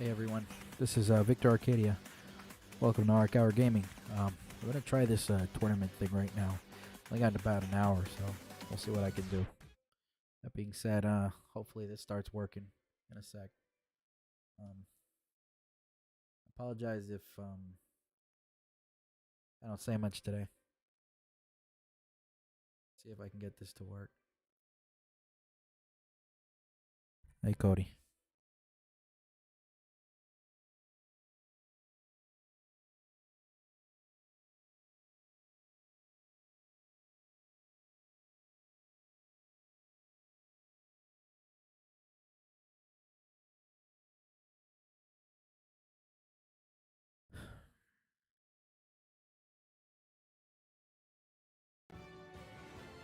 Hey everyone, this is Victor Arcadia. Welcome to Arc Hour Gaming. We're going to try this tournament thing right now. I got about an hour, so we'll see what I can do. That being said, hopefully this starts working in a sec. Apologize if I don't say much today. See if I can get this to work. Hey Cody.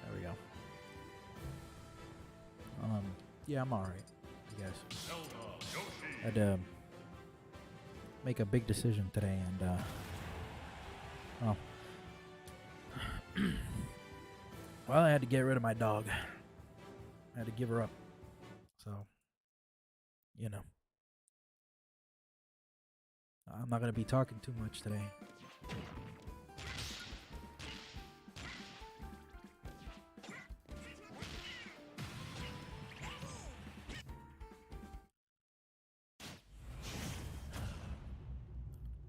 There we go. Yeah, I'm alright, I guess. I had to make a big decision today, and well, well, I had to get rid of my dog. I had to give her up. So, you know, I'm not going to be talking too much today.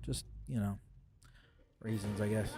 Just, reasons, I guess.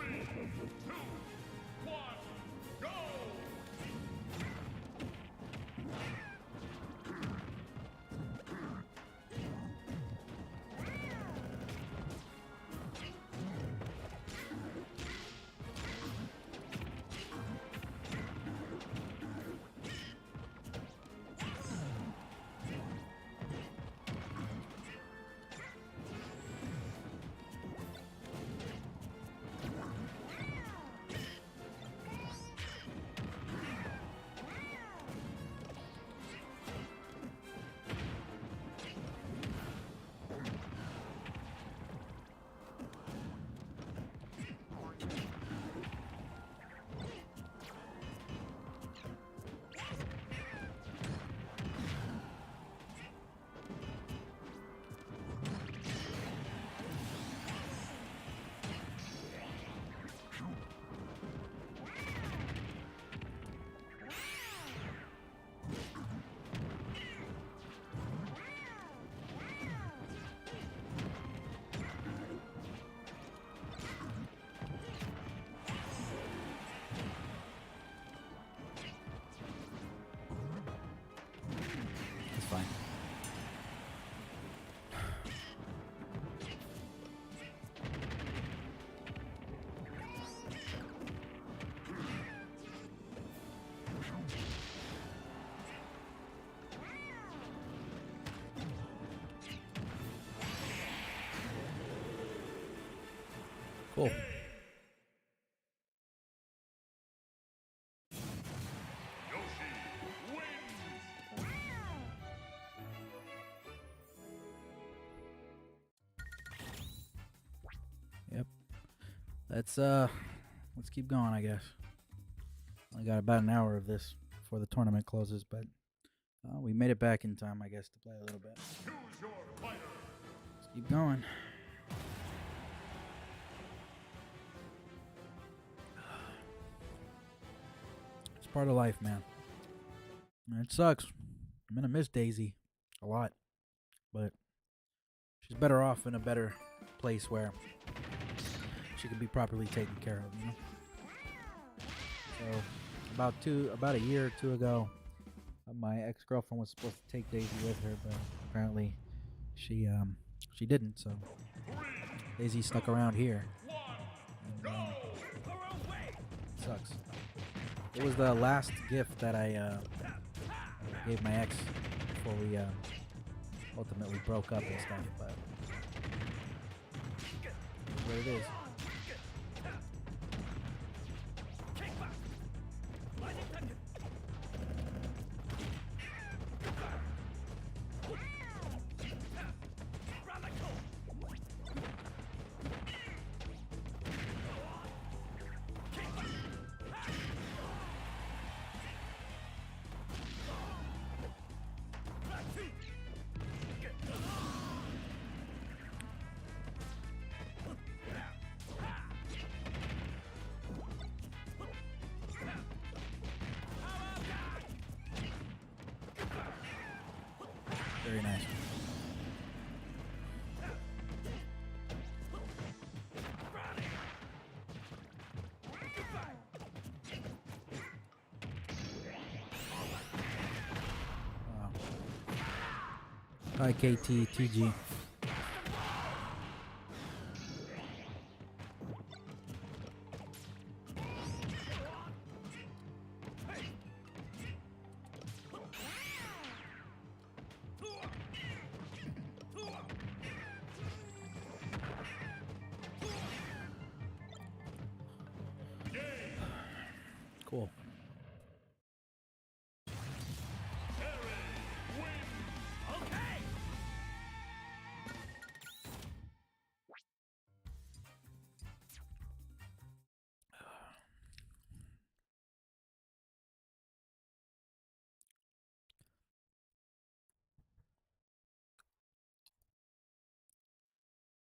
It's fine. Cool. Yep. Let's keep going, I guess. I got about an hour of this before the tournament closes, but we made it back in time, I guess, to play a little bit. Let's keep going. It's part of life, man. And it sucks. I'm gonna miss Daisy a lot, but she's better off in a better place where she can be properly taken care of, you know? So about a year or two ago, my ex-girlfriend was supposed to take Daisy with her, but apparently she didn't, so Daisy stuck around here. And, sucks. It was the last gift that I gave my ex before we ultimately broke up and stuff, but that's what it is. Very nice. Hi, KT, TG. Cool.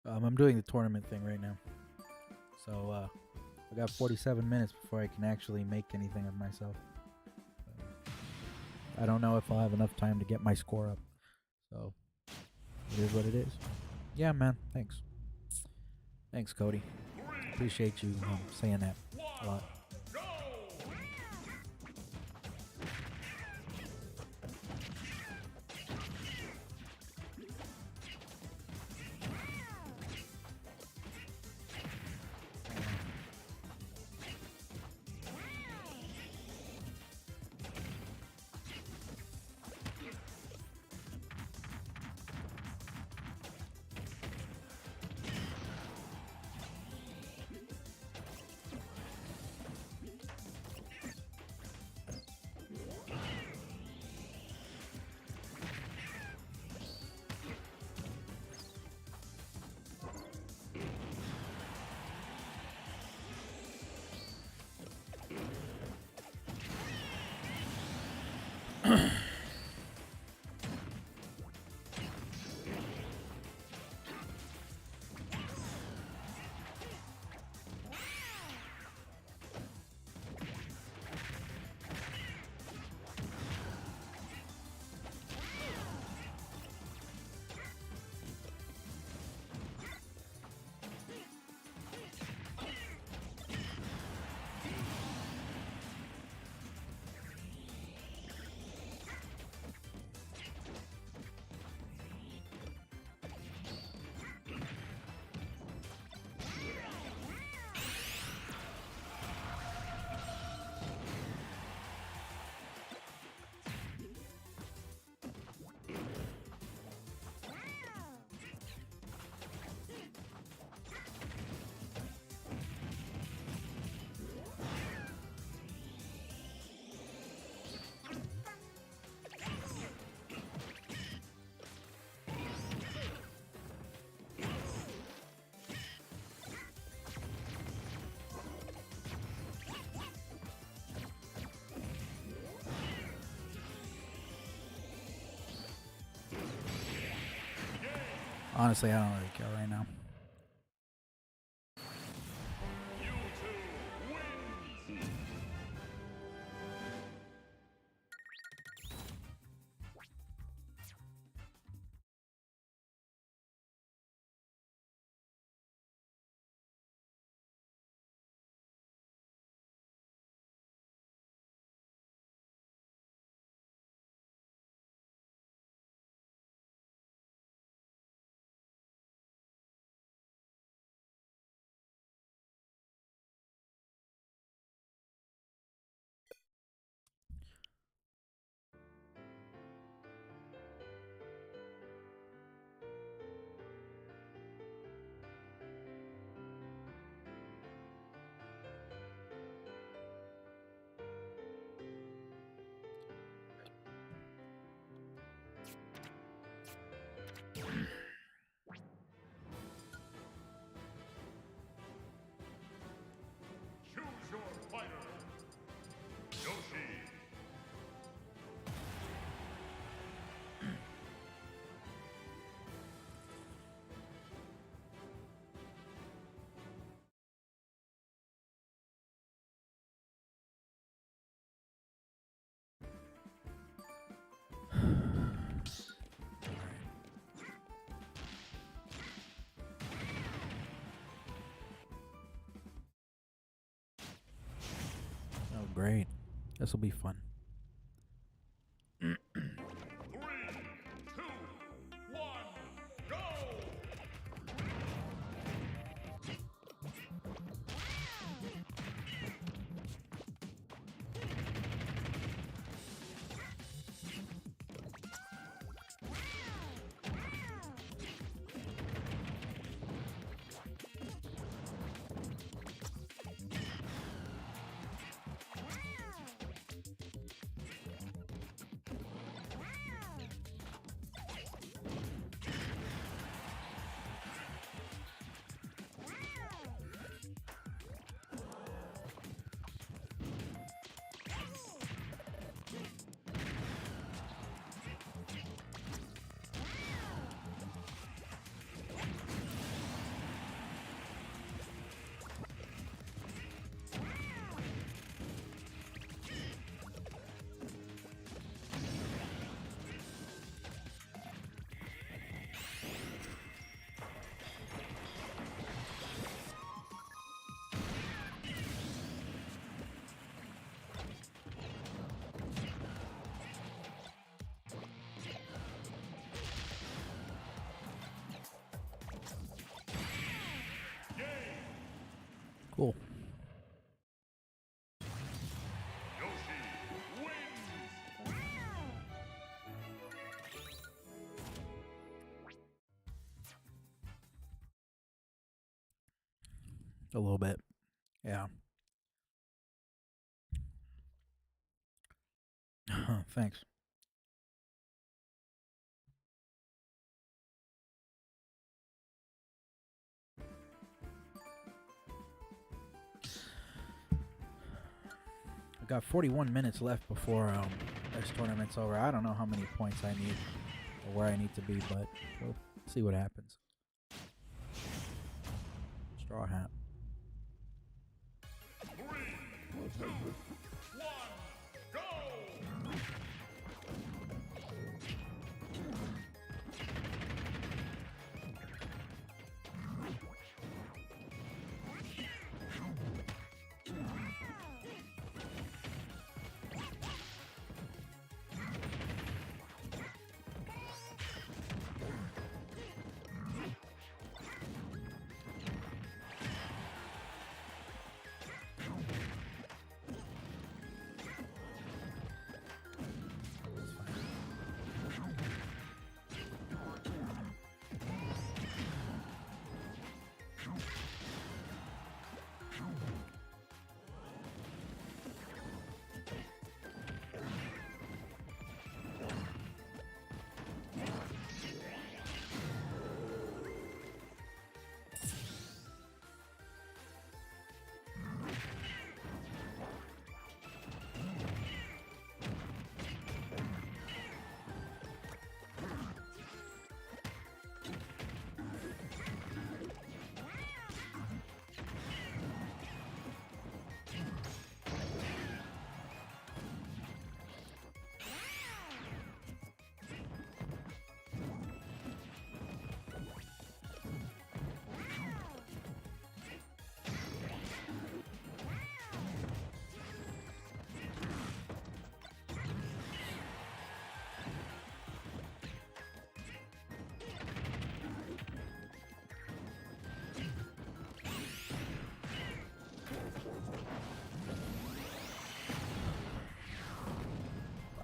I'm doing the tournament thing right now. So, I got 47 minutes before I can actually make anything of myself. I don't know if I'll have enough time to get my score up. So, it is what it is. Yeah, man. Thanks. Thanks, Cody. Appreciate you saying that a lot. Honestly, I don't really care right now. Great. This will be fun. 3, 2, 1, go! Cool. Yoshi wins! A little bit. Yeah. Thanks. I've got 41 minutes left before this tournament's over. I don't know how many points I need or where I need to be, but we'll see what happens. Straw hat. 3, 2, 1, go!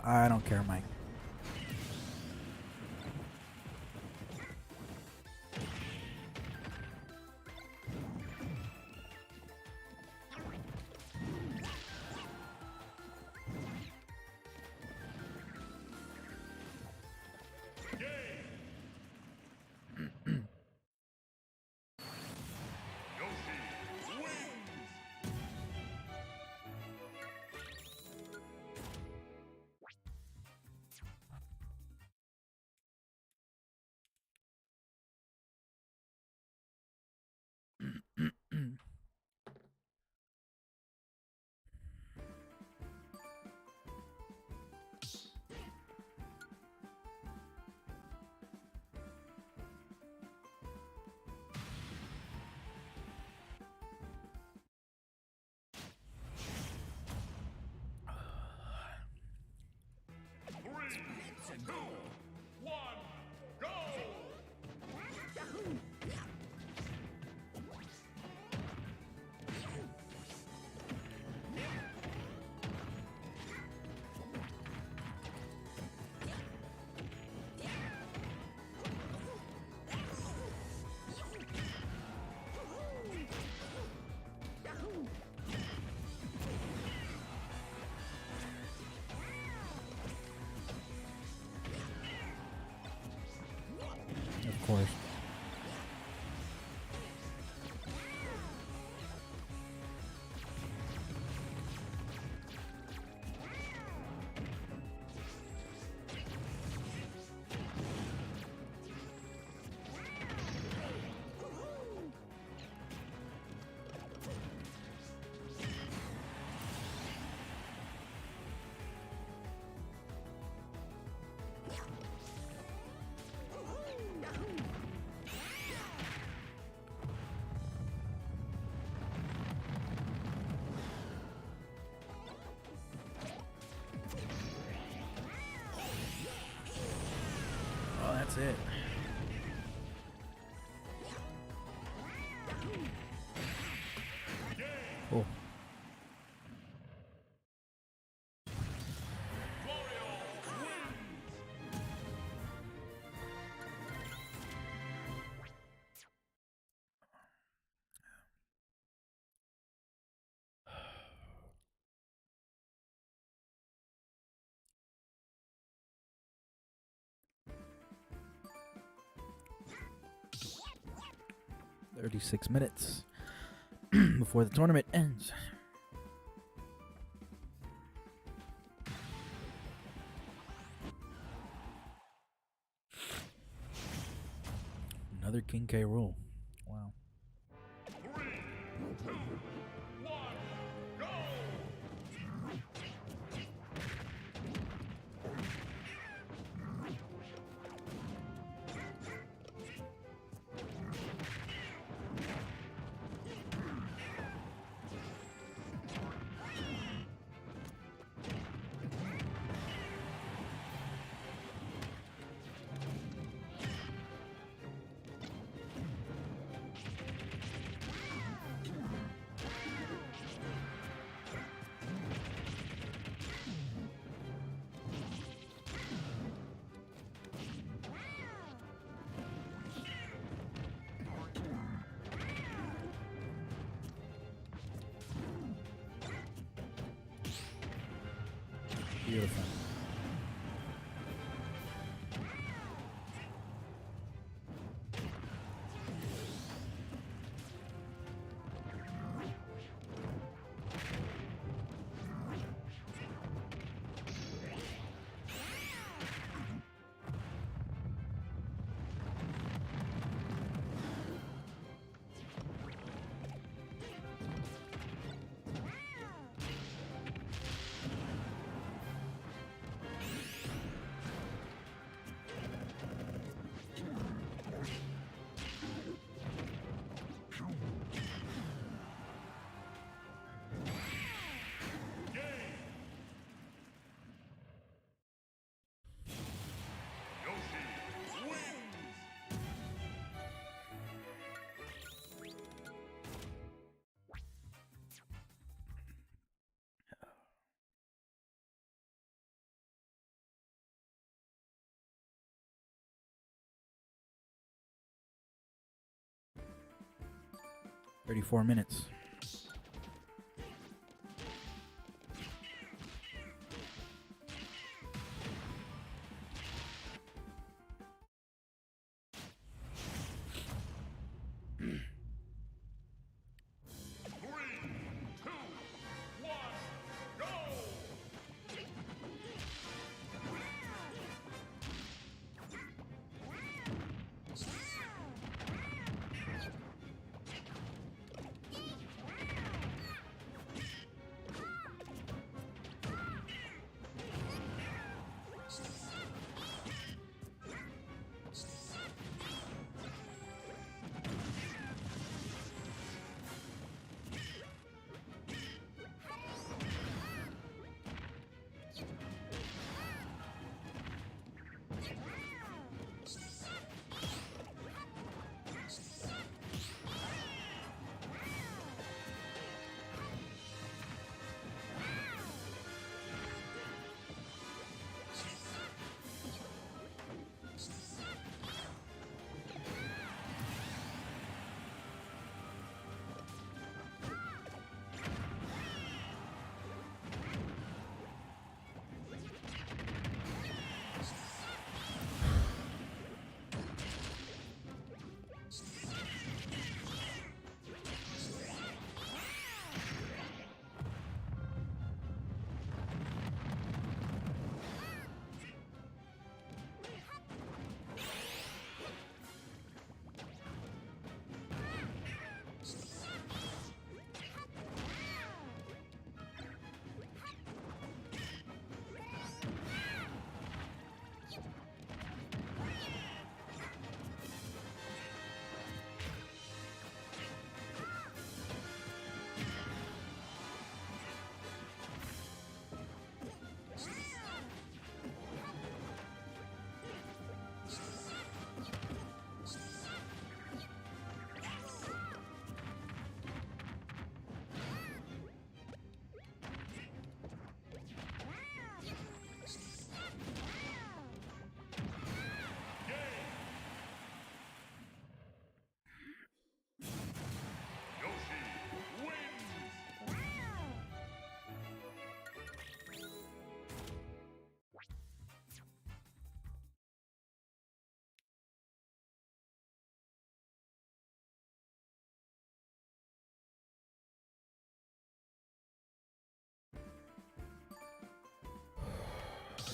I don't care, Mike. Yoshi wins! Oh. "36 minutes before the tournament ends." Another King K. Rool. Wow. 3, 2, 1, go! Beautiful. Yoshi wins! 34 minutes.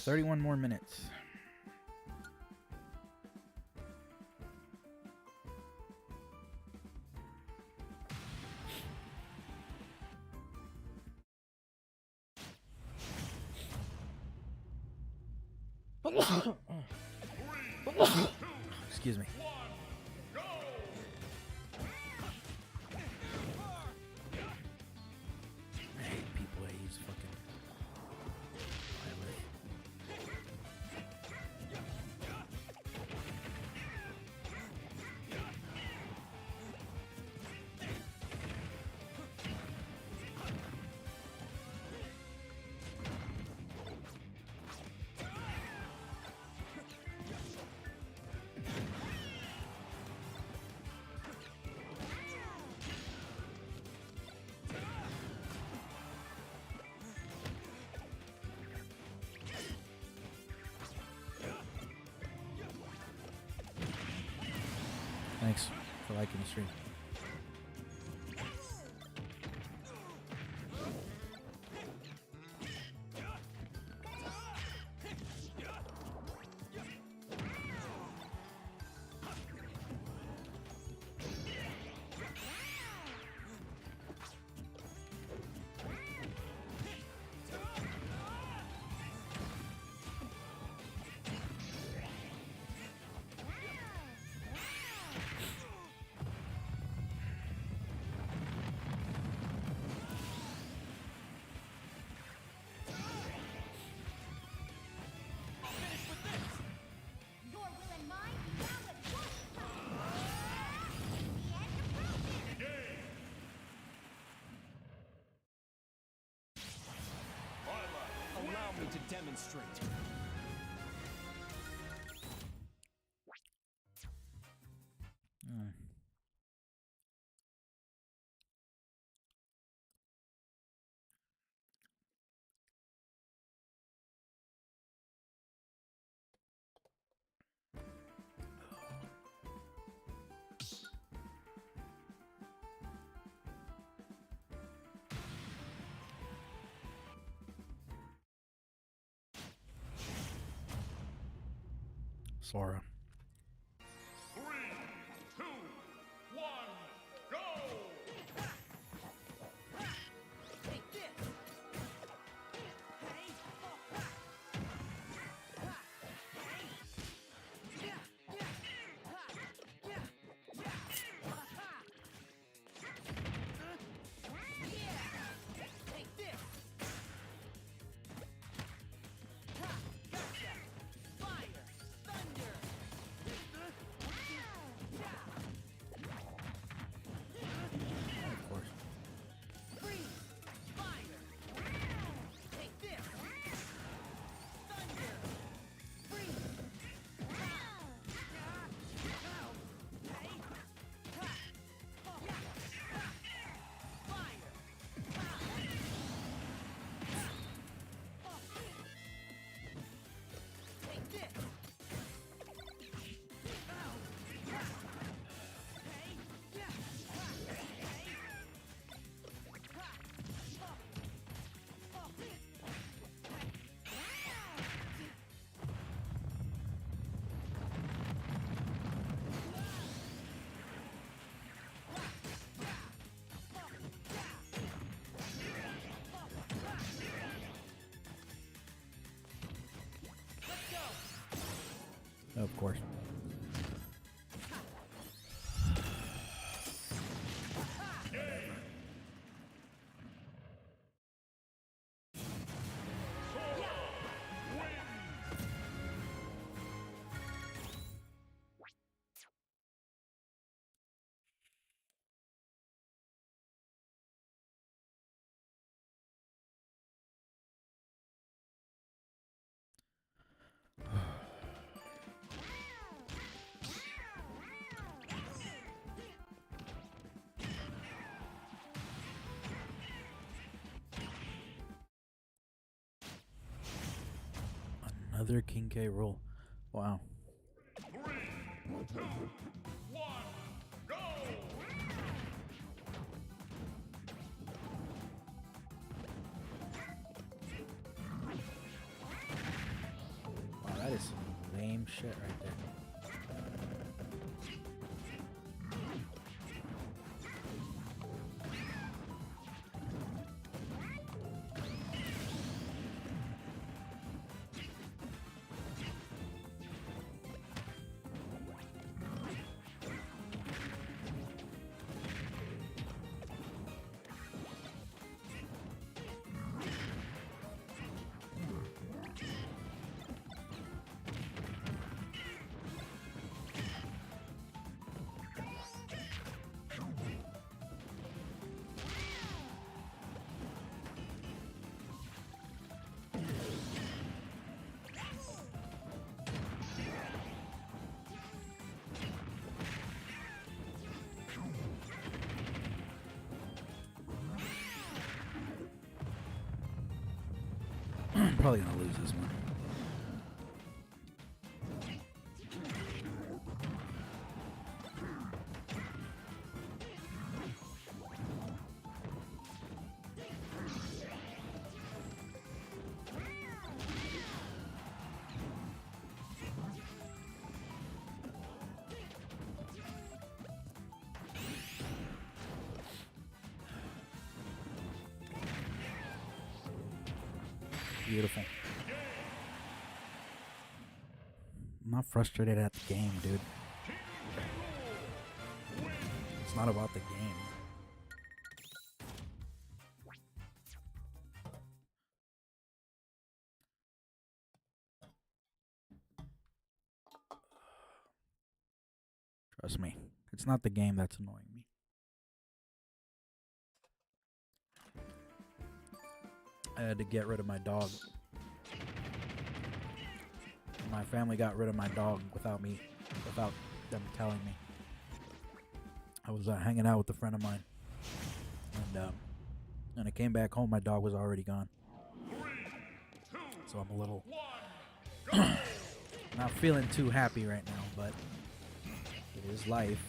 31 more minutes. Excuse me. I hate people that use fucking violet. Thanks for liking the stream. Allow me to demonstrate. Sora. 3, 2, 1, go! Of course. Of course. Another King K roll. Wow. 3, 2, 1, go! shit right there. Probably gonna lose this one. Beautiful. I'm not frustrated at the game, dude. It's not about the game. Trust me. It's not the game that's annoying me. I had to get rid of my dog. My family got rid of my dog without them telling me. I was hanging out with a friend of mine, and when I came back home, my dog was already gone. So I'm a little not feeling too happy right now, but it is life.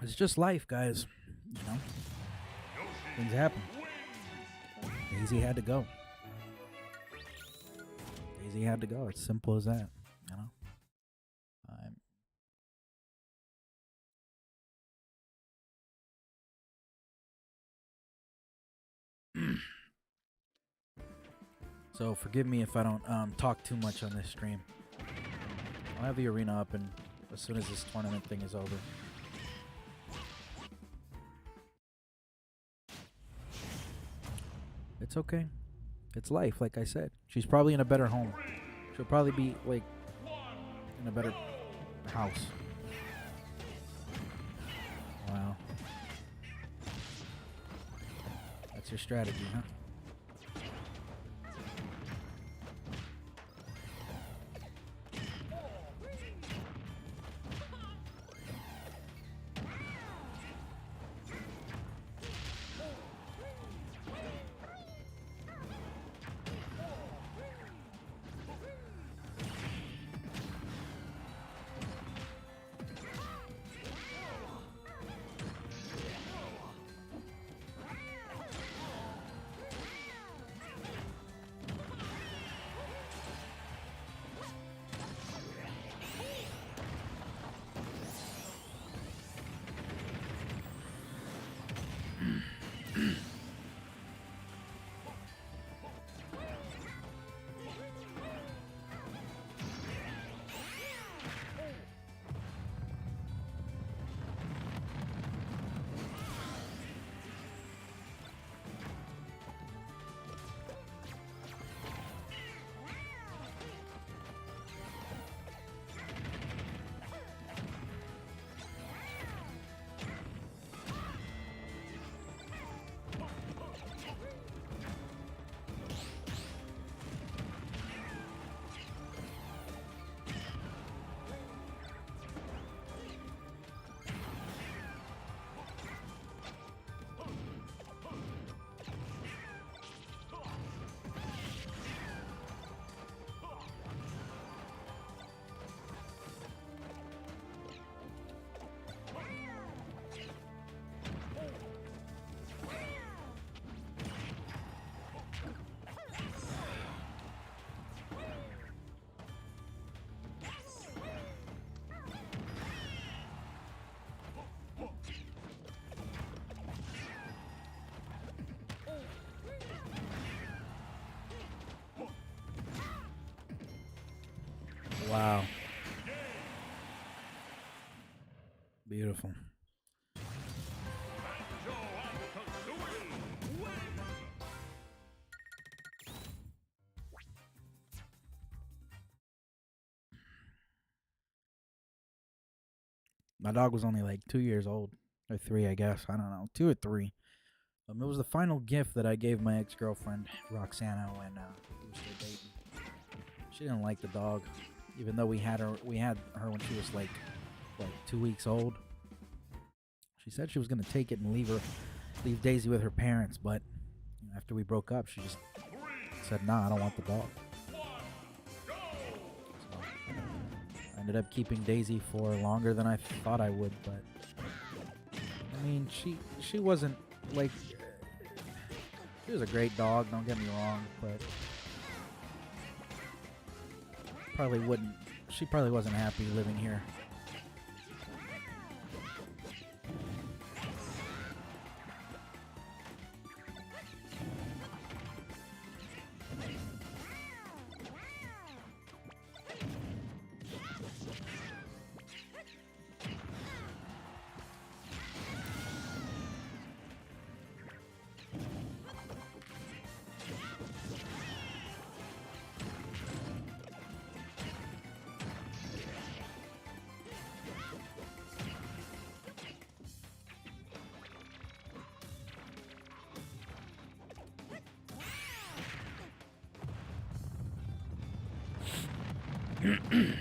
It's just life, guys. You know, things happen. Daisy had to go. Daisy had to go. It's simple as that. You know. So forgive me if I don't talk too much on this stream. I'll have the arena up, and as soon as this tournament thing is over. It's okay. It's life, like I said. She's probably in a better home. She'll probably be, like, in a better house. Wow. That's your strategy, huh? Wow. Beautiful. My dog was only like 2 years old, or three, I guess. I don't know, 2 or 3. It was the final gift that I gave my ex-girlfriend Roxana when we were still dating. She didn't like the dog, even though we had her when she was like 2 weeks old. She said she was gonna take it and leave Daisy with her parents, but after we broke up, she just said, "Nah, I don't want the dog." So I ended up keeping Daisy for longer than I thought I would, but I mean, she wasn't like she was a great dog. Don't get me wrong, but she probably wasn't happy living here.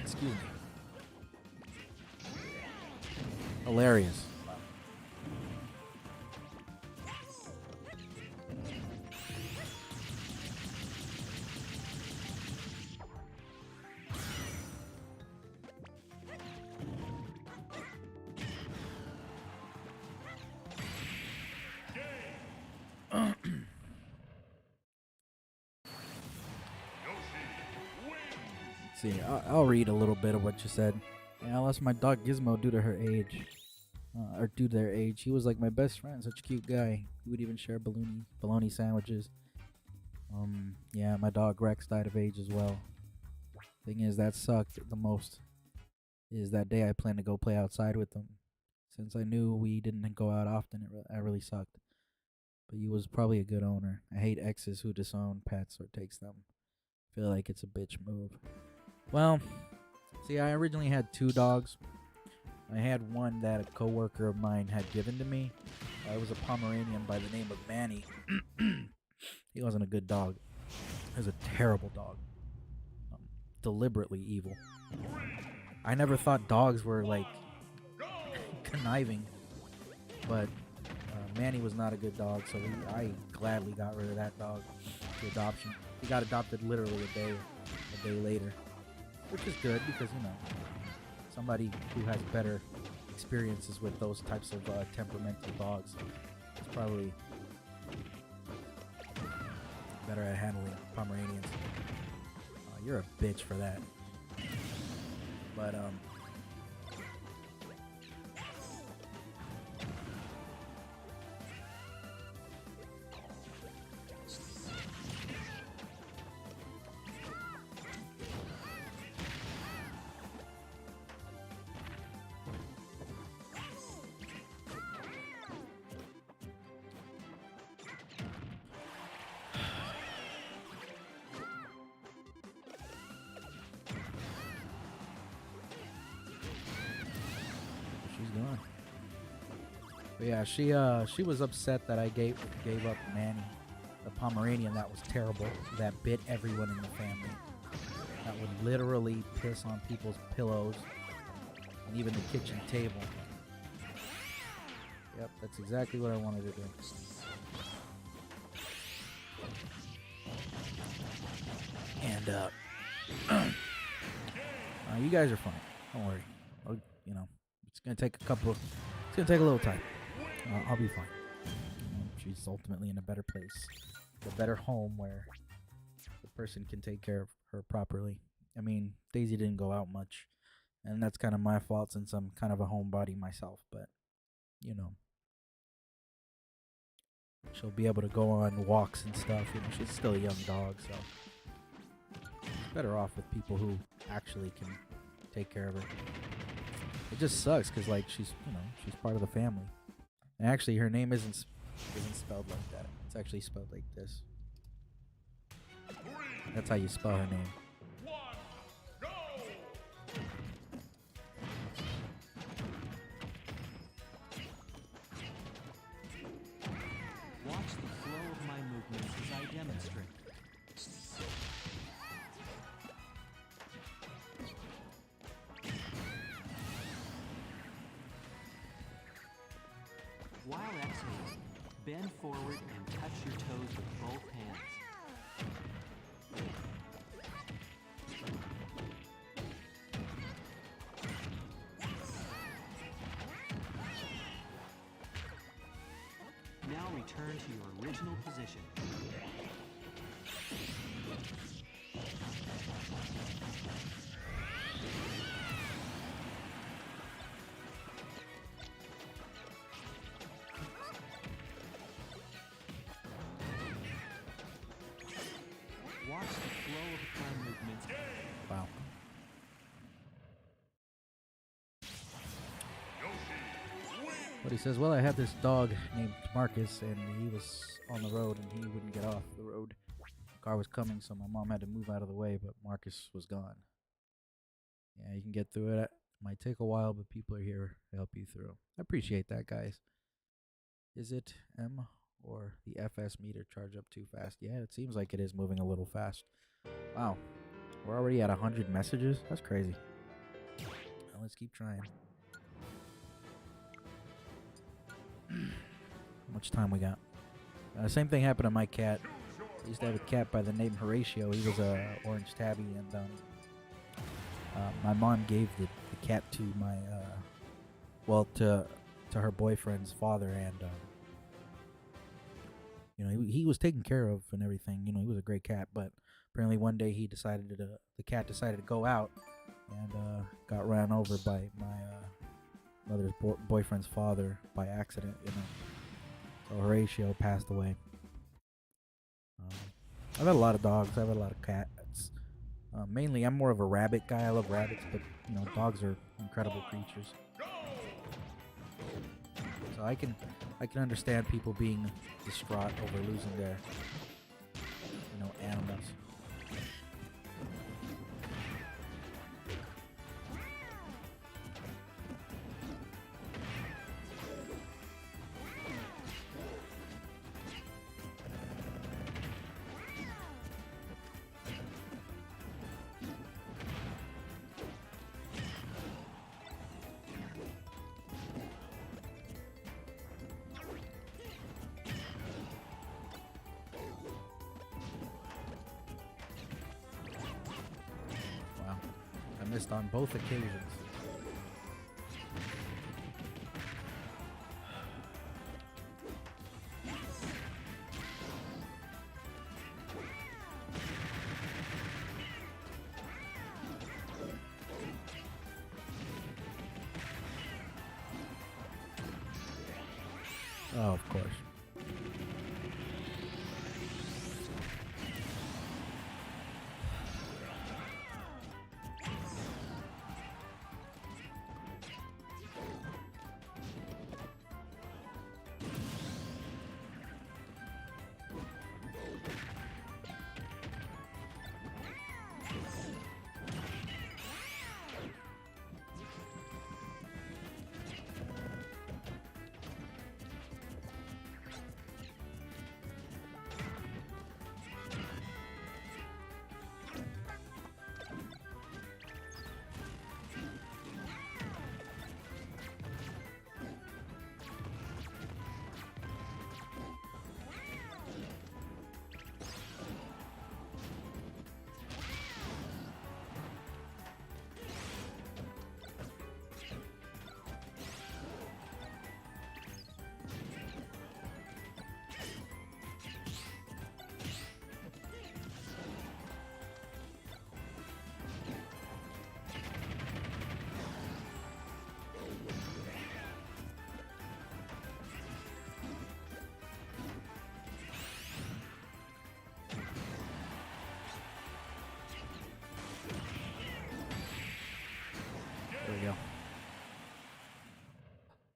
Excuse me. Hilarious. See, I'll read a little bit of what you said. Yeah, I lost my dog Gizmo due to her age. Or due to their age. He was like my best friend, such a cute guy. We would even share bologna sandwiches. Yeah, my dog Rex died of age as well. Thing is, that sucked the most. Is that day I planned to go play outside with them. Since I knew we didn't go out often, that really sucked. But he was probably a good owner. I hate exes who disown pets or takes them. Feel like it's a bitch move. Well, see, I originally had 2 dogs. I had one that a coworker of mine had given to me. It was a Pomeranian by the name of Manny. He wasn't a good dog. He was a terrible dog. Deliberately evil. I never thought dogs were like conniving, but Manny was not a good dog, so I gladly got rid of that dog to adoption. He got adopted literally a day later, which is good because somebody who has better experiences with those types of temperamental dogs is probably better at handling Pomeranians. You're a bitch for that. But she's gone. But yeah, she was upset that I gave up Manny, the Pomeranian that was terrible, that bit everyone in the family, that would literally piss on people's pillows and even the kitchen table. Yep, that's exactly what I wanted to do. And you guys are fine. Don't worry. It's gonna take it's gonna take a little time. I'll be fine. She's ultimately in a better place, a better home where the person can take care of her properly. I mean, Daisy didn't go out much, and that's kind of my fault since I'm kind of a homebody myself. But she'll be able to go on walks and stuff. She's still a young dog, so better off with people who actually can take care of her. It just sucks because like she's she's part of the family. And actually, her name isn't spelled like that. It's actually spelled like this. That's how you spell her name. Watch the flow of my movements as I demonstrate. While exhaling, bend forward and touch your toes with both hands. Now return to your original position. Watch the flow of my movements. Wow. But he says, well, I had this dog named Marcus, and he was on the road, and he wouldn't get off the road. The car was coming, so my mom had to move out of the way, but Marcus was gone. Yeah, you can get through it. It might take a while, but people are here to help you through. I appreciate that, guys. Is it M or the FS meter charge up too fast? Yeah, it seems like it is moving a little fast. Wow. We're already at 100 messages? That's crazy. Well, let's keep trying. How much time we got? Same thing happened to my cat. I used to have a cat by the name Horatio. He was a orange tabby, and my mom gave the cat to my to her boyfriend's father, and he was taken care of and everything. He was a great cat, but apparently one day the cat decided to go out and got ran over by my mother's boyfriend's father by accident. So Horatio passed away. I've had a lot of dogs. I've had a lot of cats. Mainly, I'm more of a rabbit guy. I love rabbits, but dogs are incredible creatures. So I can understand people being distraught over losing their animals. Missed on both occasions. Oh, of course.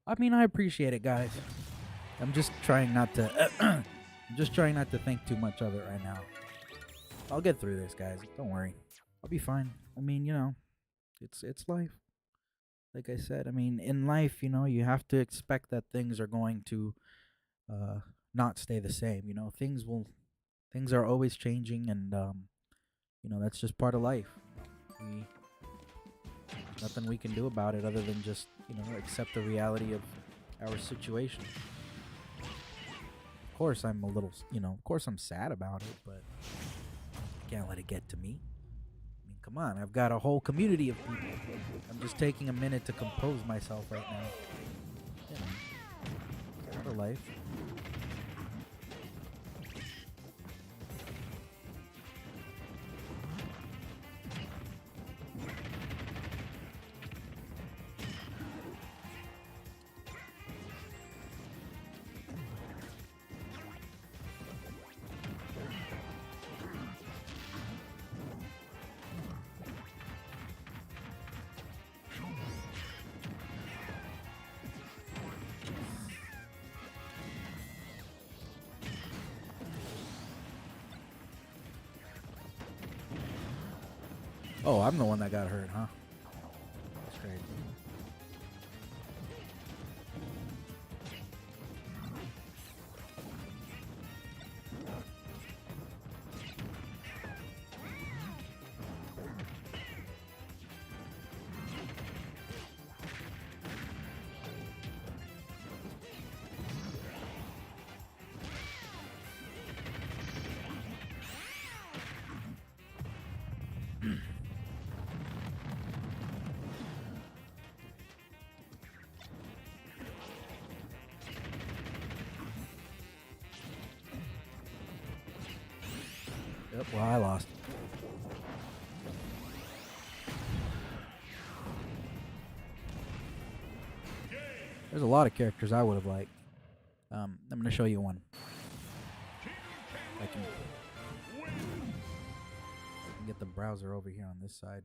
I mean, I appreciate it, guys. I'm just trying not to. I'm just trying not to think too much of it right now. I'll get through this, guys. Don't worry. I'll be fine. I mean, you know, it's life. Like I said, I mean, in life, you know, you have to expect that things are going to uh, not stay the same. You know, things are always changing, and you know, that's just part of life. We nothing we can do about it other than just, you know, accept the reality of our situation. Of course, I'm a little, you know, of course I'm sad about it, but I can't let it get to me. I mean, come on, I've got a whole community of people. I'm just taking a minute to compose myself right now. You know, part of life. Oh, I'm the one that got hurt, huh? That's crazy. Yep, well, I lost. There's a lot of characters I would have liked. I'm going to show you one. I can get the browser over here on this side.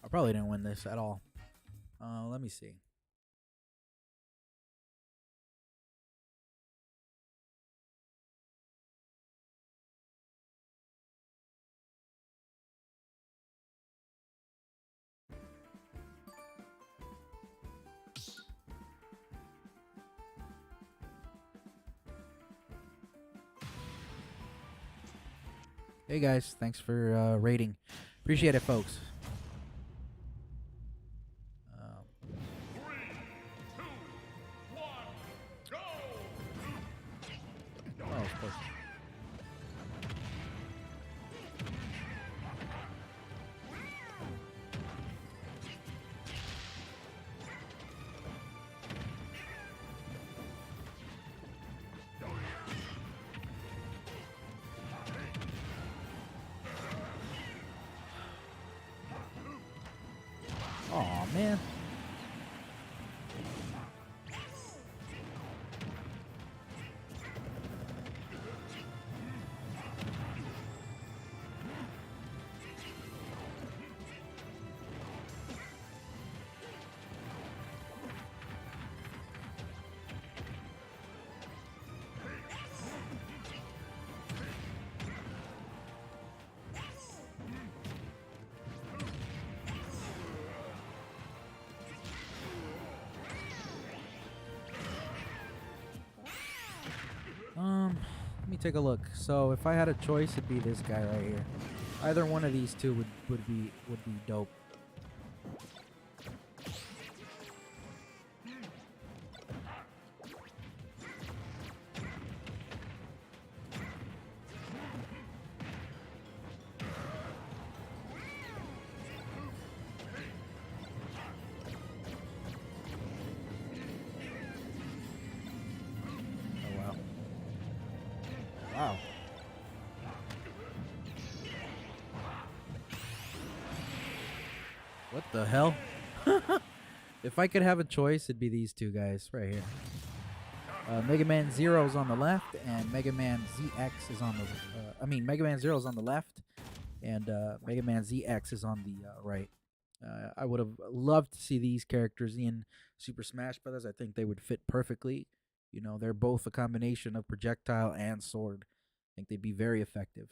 I probably didn't win this at all. Let me see. Hey guys, thanks for rating. Appreciate it, folks. 3, 2, 1, go! Oh, of course. Aw, man. Let me take a look. So if I had a choice, it'd be this guy right here. Either one of these two would be dope. Oh wow. Wow. What the hell? If I could have a choice, it'd be these two guys right here. Mega Man Zero's on the left, and Mega Man ZX is on the. Mega Man Zero's on the left, and Mega Man ZX is on the right. I would have loved to see these characters in Super Smash Brothers. I think they would fit perfectly. You know, they're both a combination of projectile and sword. I think they'd be very effective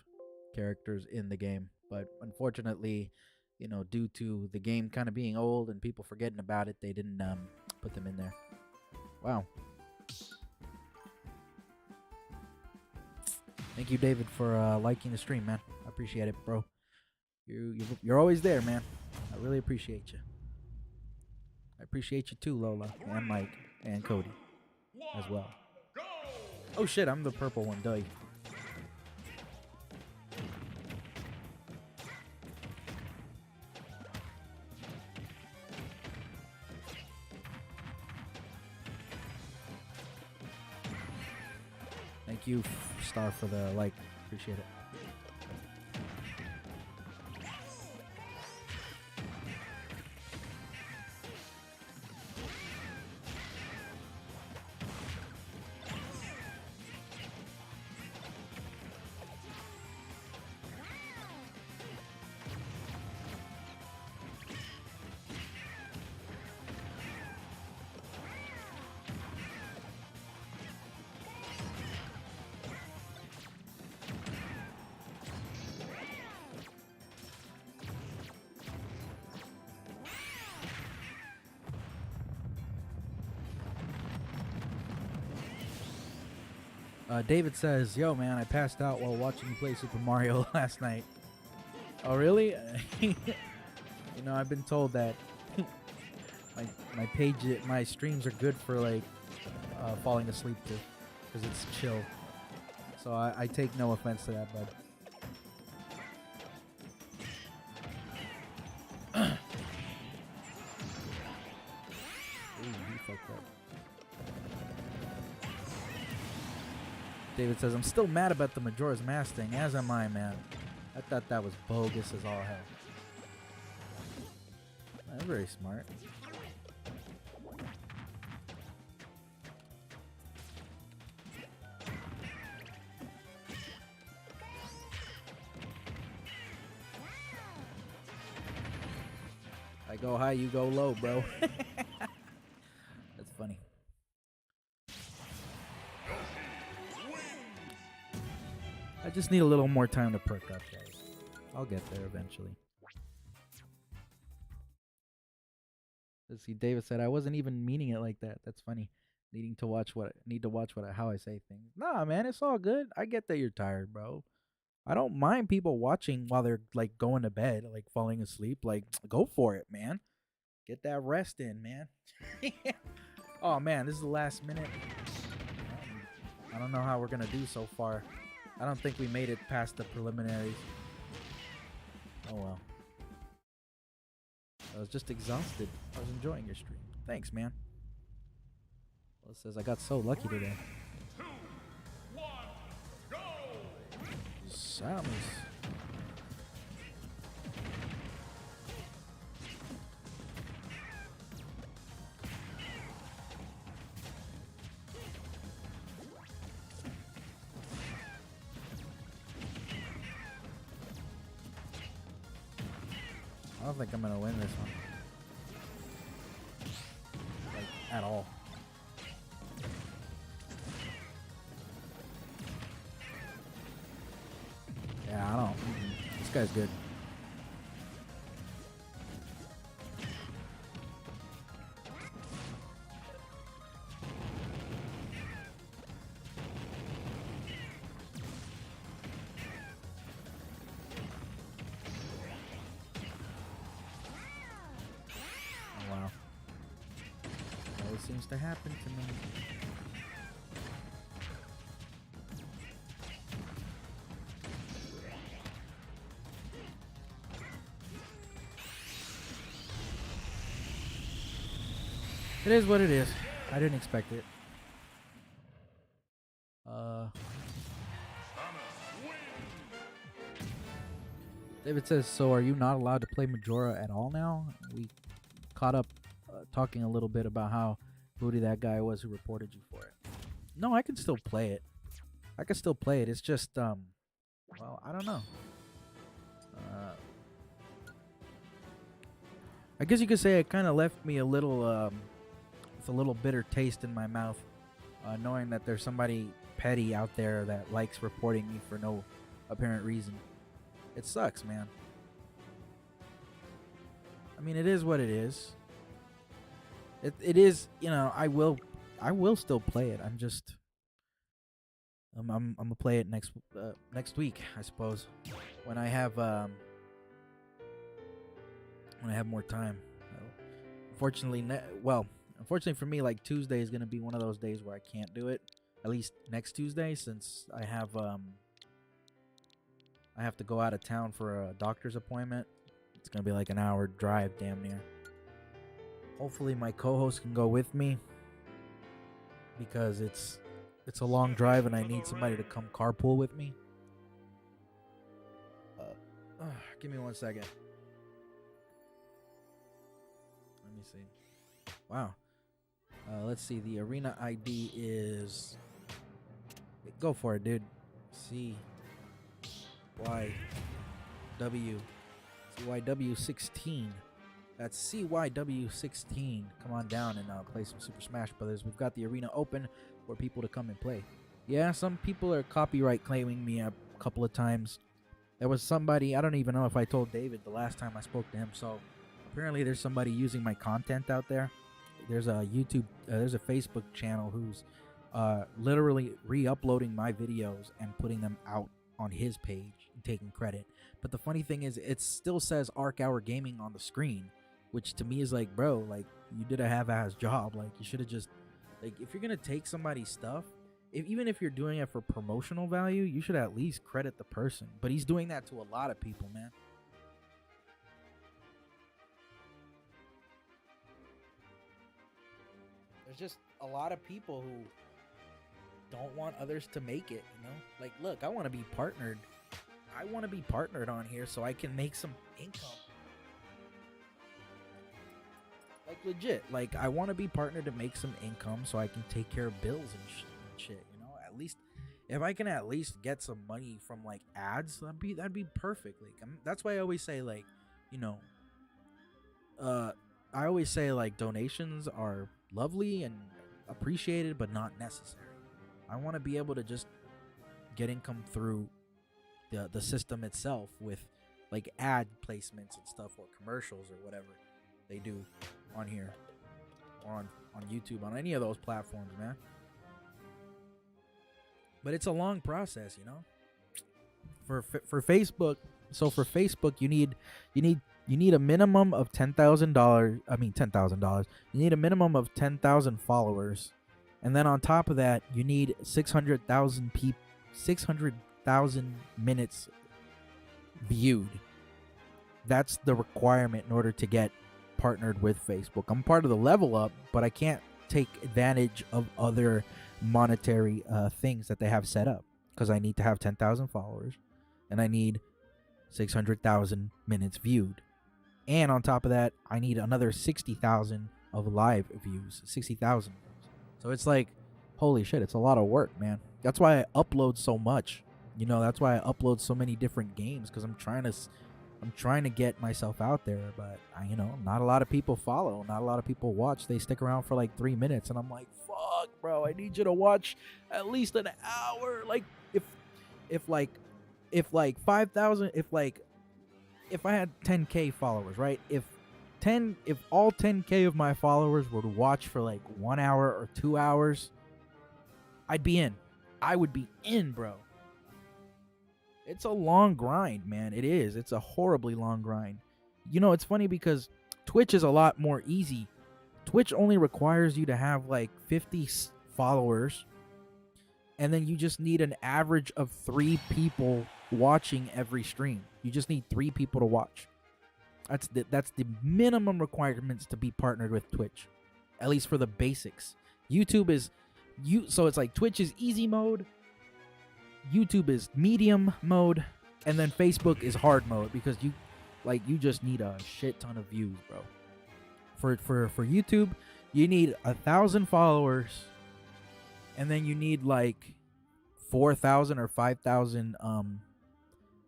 characters in the game. But unfortunately, you know, due to the game kind of being old and people forgetting about it, they didn't put them in there. Wow. Thank you, David, for liking the stream, man. I appreciate it, bro. You're always there, man. I really appreciate you. I appreciate you too, Lola, and Mike, and Cody as well. Oh shit, I'm the purple one, duh. Thank you, Star, for the like. Appreciate it. David says, "Yo, man, I passed out while watching you play Super Mario last night." Oh, really? You know, I've been told that my streams are good for like falling asleep to, because it's chill. So I take no offense to that, bud. Ooh, he fucked up. David says, "I'm still mad about the Majora's Mask thing, as am I, man. I thought that was bogus as all hell." That's very smart. I go high, you go low, bro. That's funny. I just need a little more time to perk up, guys. I'll get there eventually. Let's see. David said, "I wasn't even meaning it like that." That's funny. Need to watch how I say things. Nah, man, it's all good. I get that you're tired, bro. I don't mind people watching while they're like going to bed, like falling asleep. Like, go for it, man. Get that rest in, man. Oh man, this is the last minute. I don't know how we're gonna do so far. I don't think we made it past the preliminaries. Oh well. I was just exhausted. I was enjoying your stream. Thanks, man. Well, it says I got so lucky today. 2, 1, go! Samus. I don't think I'm gonna win this one. Like, at all. Yeah, I don't. This guy's good. Seems to happen to me. It is what it is. I didn't expect it. David says, "So are you not allowed to play Majora at all now?" We caught up talking a little bit about how booty that guy was who reported you for it. No, I can still play it. I can still play it. It's just, well, I don't know. I guess you could say it kind of left me a little with a little bitter taste in my mouth, knowing that there's somebody petty out there that likes reporting me for no apparent reason. It sucks, man. I mean, it is what it is. It is, you know. I will still play it. I'm gonna play it next week, I suppose, when I have more time. Unfortunately, unfortunately for me, like Tuesday is gonna be one of those days where I can't do it. At least next Tuesday, since I have to go out of town for a doctor's appointment. It's gonna be like an hour drive, damn near. Hopefully, my co-host can go with me because it's a long drive and I need somebody to come carpool with me. Give me 1 second. Let me see. Wow. Let's see. The arena ID is. Go for it, dude. CYW16. That's CYW16. Come on down and play some Super Smash Brothers. We've got the arena open for people to come and play. Yeah, some people are copyright claiming me a couple of times. There was somebody, I don't even know if I told David the last time I spoke to him, so apparently there's somebody using my content out there. There's a there's a Facebook channel who's literally re-uploading my videos and putting them out on his page and taking credit. But the funny thing is, it still says Arc Hour Gaming on the screen, which to me is like, bro, like, you did a half-ass job. Like, you should have just, like, if you're gonna take somebody's stuff, even if you're doing it for promotional value, you should at least credit the person. But he's doing that to a lot of people, man. There's just a lot of people who don't want others to make it, you know? Like, look, I want to be partnered. I want to be partnered on here so I can make some income. Like, legit. Like, I want to be partnered to make some income so I can take care of bills and shit, you know? At least, if I can at least get some money from, like, ads, that'd be perfect. Like, that's why I always say, like, you know, I always say, like, donations are lovely and appreciated, but not necessary. I want to be able to just get income through the system itself with, like, ad placements and stuff, or commercials or whatever they do on here, or on YouTube, on any of those platforms, man. But it's a long process, you know. For Facebook, so for Facebook, you need a minimum of $10,000. I mean, $10,000. You need a minimum of 10,000 followers, and then on top of that, you need 600,000 minutes viewed. That's the requirement in order to get partnered with Facebook. I'm part of the Level Up, but I can't take advantage of other monetary things that they have set up because I need to have 10,000 followers and I need 600,000 minutes viewed. And on top of that, I need another 60,000 of live views. 60,000. So it's like, holy shit, it's a lot of work, man. That's why I upload so much. You know, that's why I upload so many different games, because I'm trying to get myself out there. But you know, not a lot of people follow, not a lot of people watch. They stick around for like 3 minutes, and I'm like, fuck, bro, I need you to watch at least an hour. Like, if 5,000, if I had 10K followers, right? If all 10K of my followers were to watch for like 1 hour or 2 hours, I'd be in. I would be in, bro. It's a long grind, man. It is. It's a horribly long grind. You know, it's funny because Twitch is a lot more easy. Twitch only requires you to have like 50 followers, and then you just need an average of 3 people watching every stream. You just need 3 people to watch. That's the minimum requirements to be partnered with Twitch, at least for the basics. YouTube is so it's like Twitch is easy mode, YouTube is medium mode, and then Facebook is hard mode, because you just need a shit ton of views, bro. For YouTube, you need 1,000 followers, and then you need like 4,000 or 5,000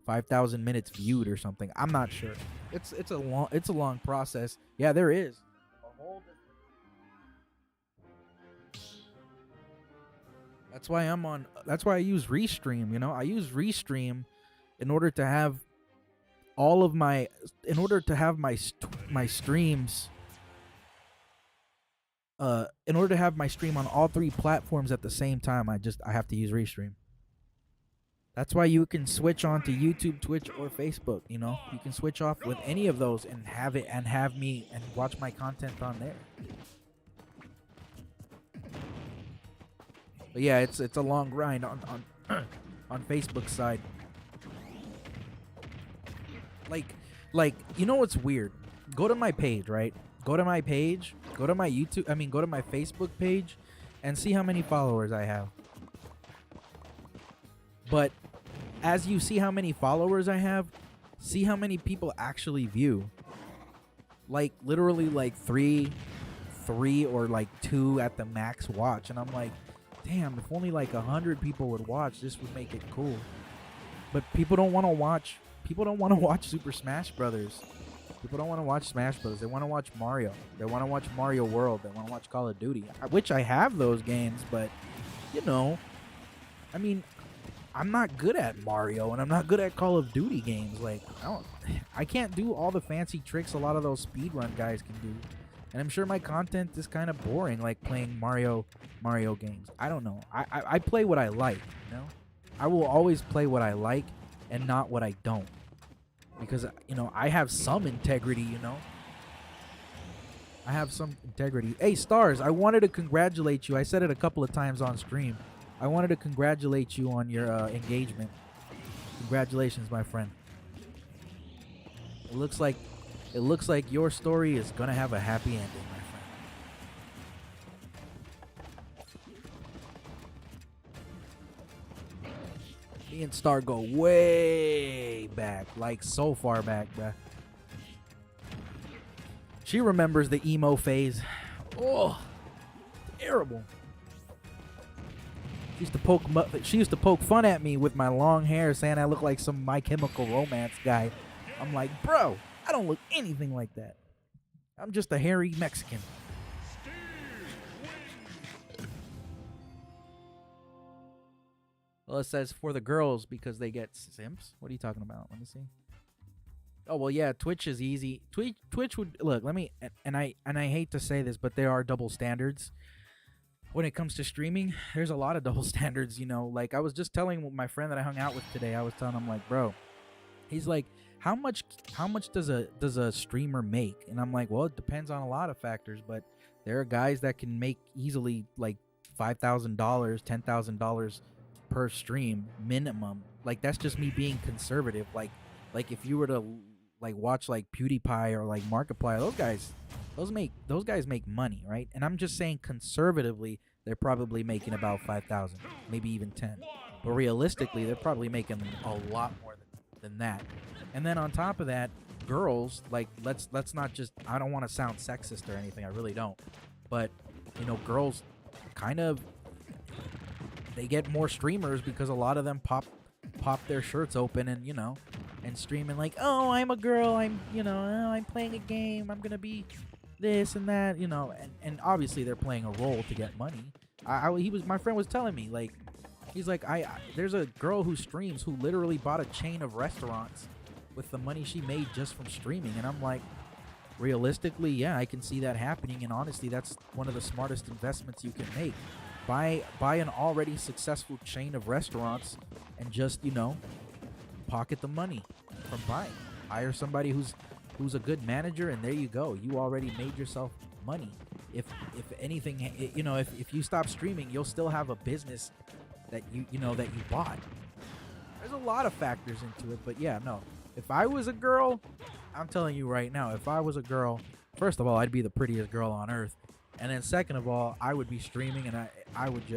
5,000 minutes viewed or something. I'm not sure. It's a long process. Yeah, there is. A whole That's why I'm on. That's why I use Restream. You know, I use Restream in order to have all of my, in order to have my streams. In order to have my stream on all 3 platforms at the same time, I have to use Restream. That's why you can switch on to YouTube, Twitch, or Facebook. You know, you can switch off with any of those and have it and have me and watch my content on there. But yeah, it's a long grind on on Facebook's side. Like you know what's weird? Go to my page, right? Go to my page. Go to my YouTube. I mean, go to my Facebook page, and see how many followers I have. But as you see how many followers I have, see how many people actually view. Like literally like three or like 2 at the max watch, and I'm like, damn, if only like 100 people would watch, this would make it cool. But people don't want to watch. People don't want to watch Super Smash Brothers. People don't want to watch Smash Brothers. They want to watch Mario. They want to watch Mario World. They want to watch Call of Duty. Which I have those games, but you know, I mean, I'm not good at Mario and I'm not good at Call of Duty games. Like, I can't do all the fancy tricks a lot of those speedrun guys can do. And I'm sure my content is kind of boring, like playing Mario games. I don't know. I play what I like, you know? I will always play what I like and not what I don't. Because, you know, I have some integrity, you know? I have some integrity. Hey, Stars, I wanted to congratulate you. I said it a couple of times on stream. I wanted to congratulate you on your engagement. Congratulations, my friend. It looks like your story is gonna have a happy ending, my friend. Me and Star go way back, like so far back, bruh. She remembers the emo phase. Oh, terrible. She used to poke fun at me with my long hair, saying I look like some My Chemical Romance guy. I'm like, bro, I don't look anything like that. I'm just a hairy Mexican. Well, it says for the girls because they get simps. What are you talking about? Let me see. Oh well, yeah. Twitch is easy. Twitch would look. Let me and I hate to say this, but there are double standards when it comes to streaming. There's a lot of double standards. You know, like I was just telling my friend that I hung out with today. I was telling him like, bro, he's like, how much does a streamer make? And I'm like, well, it depends on a lot of factors, but there are guys that can make easily like $5,000, $10,000 per stream minimum. Like that's just me being conservative. Like if you were to like watch like PewDiePie or like Markiplier, those guys make money, right? And I'm just saying conservatively, they're probably making about 5,000, maybe even 10. But realistically, they're probably making a lot more than that. And then on top of that, girls, like let's not just, I don't want to sound sexist or anything, I really don't. But, you know, girls kind of, they get more streamers because a lot of them pop their shirts open and, you know, and streaming like, oh, I'm a girl, I'm, you know, oh, I'm playing a game, I'm gonna be this and that, you know, and obviously they're playing a role to get money. My friend was telling me, like, he's like, there's a girl who streams who literally bought a chain of restaurants with the money she made just from streaming. And I'm like, realistically, yeah, I can see that happening. And honestly, that's one of the smartest investments you can make. Buy an already successful chain of restaurants and just, you know, pocket the money from buying. Hire somebody who's a good manager, and there you go. You already made yourself money. If anything, you know, if you stop streaming, you'll still have a business that you bought. There's a lot of factors into it, but yeah, no. If I was a girl, I'm telling you right now, if I was a girl, first of all, I'd be the prettiest girl on earth. And then second of all, I would be streaming, and I would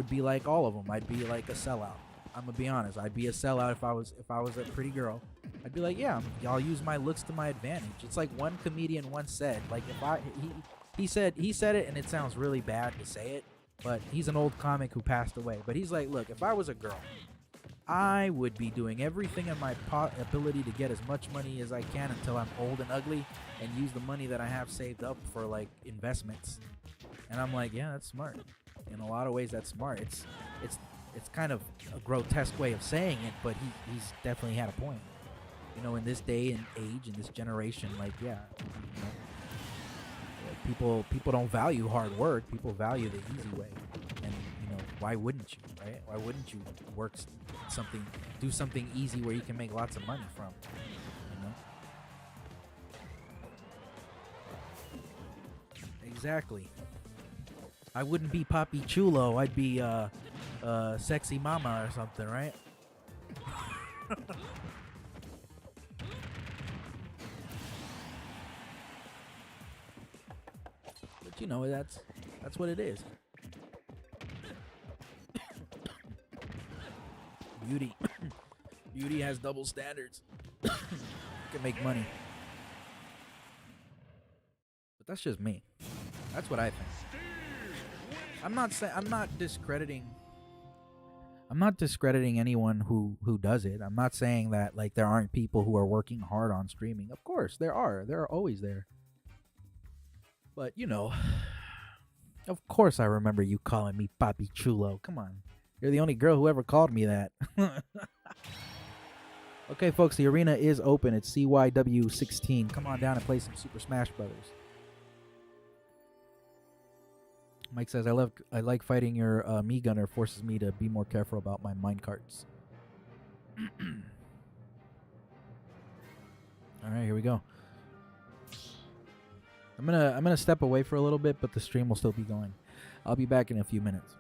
be like all of them. I'd be like a sellout. I'm gonna be honest. I'd be a sellout if I was a pretty girl. I'd be like, yeah, I'll use my looks to my advantage. It's like one comedian once said, like he said it, and it sounds really bad to say it, but he's an old comic who passed away. But he's like, look, if I was a girl I would be doing everything in my ability to get as much money as I can until I'm old and ugly, and use the money that I have saved up for like investments. And I'm like, yeah, that's smart. In a lot of ways, that's smart. It's kind of a grotesque way of saying it, but he's definitely had a point. You know, in this day and age, in this generation, like, yeah, you know, people don't value hard work. People value the easy way. And you know, why wouldn't you, right? Why wouldn't you do something easy where you can make lots of money from? You know? Exactly. I wouldn't be Papi Chulo. I'd be Sexy Mama or something, right? But you know, that's what it is. Beauty. Beauty has double standards. You can make money. But that's just me. That's what I think. I'm not discrediting anyone who does it. I'm not saying that like there aren't people who are working hard on streaming. Of course, there are. There are always there. But, you know, of course I remember you calling me Papi Chulo. Come on. You're the only girl who ever called me that. Okay, folks, the arena is open. It's CYW16. Come on down and play some Super Smash Brothers. Mike says, I like fighting your me gunner. Forces me to be more careful about my minecarts. All right, here we go. I'm gonna step away for a little bit, but the stream will still be going. I'll be back in a few minutes.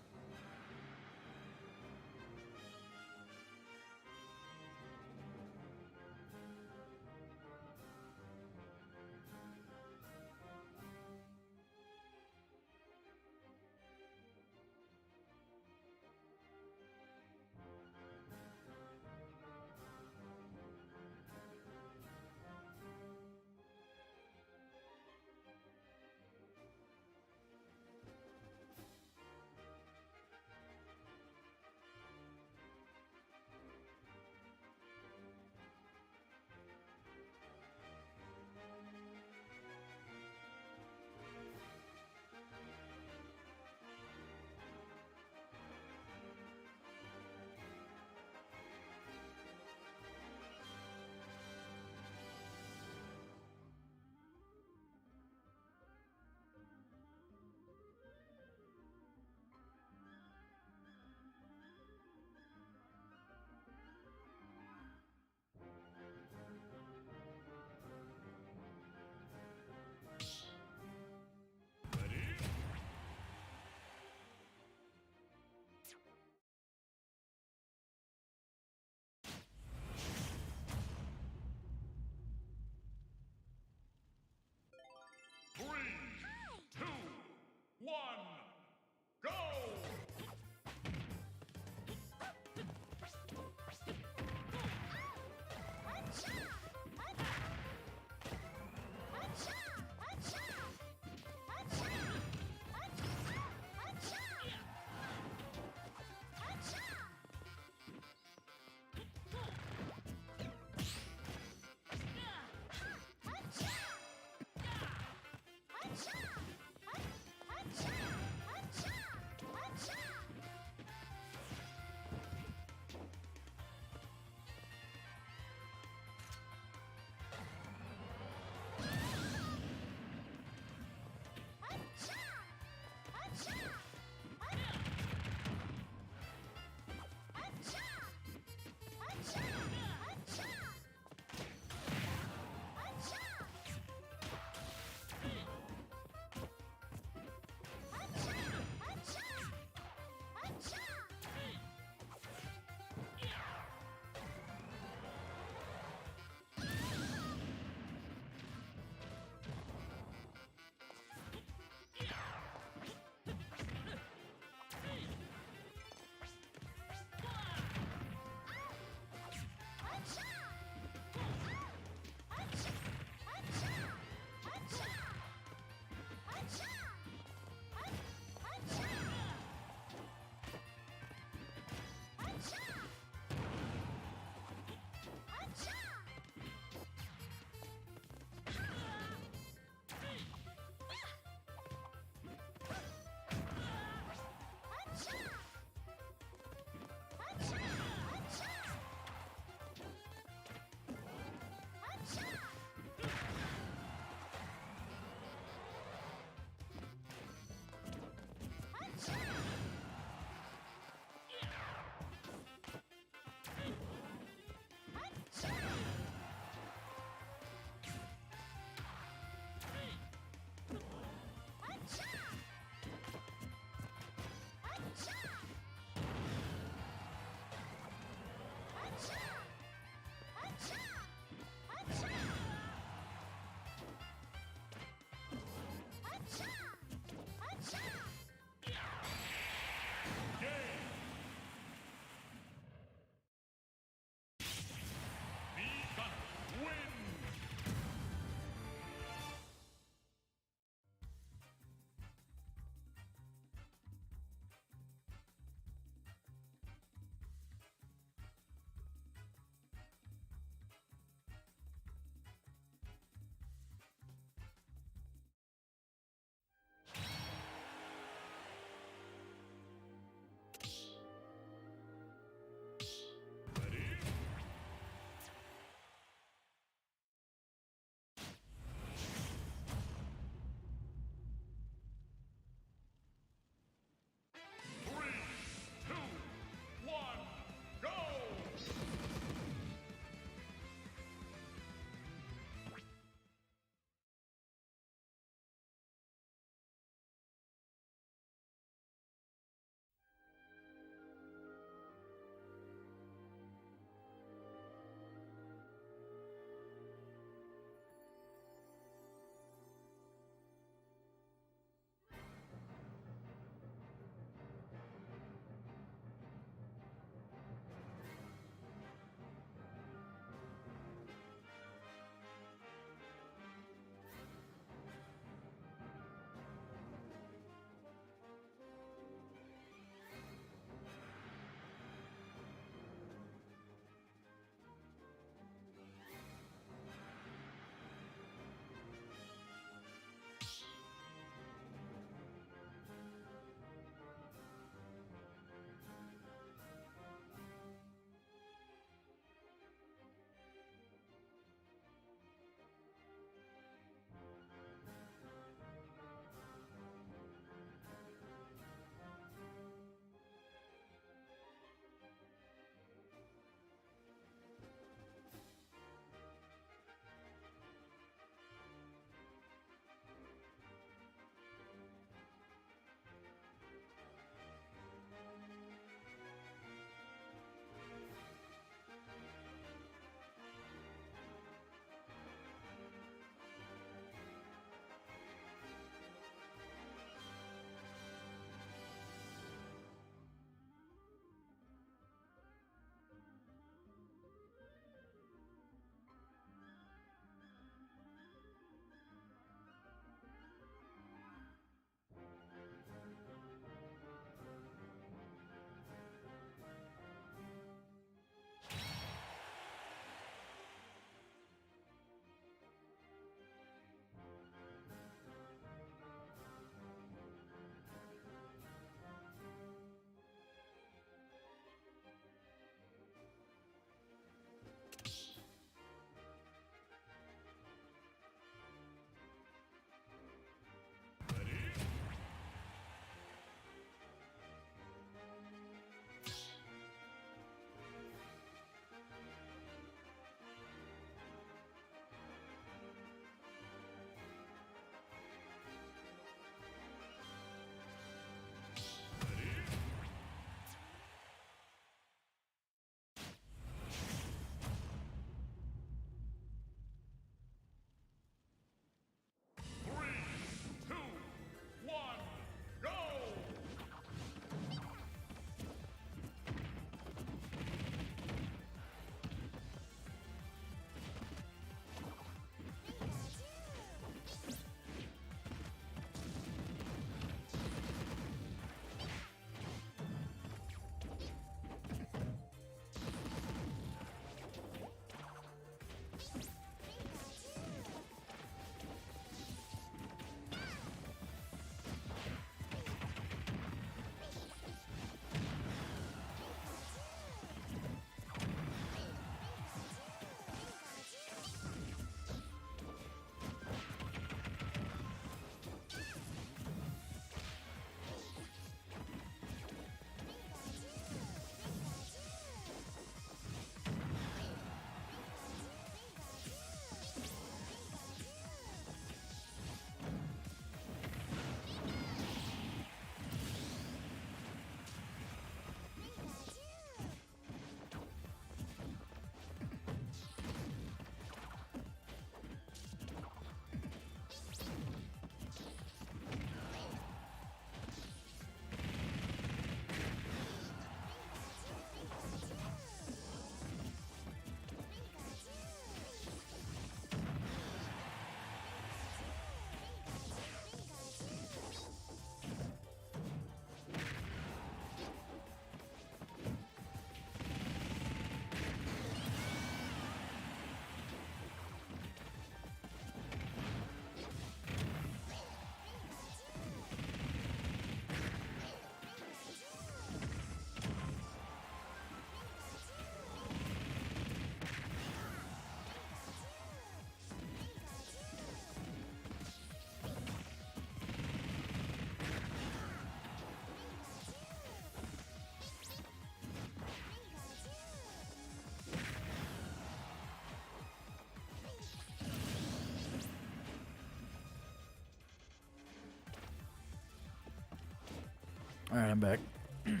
All right, I'm back. Here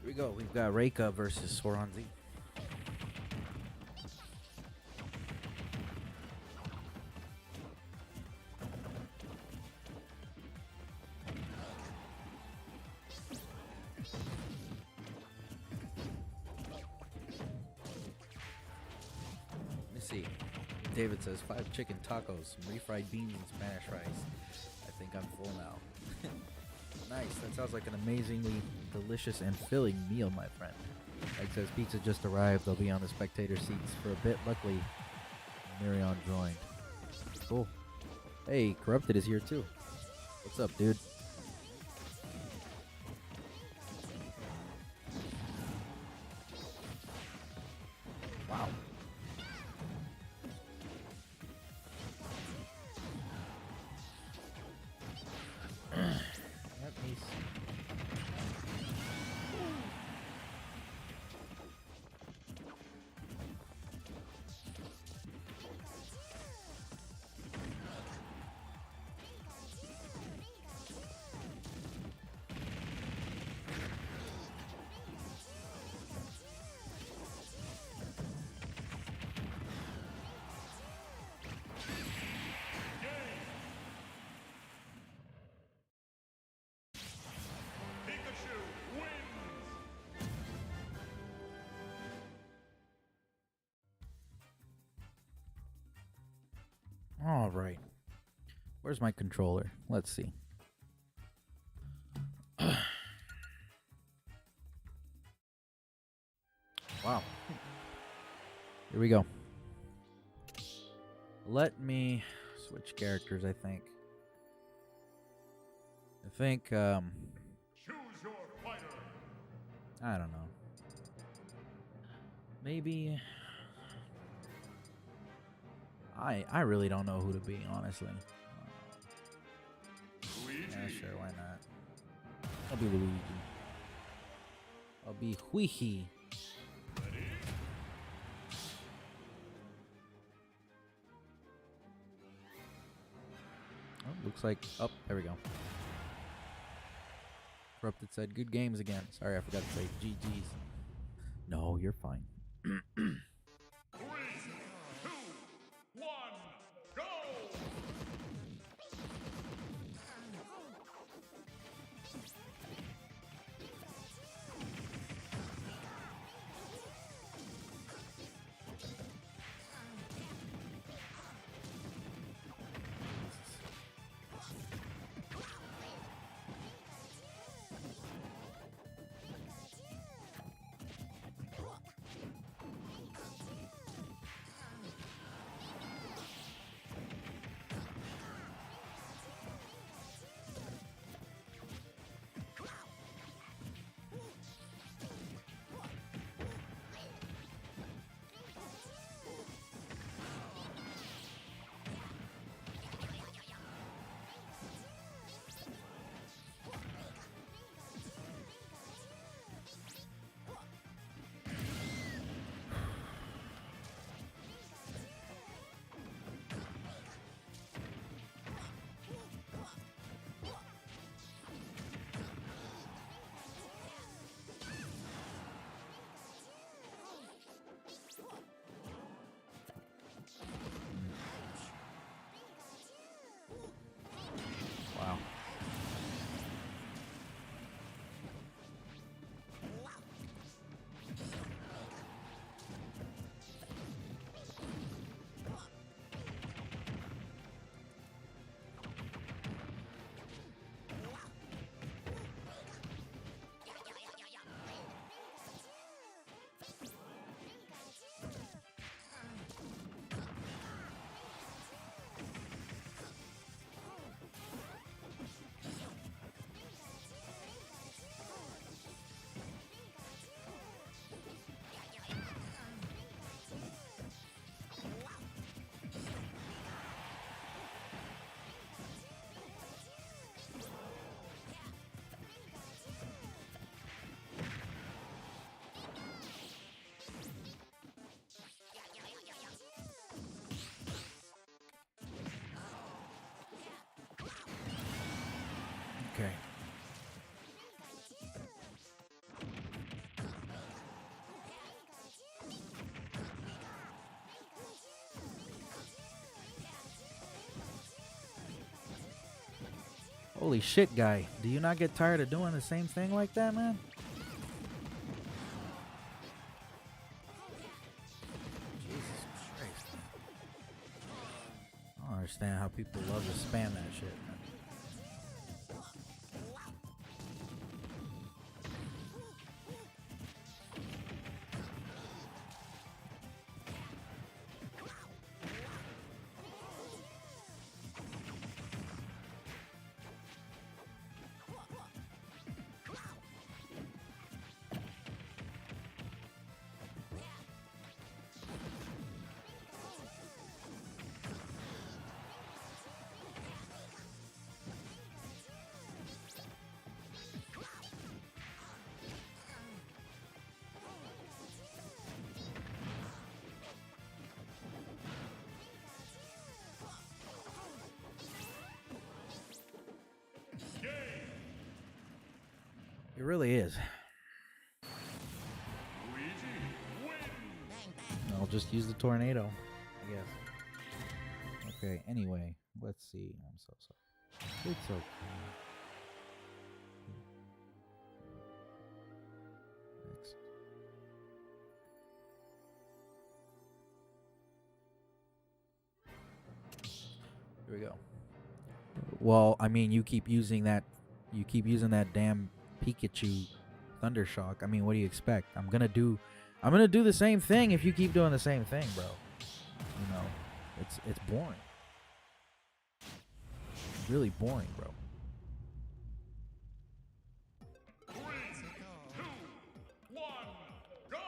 we go. We've got Reika versus Soranzi. Let's see. David says 5 chicken tacos, some refried beans, and Spanish rice. I think I'm full now. Nice. That sounds like an amazingly delicious and filling meal, my friend. Mike says pizza just arrived. They'll be on the spectator seats for a bit. Luckily, Mirion joined. Cool. Hey, Corrupted is here too. What's up, dude? Wow. Let me see. Pikachu wins. All right. Where's my controller? Let's see. Wow. Here we go. Let me switch characters, I think. Choose your fighter. I don't know. Maybe I really don't know who to be, honestly. Luigi. Yeah, sure, why not? I'll be Luigi. I'll be Huihi. Ready? Oh, looks like there we go. Corrupted said good games again. Sorry, I forgot to say GG's. No, you're fine. 3, 2, 1, go! Wow. Okay. Holy shit, guy. Do you not get tired of doing the same thing like that, man? Jesus Christ, man. I don't understand how people love to spam that shit, man. It really is. Luigi wins. I'll just use the tornado, I guess. Okay, anyway, let's see. I'm so sorry. It's okay. Next. Here we go. Well, I mean, you keep using that damn Pikachu Thundershock. I mean, what do you expect? I'm gonna do the same thing if you keep doing the same thing, bro. You know, it's boring. Really boring, bro. 3, 2, 1, go!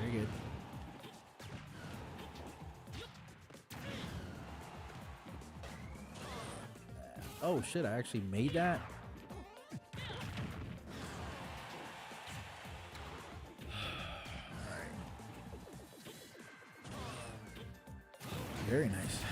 Very good. Oh shit, I actually made that? Very nice.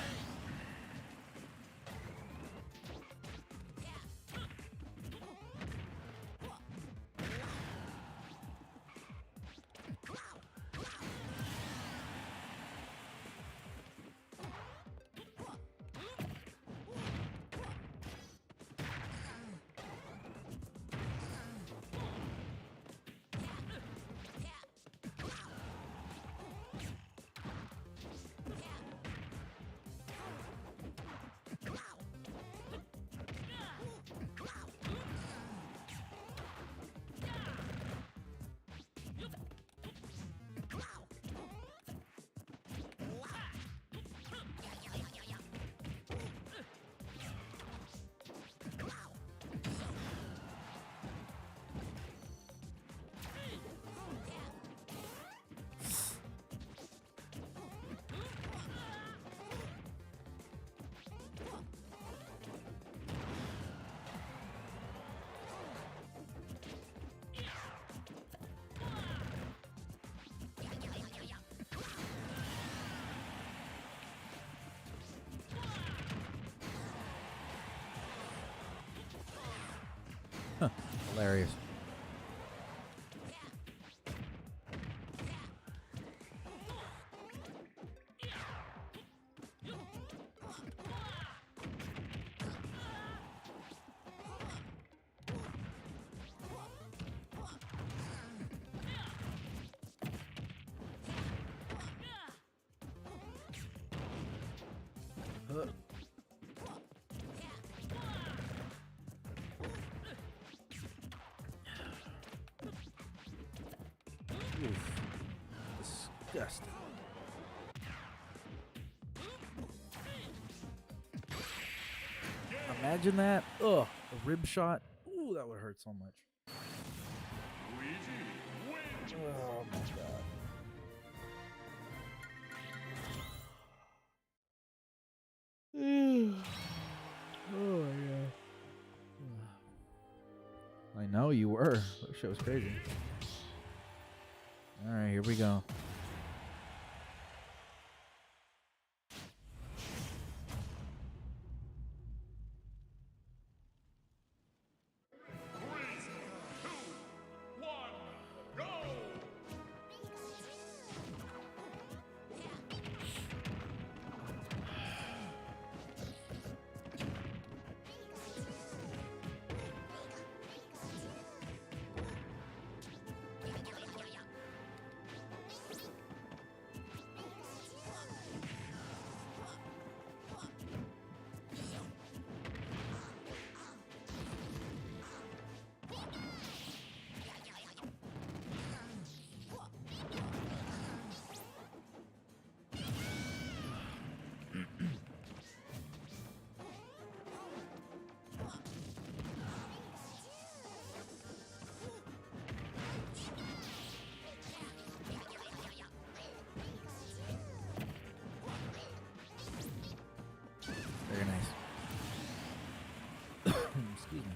Hilarious. Oof. Disgusting. Imagine that. Ugh. A rib shot. Ooh, that would hurt so much. Luigi wins. Oh my god. Oh yeah. I know you were. That shit was crazy. All right, here we go. Very nice. Excuse me.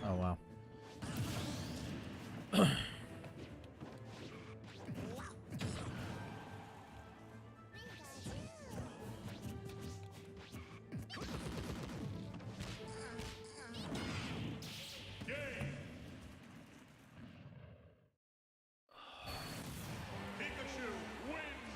Oh wow. Pikachu wins.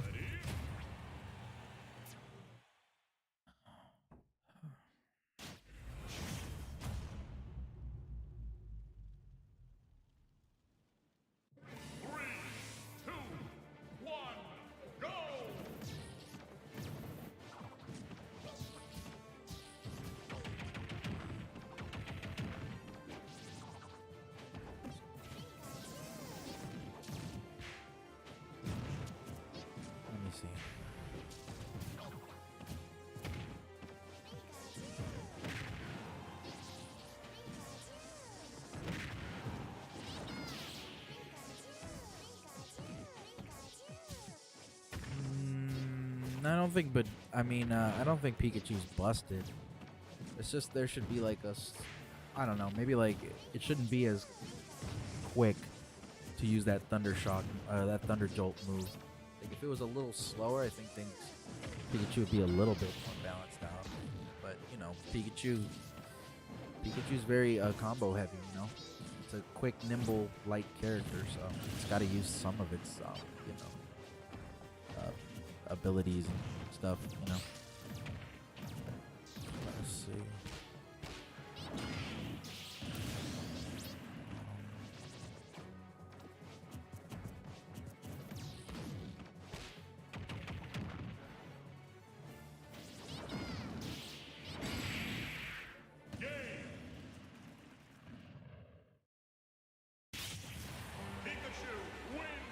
Ready? Three, two, one, go! Let me see. I don't think, but I mean, I don't think Pikachu's busted. It's just there should be like I don't know, maybe like it shouldn't be as quick to use that Thunder Shock, that Thunder Jolt move. Like if it was a little slower, I think Pikachu would be a little bit more balanced out. But you know, Pikachu's very combo heavy. You know, it's a quick, nimble, light character, so it's got to use some of its you know abilities and stuff. You know. Let's see. Pikachu wins.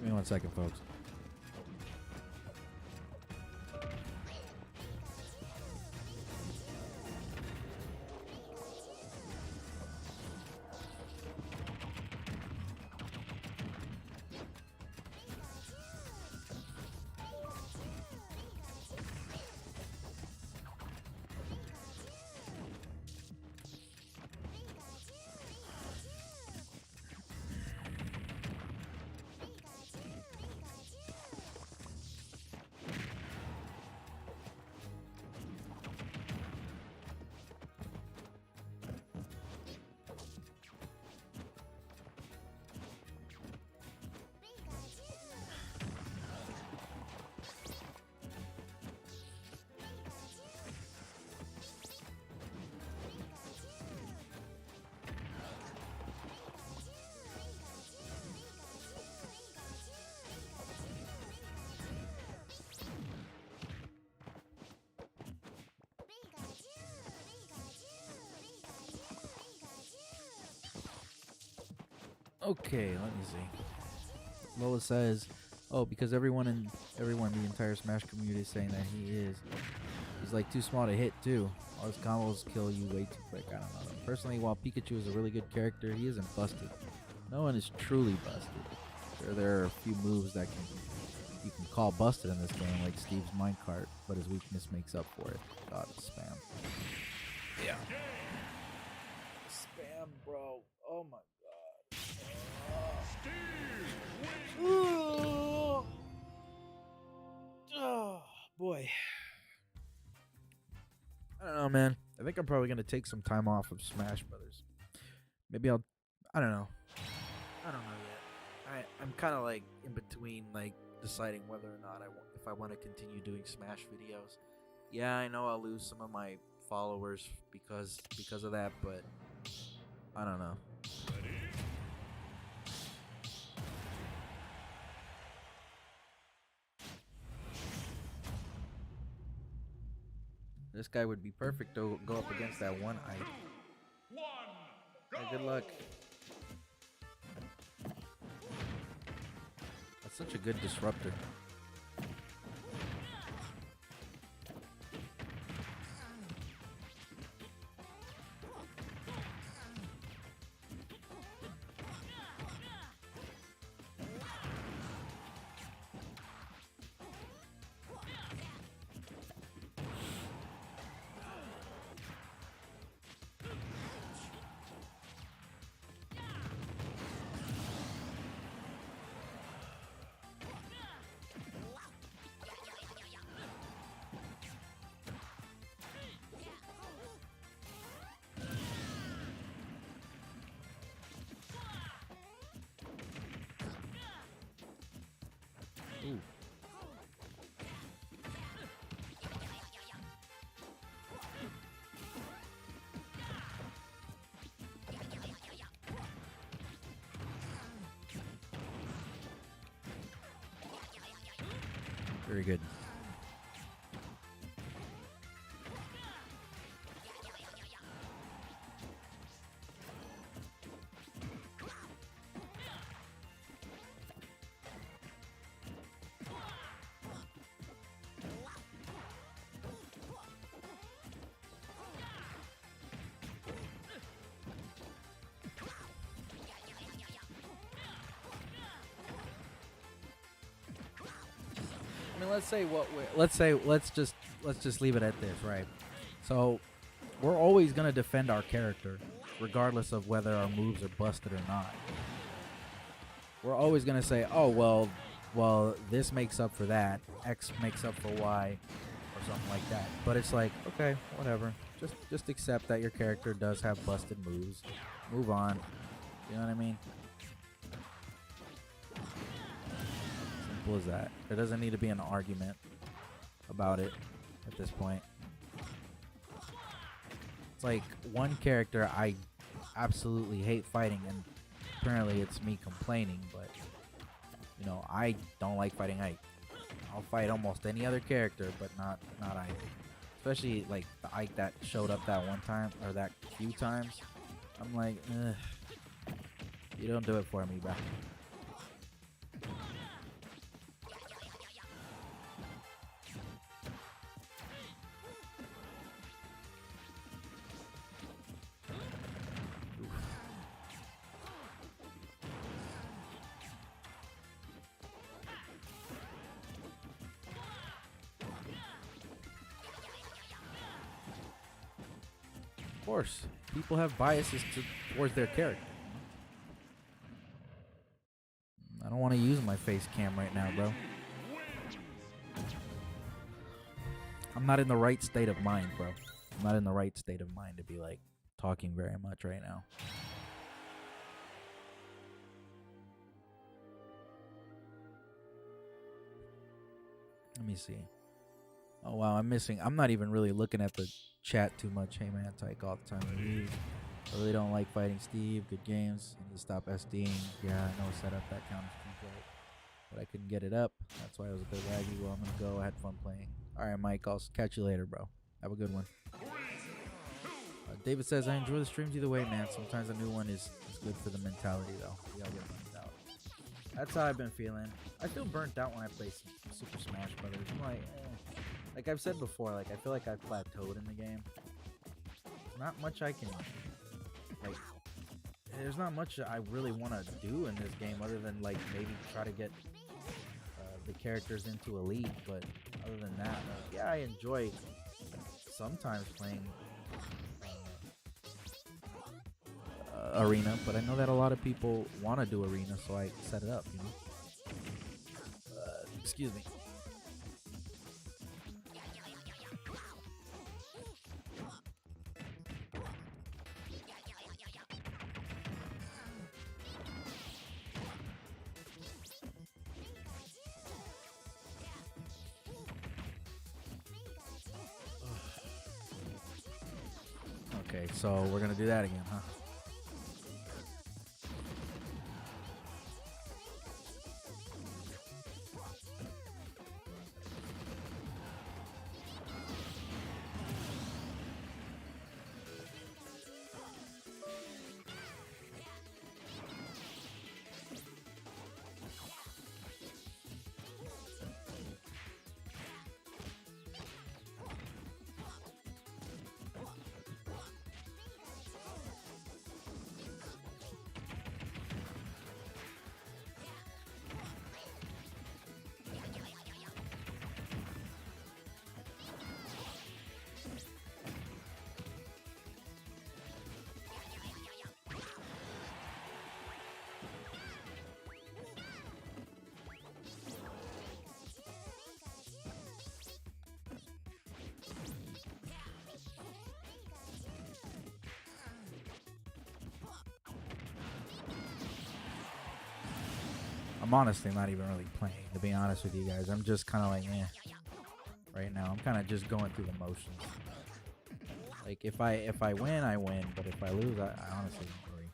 Give me 1 second, folks. Okay, let me see. Lola says, "Oh, because everyone, the entire Smash community is saying that he's like too small to hit too. All his combos kill you way too quick. I don't know. Personally, while Pikachu is a really good character, he isn't busted. No one is truly busted. There are a few moves that you can call busted in this game, like Steve's minecart, but his weakness makes up for it. God, spam. Yeah. Spam, bro. Oh my god. Oh boy. I don't know, man. I think I'm probably gonna take some time off of Smash Brothers. Maybe I don't know. I don't know yet. I'm kind of like in between, like deciding whether or not if I want to continue doing Smash videos. Yeah, I know I'll lose some of my followers because of that, but I don't know. This guy would be perfect to go up against that one eye. Hey, good luck. That's such a good disruptor. Ooh. Very good. I mean, let's just leave it at this, right? So, we're always gonna defend our character, regardless of whether our moves are busted or not. We're always gonna say, oh well, this makes up for that, X makes up for Y, or something like that. But it's like, okay, whatever. Just accept that your character does have busted moves. Move on. You know what I mean? Simple as that. There doesn't need to be an argument about it at this point. It's like one character I absolutely hate fighting, and apparently it's me complaining, but you know, I don't like fighting Ike. I'll fight almost any other character, but not Ike. Especially like the Ike that showed up that one time, or that few times. I'm like, ugh, you don't do it for me, bro. Of course, people have biases towards their character. I don't want to use my face cam right now, bro. I'm not in the right state of mind, bro. I'm not in the right state of mind to be like talking very much right now. Let me see. Oh wow, I'm not even really looking at the chat too much. Hey man, Tyke all the time. I really don't like fighting Steve. Good games. I need to stop SDing. Yeah, I know setup that counts too, but I couldn't get it up. That's why it was a bit laggy. Well, I'm gonna go. I had fun playing. All right, Mike. I'll catch you later, bro. Have a good one. David says I enjoy the streams either way, man. Sometimes a new one is good for the mentality, though. We all get burnt out. That's how I've been feeling. I feel burnt out when I play Super Smash Brothers. I'm like I've said before, like I feel like I've plateaued in the game. Not much I can like. There's not much I really want to do in this game other than like maybe try to get the characters into Elite. But other than that, yeah, I enjoy sometimes playing Arena, but I know that a lot of people want to do Arena, so I set it up, you know. Excuse me. Okay, so we're gonna do that again, huh? I'm honestly not even really playing, to be honest with you guys. I'm just kind of like, right now. I'm kind of just going through the motions. Like, if I win, I win. But if I lose, I honestly don't worry.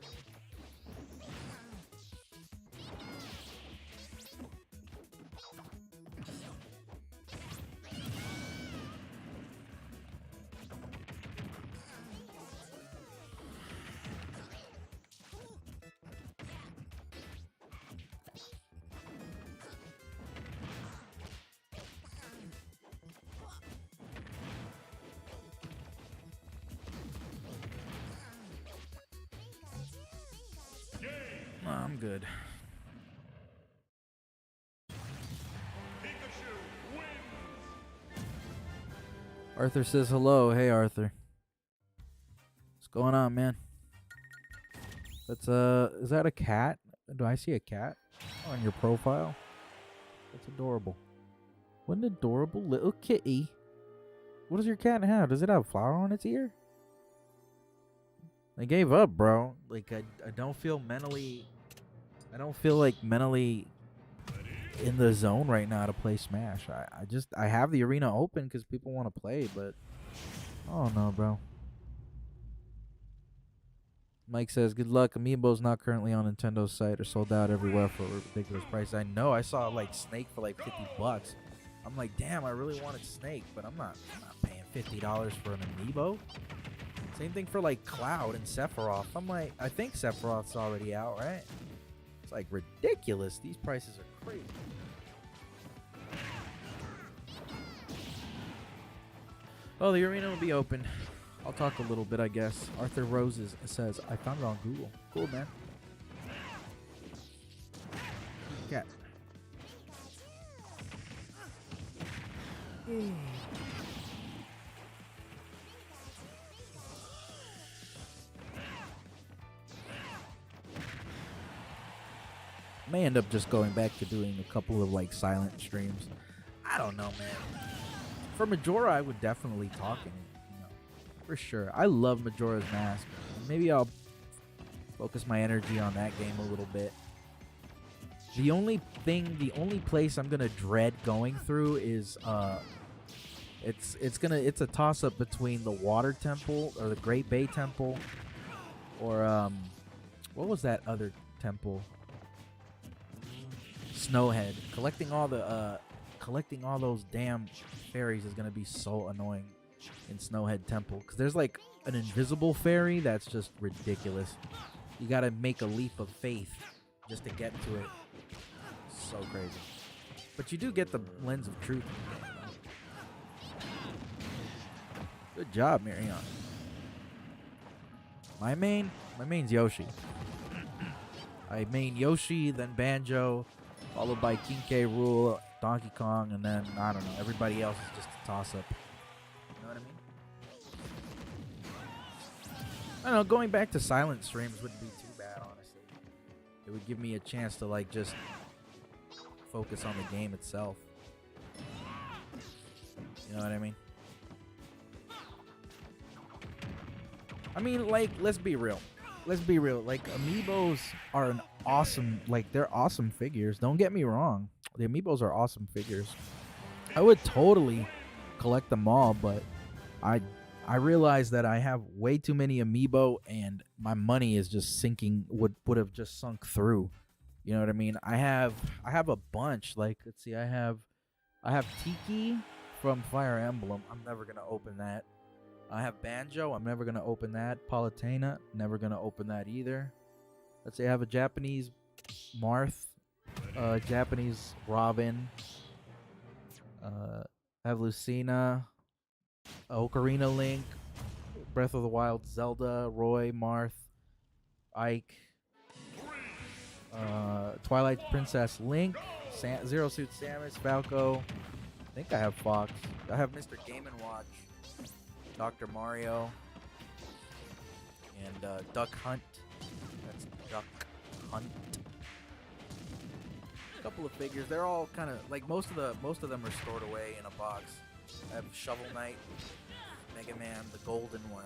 I'm good. Arthur says hello. Hey, Arthur. What's going on, man? That's is that a cat? Do I see a cat on your profile? That's adorable. What an adorable little kitty. What does your cat have? Does it have a flower on its ear? I gave up, bro. Like I don't feel mentally. I don't feel like mentally in the zone right now to play Smash. I have the arena open because people want to play, but I don't know, bro. Mike says, good luck. Amiibo's not currently on Nintendo's site or sold out everywhere for a ridiculous price. I know. I saw like Snake for like $50. I'm like, damn, I really wanted Snake, but I'm not paying $50 for an Amiibo. Same thing for like Cloud and Sephiroth. I'm like, I think Sephiroth's already out, right? It's like ridiculous. These prices are crazy. Well, the arena will be open. I'll talk a little bit, I guess. Arthur Roses says, I found it on Google. Cool, man. Cat. may end up just going back to doing a couple of like silent streams. I don't know, man. For Majora, I would definitely talk in it, you know, for sure. I love Majora's Mask. Maybe I'll focus my energy on that game a little bit. The only place I'm gonna dread going through is it's a toss up between the Water Temple or the Great Bay Temple, or what was that other temple? Snowhead. Collecting all those damn fairies is gonna be so annoying in Snowhead Temple, because there's like an invisible fairy that's just ridiculous. You gotta make a leap of faith just to get to it. So crazy. But you do get the lens of truth. Good job, Marion. My main's Yoshi. I main Yoshi, then Banjo, followed by King K. Rool, Donkey Kong, and then, I don't know, everybody else is just a toss-up. You know what I mean? I don't know, going back to silent streams wouldn't be too bad, honestly. It would give me a chance to, like, just focus on the game itself. You know what I mean? I mean, like, let's be real. Like, amiibos are an awesome, like, they're awesome figures. Don't get me wrong. The amiibos are awesome figures. I would totally collect them all, but I realize that I have way too many amiibo, and my money is just sinking, would have just sunk through. You know what I mean? I have a bunch. Like, let's see, I have Tiki from Fire Emblem. I'm never gonna open that. I have Banjo. I'm never gonna open that. Palutena. Never gonna open that either. Let's say I have a Japanese Marth, Japanese Robin. I have Lucina, Ocarina Link, Breath of the Wild, Zelda, Roy, Marth, Ike, Twilight Princess Link, Zero Suit Samus, Falco. I think I have Fox. I have Mr. Game & Watch, Dr. Mario, and Duck Hunt. That's Duck Hunt. A couple of figures. They're all kind of like most of them are stored away in a box. I have Shovel Knight, Mega Man, the golden one.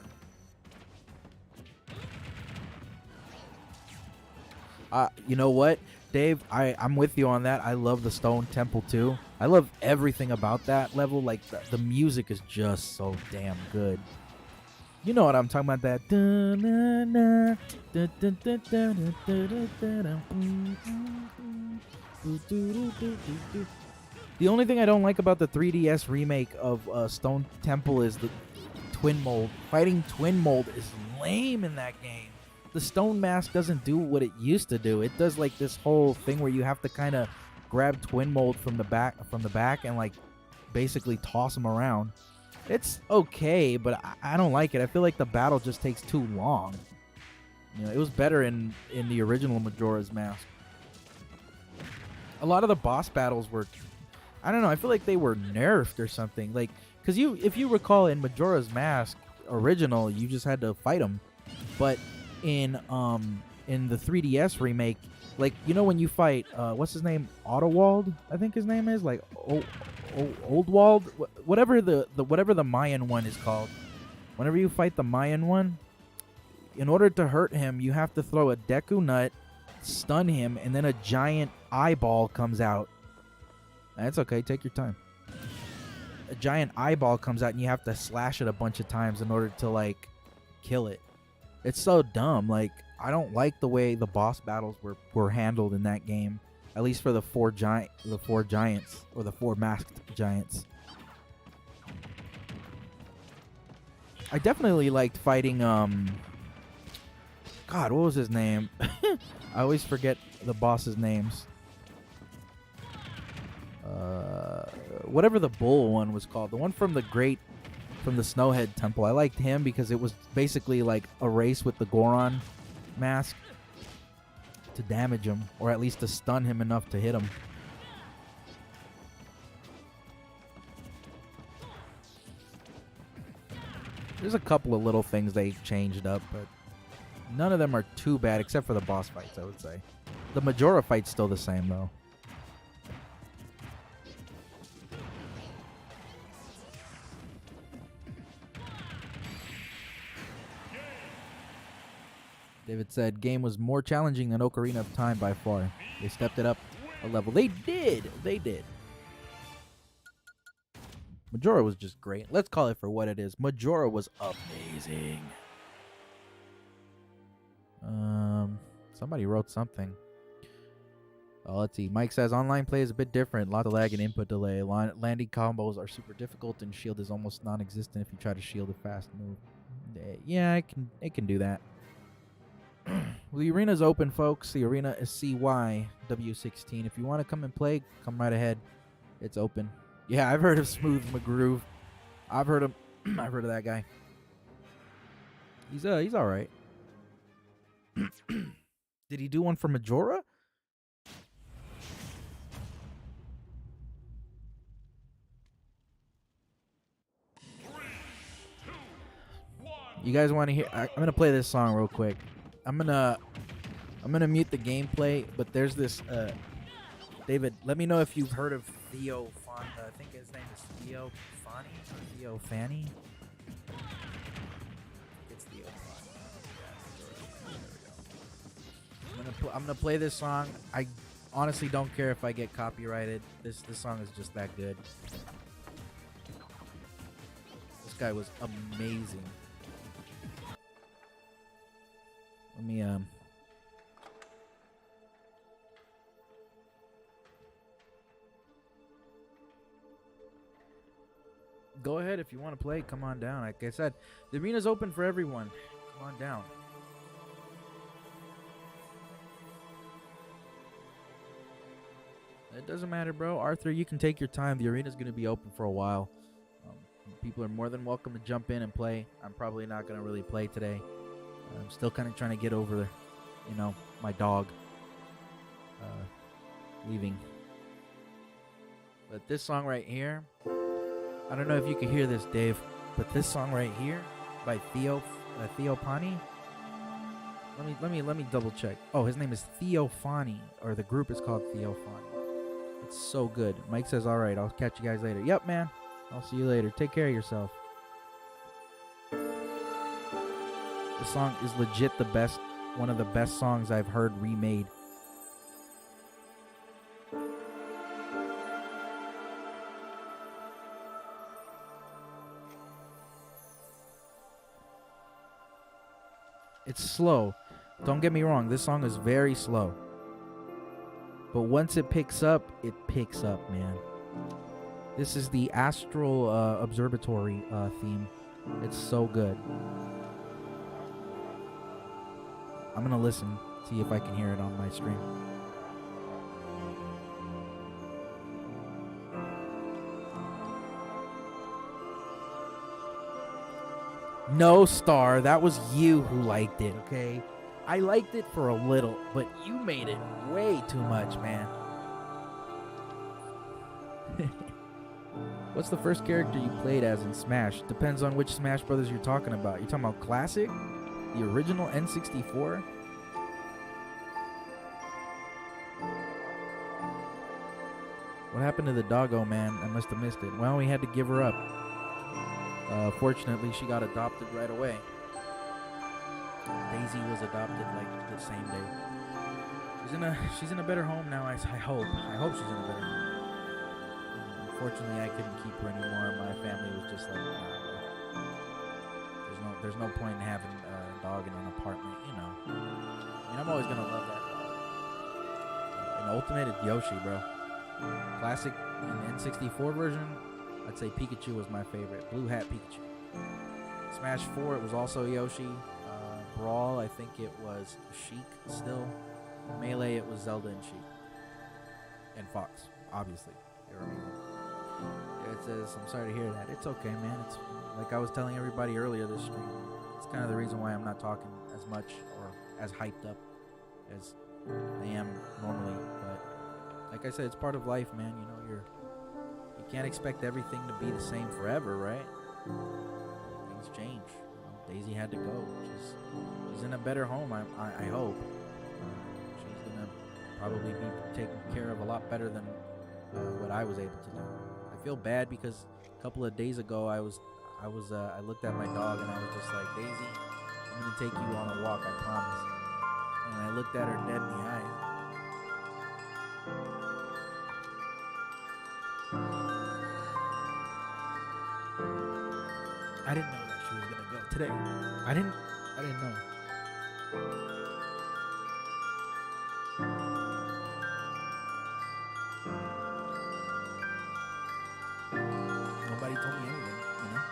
You know what, Dave? I'm with you on that. I love the Stone Temple too. I love everything about that level. Like the music is just so damn good. You know what I'm talking about? That. The only thing I don't like about the 3DS remake of Stone Temple is the twin mold. Fighting twin mold is lame in that game. The Stone Mask doesn't do what it used to do. It does like this whole thing where you have to kind of grab twin mold from the back and like basically toss them around. It's okay, but I don't like it. I feel like the battle just takes too long. You know, it was better in the original Majora's Mask. A lot of the boss battles were, I don't know, I feel like they were nerfed or something. Like, because if you recall in Majora's Mask original, you just had to fight them. But in the 3DS remake, like, you know when you fight, what's his name? Otowald, I think his name is, like, Oldwald, whatever the Mayan one is called. Whenever you fight the Mayan one, in order to hurt him, you have to throw a Deku Nut, stun him, and then a giant eyeball comes out. That's okay, take your time. A giant eyeball comes out and you have to slash it a bunch of times in order to, like, kill it. It's so dumb. Like, I don't like the way the boss battles were handled in that game. At least for the four giants, or the four masked giants. I definitely liked fighting, God, what was his name? I always forget the boss's names. Whatever the bull one was called. The one from the Snowhead Temple. I liked him because it was basically like a race with the Goron mask to damage him, or at least to stun him enough to hit him. There's a couple of little things they changed up, but none of them are too bad except for the boss fights, I would say. The Majora fight's still the same, though. David said, game was more challenging than Ocarina of Time by far. They stepped it up a level. They did. They did. Majora was just great. Let's call it for what it is. Majora was amazing. Somebody wrote something. Oh, let's see. Mike says online play is a bit different. Lots of lag and input delay. Landing combos are super difficult, and shield is almost non-existent if you try to shield a fast move. Yeah, it can do that. Well, the arena's open, folks. The arena is CYW16. If you want to come and play, come right ahead. It's open. Yeah, I've heard of Smooth McGroove. I've heard of I've heard of that guy. He's all right. Did he do one for Majora? You guys want to hear? I'm gonna play this song real quick. I'm gonna mute the gameplay, but there's this. David, let me know if you've heard of Theo Fon. I think his name is Theo Fani or Theo Fanny. It's Theo Fani. I'm gonna play this song. I honestly don't care if I get copyrighted. This song is just that good. This guy was amazing. Let me go ahead if you want to play. Come on down. Like I said, the arena's open for everyone. Come on down. It doesn't matter, bro. Arthur, you can take your time. The arena's going to be open for a while. People are more than welcome to jump in and play. I'm probably not going to really play today. I'm still kind of trying to get over, my dog leaving. But this song right here, I don't know if you can hear this, Dave, but this song right here by Theo Pani. Let me double check. Oh, his name is Theo Fani, or the group is called Theo Fani. It's so good. Mike says, "All right, I'll catch you guys later." Yep, man. I'll see you later. Take care of yourself. The song is legit the best, one of the best songs I've heard remade. It's slow. Don't get me wrong, this song is very slow. But once it picks up, man. This is the Astral Observatory theme. It's so good. I'm gonna listen, see if I can hear it on my stream. No, Star, that was you who liked it, okay? I liked it for a little, but you made it way too much, man. What's the first character you played as in Smash? Depends on which Smash Brothers you're talking about. You talking about Classic? The original N64? What happened to the doggo, man? I must have missed it. Well, we had to give her up. Fortunately, she got adopted right away. Daisy was adopted like the same day. She's in a better home now. I hope. I hope she's in a better home. Unfortunately, I couldn't keep her anymore. My family was just like, there's no point in having a dog in an apartment, I mean, I'm always gonna love that dog. An ultimate is Yoshi, bro. Classic in the N64 version, I'd say Pikachu was my favorite. Blue Hat Pikachu. Smash 4, it was also Yoshi. Brawl, I think it was Sheik still. Melee, it was Zelda and Sheik. And Fox, obviously. It says, I'm sorry to hear that. It's okay, man. It's like I was telling everybody earlier this stream. It's kind of the reason why I'm not talking as much or as hyped up as I am normally. But like I said, it's part of life, man. You can't expect everything to be the same forever, right? Things change. Daisy had to go. She's in a better home, I hope. probably be taken care of a lot better than what I was able to do. I feel bad because a couple of days ago I looked at my dog and I was just like, Daisy, I'm gonna take you on a walk, I promise. And I looked at her dead in the eyes. I didn't know that she was gonna go today. I didn't know. Nobody told me anything, you know.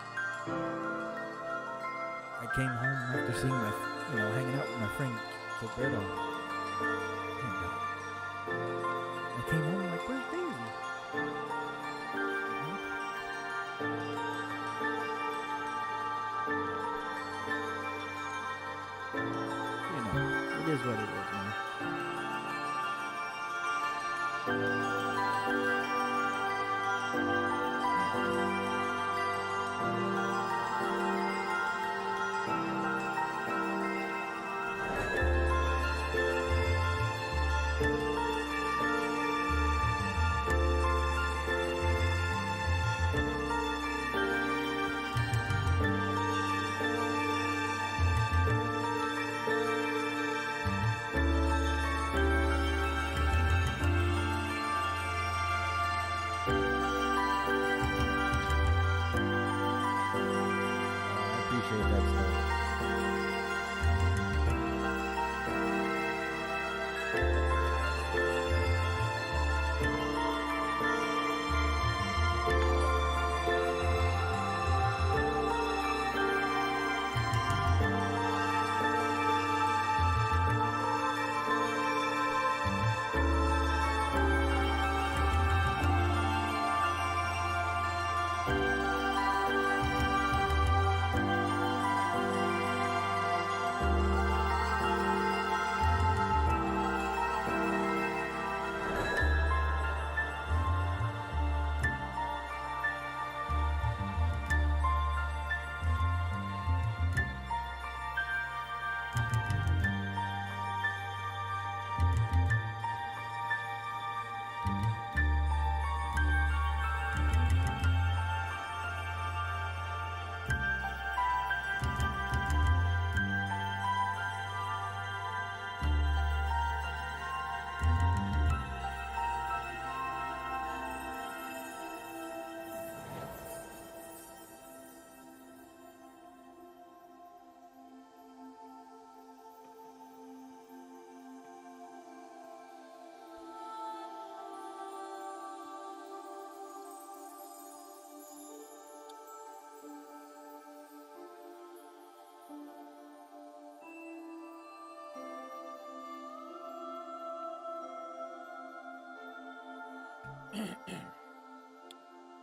I came home after seeing hanging out with my friend Gilberto. And, I came home like, where's Daisy? You know, it is what it is, man. I appreciate that stuff.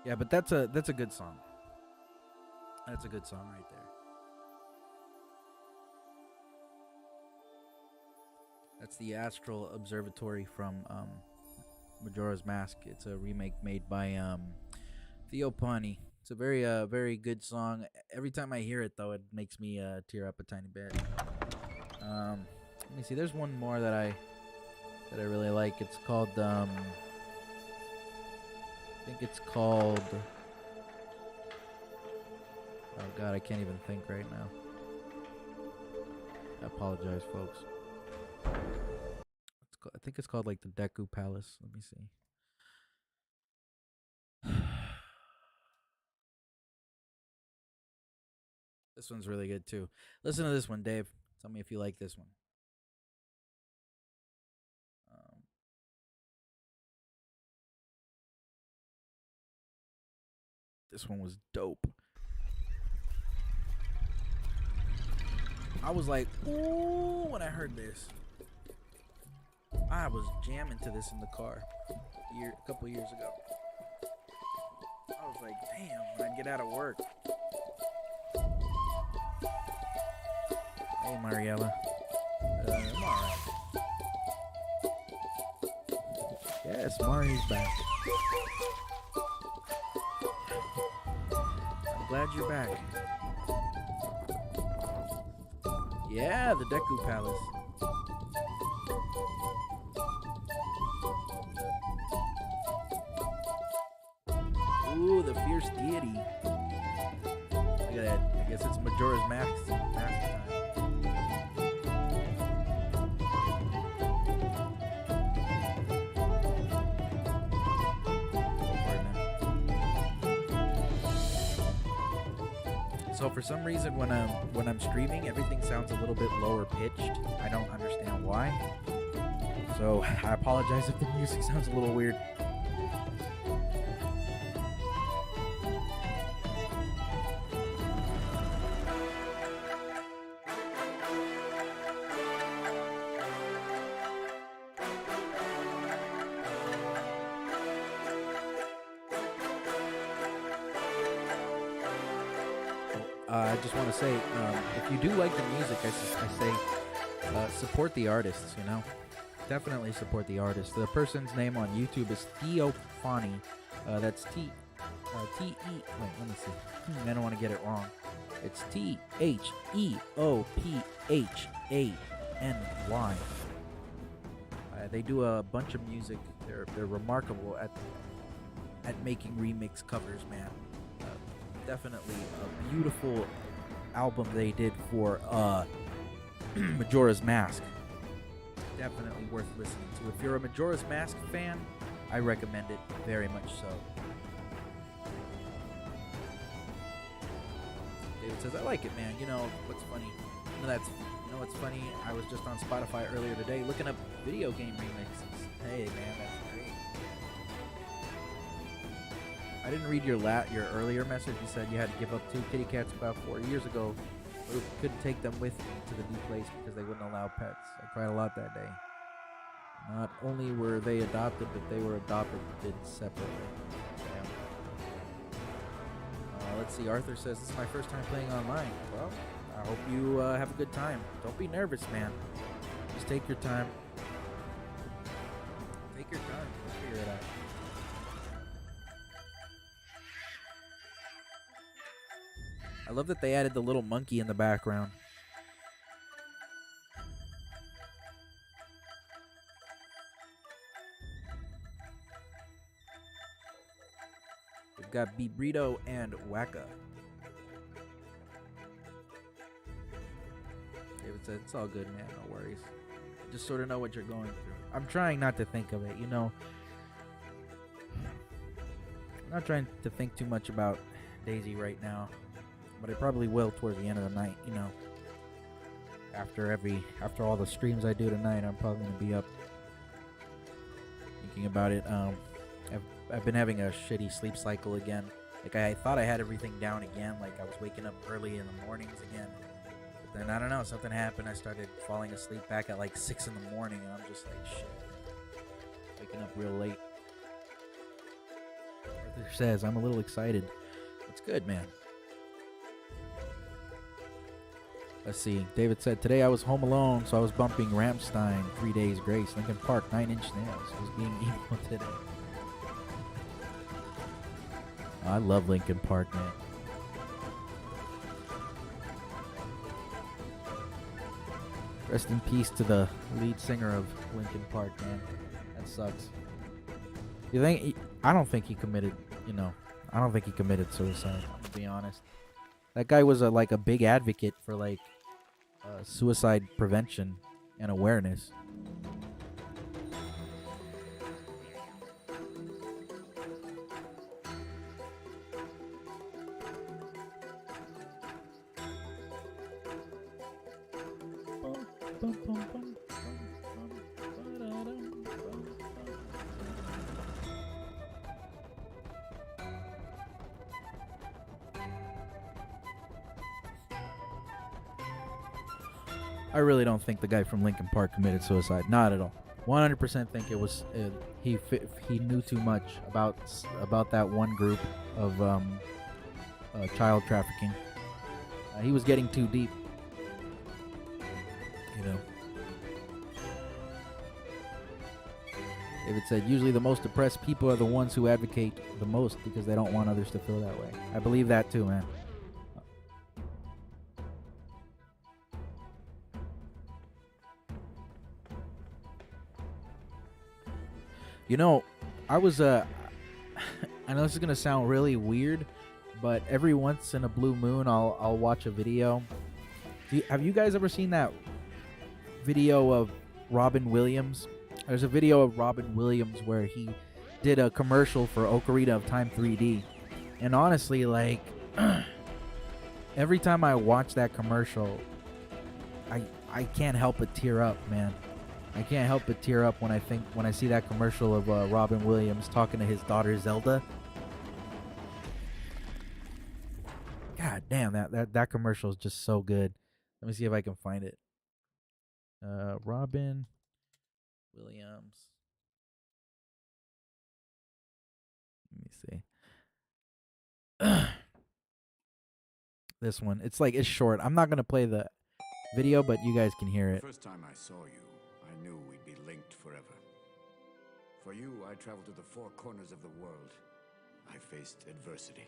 Yeah, but that's a good song. That's a good song right there. That's the Astral Observatory from Majora's Mask. It's a remake made by Theo Pani. It's a very good song. Every time I hear it, though, it makes me tear up a tiny bit. Let me see. There's one more that I really like. It's called I think it's called. Oh God, I can't even think right now. I apologize, folks. I think it's called like the Deku Palace. Let me see. This one's really good too. Listen to this one, Dave. Tell me if you like this one. This one was dope. I was like, ooh, when I heard this. I was jamming to this in the car a couple years ago. I was like, damn, when I get out of work. Hey, Mariella. I'm alright. Yes, Mari's back. I'm glad you're back. Yeah, the Deku Palace. the fierce deity. Look at that. I guess it's Majora's Mask time. So for some reason when I'm streaming, everything sounds a little bit lower pitched. I don't understand why. So I apologize if the music sounds a little weird. I just want to say, if you do like the music, I say support the artists, you know? Definitely support the artist. The person's name on YouTube is Theophany. That's T-E... Wait, let me see. I don't want to get it wrong. It's Theophany. They do a bunch of music. They're remarkable at making remix covers, man. Definitely a beautiful album they did for Majora's Mask. Definitely worth listening to. If you're a Majora's Mask fan, I recommend it very much so. David says, I like it, man. You know what's funny? You know what's funny? I was just on Spotify earlier today looking up video game remixes. Hey, man, that's great. I didn't read your earlier message. You said you had to give up 2 kitty cats about 4 years ago. But couldn't take them with me to the new place because they wouldn't allow pets. I cried a lot that day. Not only were they adopted, but they were adopted separately. Let's see. Arthur says, this is my first time playing online. Well, I hope you have a good time. Don't be nervous, man. Just take your time. Take your time. We'll figure it out. I love that they added the little monkey in the background. We've got Burrito and Waka. David said, it's all good, man. No worries. Just sort of know what you're going through. I'm trying not to think of it, you know. I'm not trying to think too much about Daisy right now. But I probably will towards the end of the night, you know. After all the streams I do tonight, I'm probably gonna be up thinking about it. I've been having a shitty sleep cycle again. Like I thought I had everything down again. Like I was waking up early in the mornings again. But then I don't know, something happened. I started falling asleep back at like 6 in the morning, and I'm just like shit. Waking up real late. Arthur says I'm a little excited. It's good, man. Let's see. David said, today I was home alone, so I was bumping Rammstein, 3 Days Grace, Linkin Park, 9 Inch Nails. Was being emo today. I love Linkin Park, man. Rest in peace to the lead singer of Linkin Park, man. That sucks. I don't think he committed, I don't think he committed suicide, to be honest. That guy was like a big advocate for like suicide prevention and awareness. I really don't think the guy from Linkin Park committed suicide. Not at all. 100% think it was he knew too much about that one group of child trafficking. He was getting too deep. David said, usually the most depressed people are the ones who advocate the most because they don't want others to feel that way. I believe that too, man. I was I know this is gonna sound really weird, but every once in a blue moon, I'll watch a video. Have you guys ever seen that video of Robin Williams? There's a video of Robin Williams where he did a commercial for Ocarina of Time 3D, and honestly, like every time I watch that commercial, I can't help but tear up, man. I can't help but tear up when I see that commercial of Robin Williams talking to his daughter Zelda. God damn, that commercial is just so good. Let me see if I can find it. Robin Williams. Let me see. This one. It's short. I'm not gonna play the video, but you guys can hear it. The first time I saw you, I knew we'd be linked forever. For you, I traveled to the four corners of the world. I faced adversity.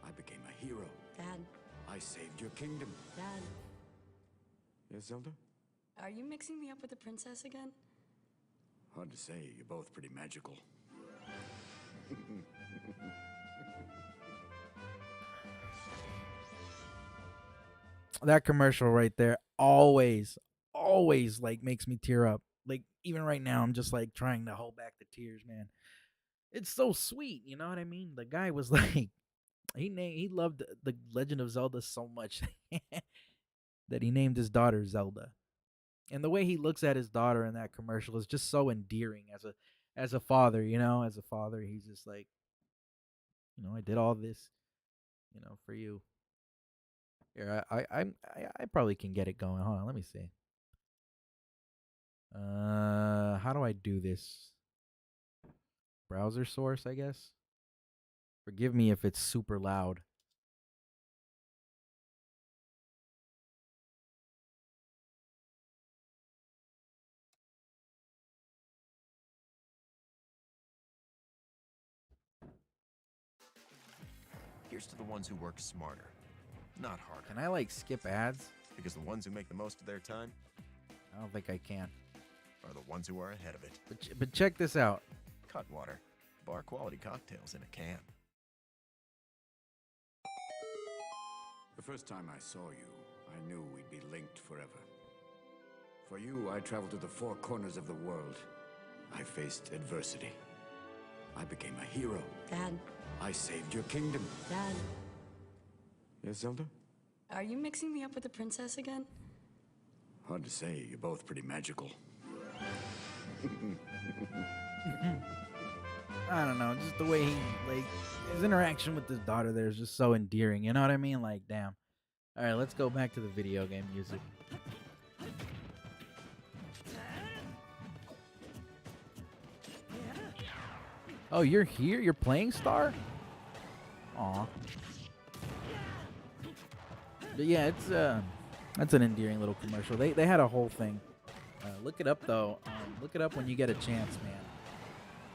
I became a hero. Dad, I saved your kingdom. Dad, Yes, Zelda? are you mixing me up with the princess again? Hard to say. You're both pretty magical. That commercial right there always like makes me tear up. Like even right now, I'm just like trying to hold back the tears, man. It's so sweet, you know what I mean? The guy was like, he loved the Legend of Zelda so much that he named his daughter Zelda. And the way he looks at his daughter in that commercial is just so endearing as a father, you know, as a father, he's just like, you know, I did all this, you know, for you. Here, I probably can get it going. Hold on, let me see. How do I do this? Browser source, I guess. Forgive me if it's super loud. Here's to the ones who work smarter, not harder. Can I like skip ads? Because the ones who make the most of their time I don't think I can. are the ones who are ahead of it. But check this out. Cutwater, bar quality cocktails in a can. The first time I saw you, I knew we'd be linked forever. For you, I traveled to the four corners of the world. I faced adversity. I became a hero. Dad, I saved your kingdom. Dad, Yes, Zelda? are you mixing me up with the princess again? Hard to say. You're both pretty magical. I don't know, just the way he like his interaction with his daughter there is just so endearing. You know what I mean? Like, damn. All right, let's go back to the video game music. Oh, you're here? You're playing Star? Aw. But yeah, it's that's an endearing little commercial. They had a whole thing. Look it up though. Look it up when you get a chance, man.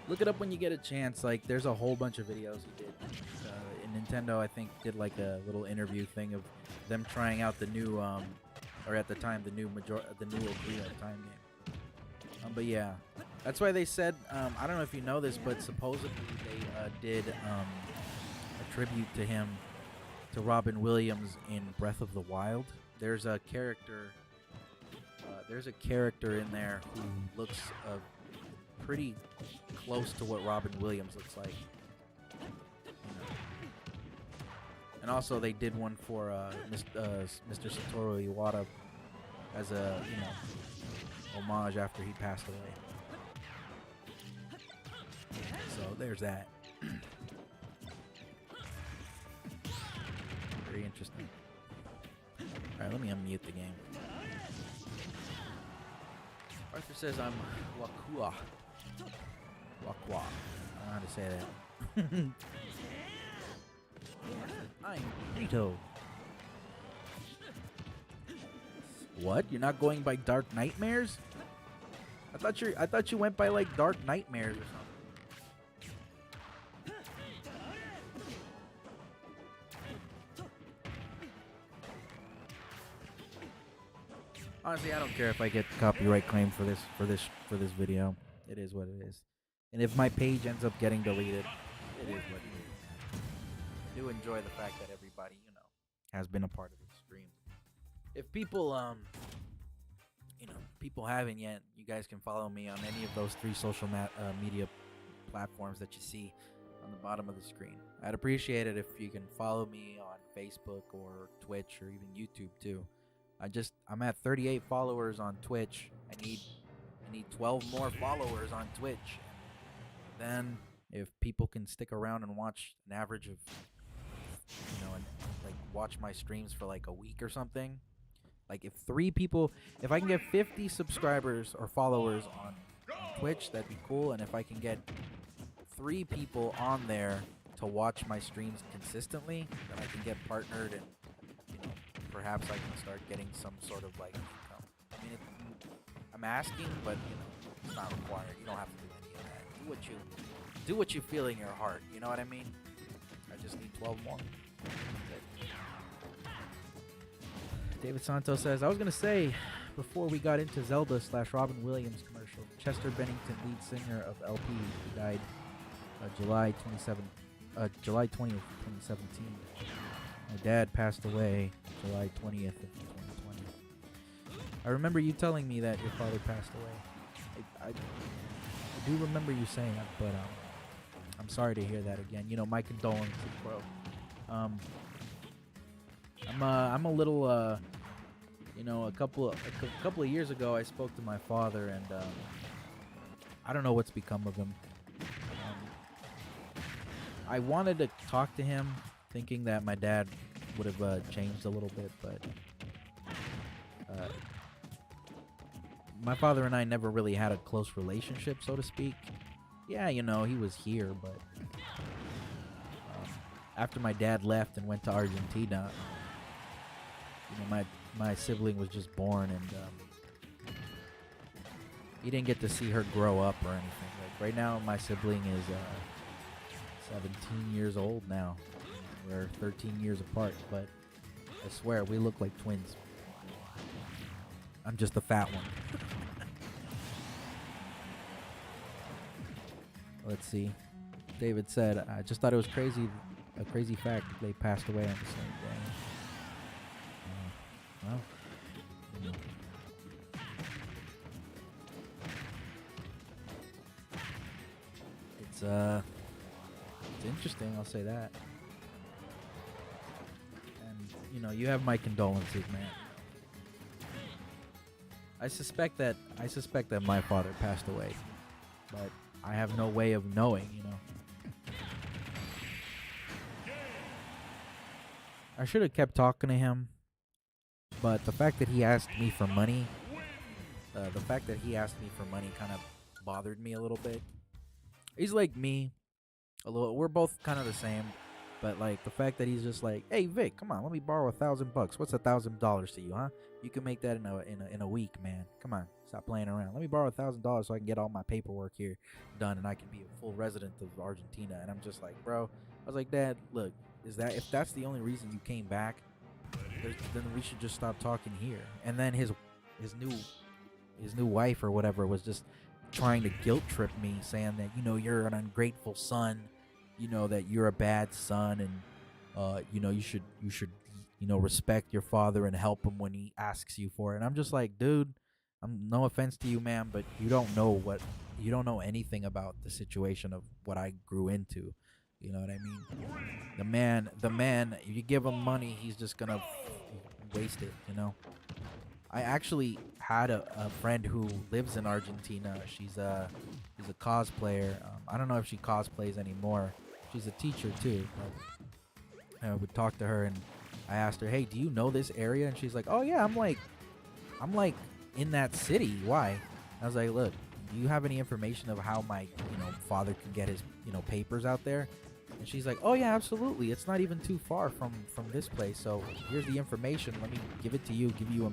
Look it up when you get a chance. Like, there's a whole bunch of videos he did. And Nintendo, I think, did like a little interview thing of them trying out the new, or at the time, the new Ocarina of Time game. But yeah, that's why they said, I don't know if you know this, but supposedly they did a tribute to him, to Robin Williams in Breath of the Wild. There's a character in there who looks pretty close to what Robin Williams looks like. You know. And also they did one for Mr. Satoru Iwata as a, you know, homage after he passed away. So there's that. Very interesting. Alright, let me unmute the game. Arthur says I'm Wakua. Wakwa. I don't know how to say that. I'm Rito. What? You're not going by Dark Nightmares? I thought you went by like Dark Nightmares or something. Honestly, I don't care if I get copyright claim for this video. It is what it is. And if my page ends up getting deleted, It is what it is. I do enjoy the fact that everybody, has been a part of this stream. If people, people haven't yet, you guys can follow me on any of those 3 social media platforms that you see on the bottom of the screen. I'd appreciate it if you can follow me on Facebook or Twitch or even YouTube too. I'm at 38 followers on Twitch. I need 12 more followers on Twitch. Then if people can stick around and watch an average of and like watch my streams for like a week or something, like if I can get 50 subscribers or followers on Twitch, that'd be cool. And if I can get 3 people on there to watch my streams consistently, then I can get partnered and perhaps I can start getting some sort of like income. I mean, I'm asking, but it's not required. You don't have to do any of that. Do what you feel in your heart. You know what I mean? I just need 12 more. David Santos says, I was going to say, before we got into Zelda/Robin Williams commercial, Chester Bennington, lead singer of LP, died July 20th, 2017. My dad passed away July 20th of 2020. I remember you telling me that your father passed away. I do remember you saying that, but I'm sorry to hear that again. My condolences, bro. I'm a little a couple of years ago I spoke to my father, and I don't know what's become of him. I wanted to talk to him thinking that my dad would have changed a little bit, but my father and I never really had a close relationship, so to speak. Yeah, he was here, but after my dad left and went to Argentina, my sibling was just born, and he didn't get to see her grow up or anything. Like right now, my sibling is 17 years old now. We're 13 years apart, but I swear we look like twins. I'm just the fat one. Let's see. David said, I just thought it was a crazy fact they passed away on the same day. Well, it's interesting, I'll say that. And you have my condolences, man. I suspect that my father passed away, but I have no way of knowing, I should have kept talking to him, but the fact that he asked me for money, kind of bothered me a little bit. He's like me, we're both kind of the same, but like the fact that he's just like, hey Vic, come on, let me borrow $1,000. What's $1,000 to you, huh? You can make that in a week, man. Come on, stop playing around. Let me borrow $1,000 so I can get all my paperwork here done and I can be a full resident of Argentina. And I'm just like, bro, I was like, Dad, look, if that's the only reason you came back, then we should just stop talking here. And then his new wife or whatever was just trying to guilt trip me, saying that you're an ungrateful son, that you're a bad son, and you should respect your father and help him when he asks you for it. And I'm just like, dude, no offense to you, man, but you don't know anything about the situation of what I grew into. You know what I mean? The man, if you give him money, he's just gonna waste it, I actually had a friend who lives in Argentina. She's a cosplayer. I don't know if she cosplays anymore. She's a teacher too. But I would talk to her, and I asked her, "Hey, do you know this area?" And she's like, "Oh yeah, I'm like in that city. Why?" I was like, "Look, do you have any information of how my father could get his papers out there?" And she's like, "Oh yeah, absolutely. It's not even too far from this place. So here's the information. Let me give it to you. Give you a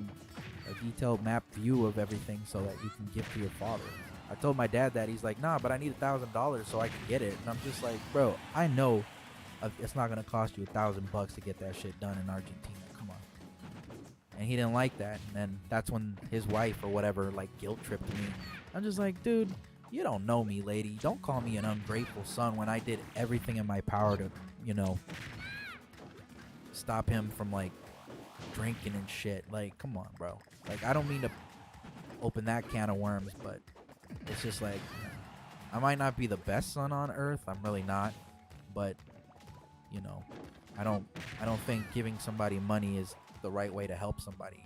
detailed map view of everything so that you can give to your father." I told my dad that. He's like, "Nah, but I need $1,000 so I can get it." And I'm just like, bro, I know it's not gonna cost you $1,000 to get that shit done in Argentina. Come on. And he didn't like that. And then that's when his wife or whatever like guilt tripped me. I'm just like, dude, You don't know me, lady. Don't call me an ungrateful son when I did everything in my power to, you know, stop him from, like, drinking and shit. Like, come on, bro. Like, I don't mean to open that can of worms, but it's just like, I might not be the best son on earth. I'm really not. But, you know, I don't think giving somebody money is the right way to help somebody.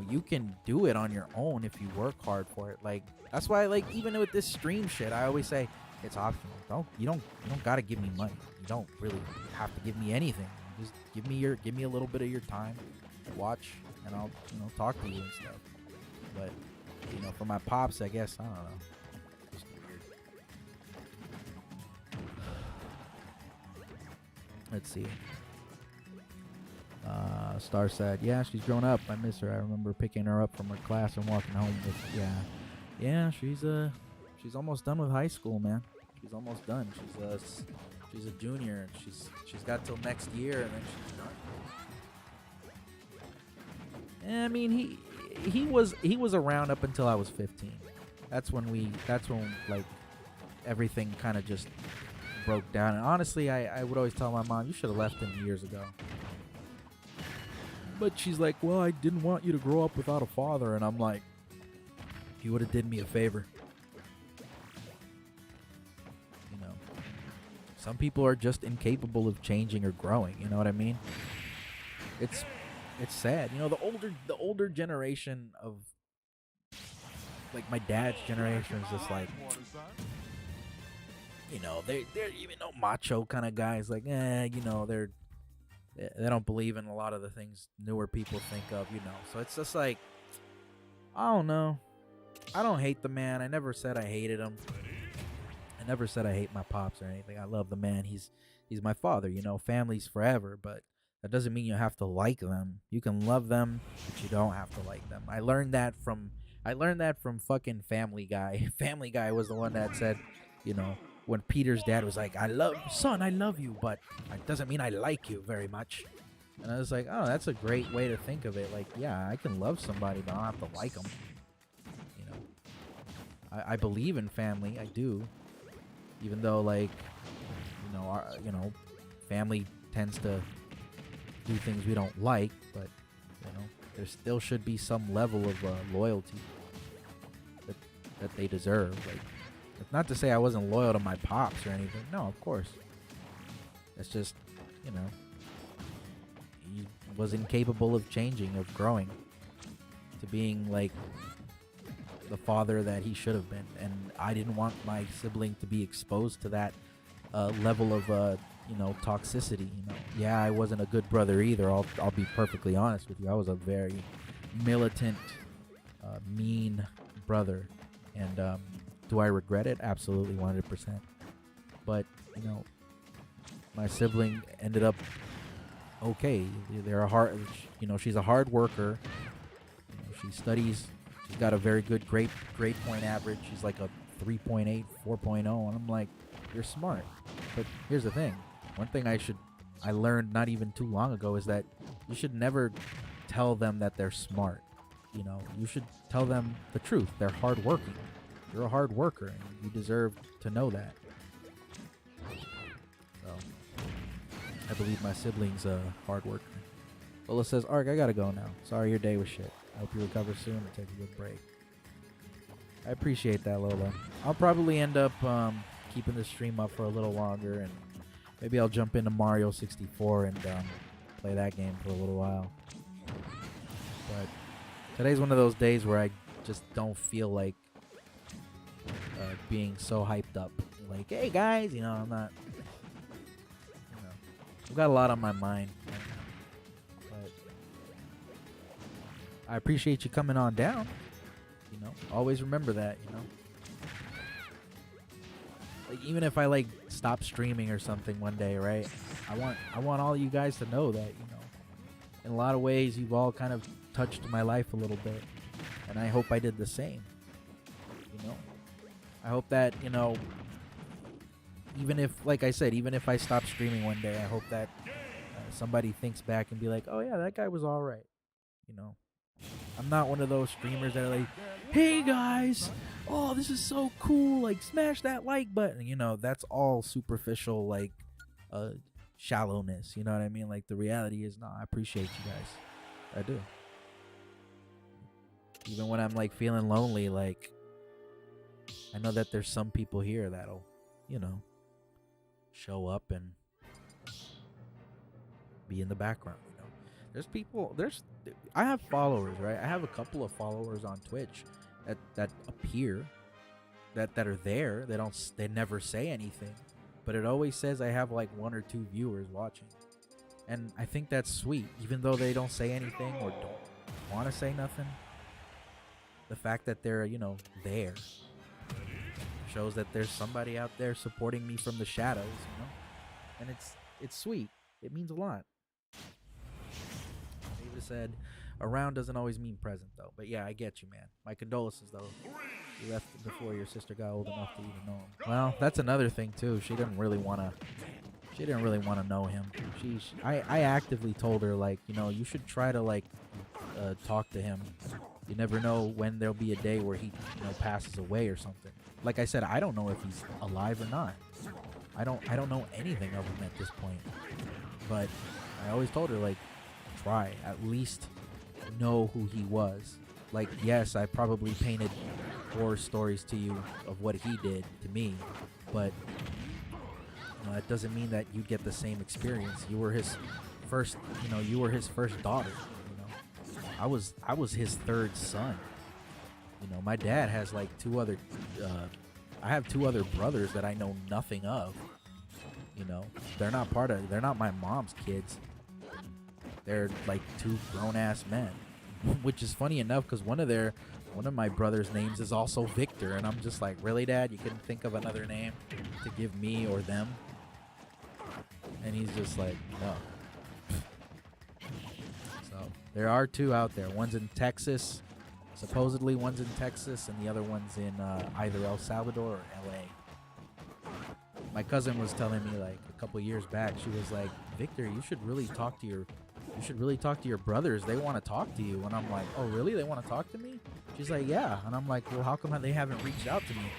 You can do it on your own if you work hard for it. Like, that's why, like, even with this stream shit, I always say it's optional. You don't gotta give me money. You don't really have to give me anything. Just give me a little bit of your time, watch, and I'll, you know, talk to you and stuff. But, you know, for my pops, I guess, I don't know. Just weird. Let's see. Star said, yeah, she's grown up. I miss her. I remember picking her up from her class and walking home with, yeah, she's almost done with high school, man. She's almost done. She's a junior. She's got till next year, and then she's done. Yeah, I mean, he was around up until I was 15. That's when like everything kind of just broke down. And honestly, I would always tell my mom, you should have left him years ago. But she's like, well, I didn't want you to grow up without a father. And I'm like, he would have did me a favor. You know, some people are just incapable of changing or growing. You know what I mean? It's sad. You know, the older generation of, like, my dad's generation is just like, you know, they're even though macho kind of guys, like, you know, they don't believe in a lot of the things newer people think of, you know. So it's just like, I don't know. I don't hate the man. I never said I hated him. I never said I hate my pops or anything. I love the man. He's my father, you know. Family's forever, but that doesn't mean you have to like them. You can love them, but you don't have to like them. I learned that from fucking Family Guy. Family Guy was the one that said, you know, when Peter's dad was like, I love you, but it doesn't mean I like you very much. And I was like, oh, that's a great way to think of it. Like, yeah, I can love somebody, but I don't have to like them. You know, I believe in family. I do. Even though, like, you know, family tends to do things we don't like, but, you know, there still should be some level of loyalty that they deserve. Like, it's not to say I wasn't loyal to my pops or anything. No, of course. It's just, you know, he was incapable of changing, of growing to being, like, the father that he should have been. And I didn't want my sibling to be exposed to that level of, you know, toxicity. You know, yeah, I wasn't a good brother either. I'll be perfectly honest with you. I was a very militant, mean brother. And, do I regret it? Absolutely, 100%. But, you know, my sibling ended up okay. She's a hard worker. You know, she studies. She's got a very good grade point average. She's like a 3.8, 4.0. And I'm like, you're smart. But here's the thing. One thing I learned not even too long ago is that you should never tell them that they're smart. You know, you should tell them the truth. They're hardworking. You're a hard worker, and you deserve to know that. So, I believe my sibling's a hard worker. Lola says, Ark, I gotta go now. Sorry your day was shit. I hope you recover soon and take a good break. I appreciate that, Lola. I'll probably end up keeping the stream up for a little longer, and maybe I'll jump into Mario 64 and play that game for a little while. But today's one of those days where I just don't feel like being so hyped up. Like, hey guys, you know, I'm not, you know, I've got a lot on my mind right now. But I appreciate you coming on down. You know, always remember that, you know. Like, even if I, like, stop streaming or something one day, right? I want all you guys to know that, you know, in a lot of ways you've all kind of touched my life a little bit. And I hope I did the same. You know? I hope that, you know, even if, like I said, even if I stop streaming one day, I hope that somebody thinks back and be like, oh yeah, that guy was alright. You know? I'm not one of those streamers that are like, hey guys, oh, this is so cool, like smash that like button. You know, that's all superficial, like uh shallowness, you know what I mean? Like the reality is, no, I appreciate you guys. I do. Even when I'm like feeling lonely, like I know that there's some people here that'll, you know, show up and be in the background, you know. There's people, I have followers, right? I have a couple of followers on Twitch that appear, that are there. They never say anything, but it always says I have like 1 or 2 viewers watching. And I think that's sweet, even though they don't say anything or don't want to say nothing. The fact that they're, you know, there shows that there's somebody out there supporting me from the shadows, you know? And it's sweet. It means a lot. David said, around doesn't always mean present, though. But yeah, I get you, man. My condolences, though. You left before your sister got old enough to even know him. Well, that's another thing, too. She didn't really want to know him. I actively told her, like, you know, you should try to, like, talk to him. You never know when there'll be a day where he, you know, passes away or something. Like I said, I don't know if he's alive or not. I don't know anything of him at this point. But I always told her, like, try at least know who he was. Like, yes, I probably painted horror stories to you of what he did to me, but you know, that doesn't mean that you get the same experience. You were his first, you know, you were his first daughter. You know, I was his 3rd son. You know, my dad has like 2 other. I have 2 other brothers that I know nothing of. You know, they're not my mom's kids. They're like 2 grown-ass men, which is funny enough because one of my brother's names is also Victor, and I'm just like, really, Dad? You couldn't think of another name to give me or them? And he's just like, no. So there are 2 out there. One's in Texas. Supposedly one's in Texas, and the other one's in either El Salvador or LA. My cousin was telling me like a couple years back, she was like, Victor, you should really talk to your brothers. They want to talk to you. And I'm like, oh really? They want to talk to me? She's like, yeah. And I'm like, well, how come they haven't reached out to me?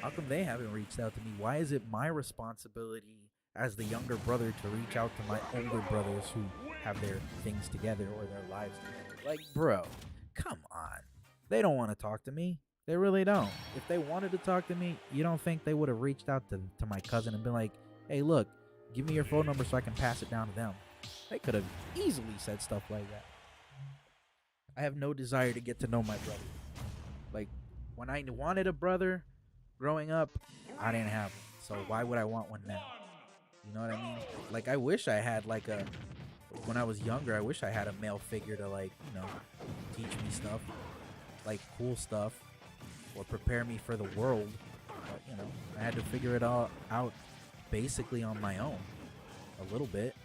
How come they haven't reached out to me? Why is it my responsibility as the younger brother to reach out to my older brothers who have their things together or their lives together? Like, bro, come on. They don't want to talk to me. They really don't. If they wanted to talk to me, you don't think they would have reached out to my cousin and been like, hey, look, give me your phone number so I can pass it down to them? They could have easily said stuff like that. I have no desire to get to know my brother. Like, when I wanted a brother growing up, I didn't have one. So why would I want one now? You know what I mean? Like, I wish I had like when I was younger, I wish I had a male figure to, like, you know, teach me stuff, like cool stuff, or prepare me for the world. But, you know, I had to figure it all out basically on my own, a little bit.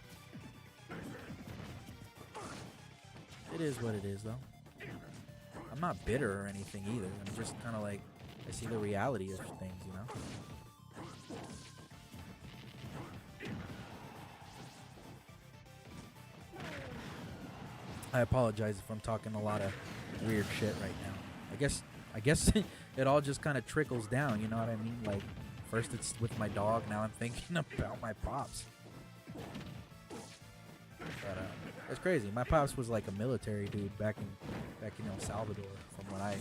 It is what it is, though. I'm not bitter or anything either. I'm just kind of like, I see the reality of things, you know? I apologize if I'm talking a lot of weird shit right now. I guess it all just kind of trickles down, you know what I mean? Like, first it's with my dog, now I'm thinking about my pops. But it's crazy. My pops was like a military dude back in El Salvador, from what I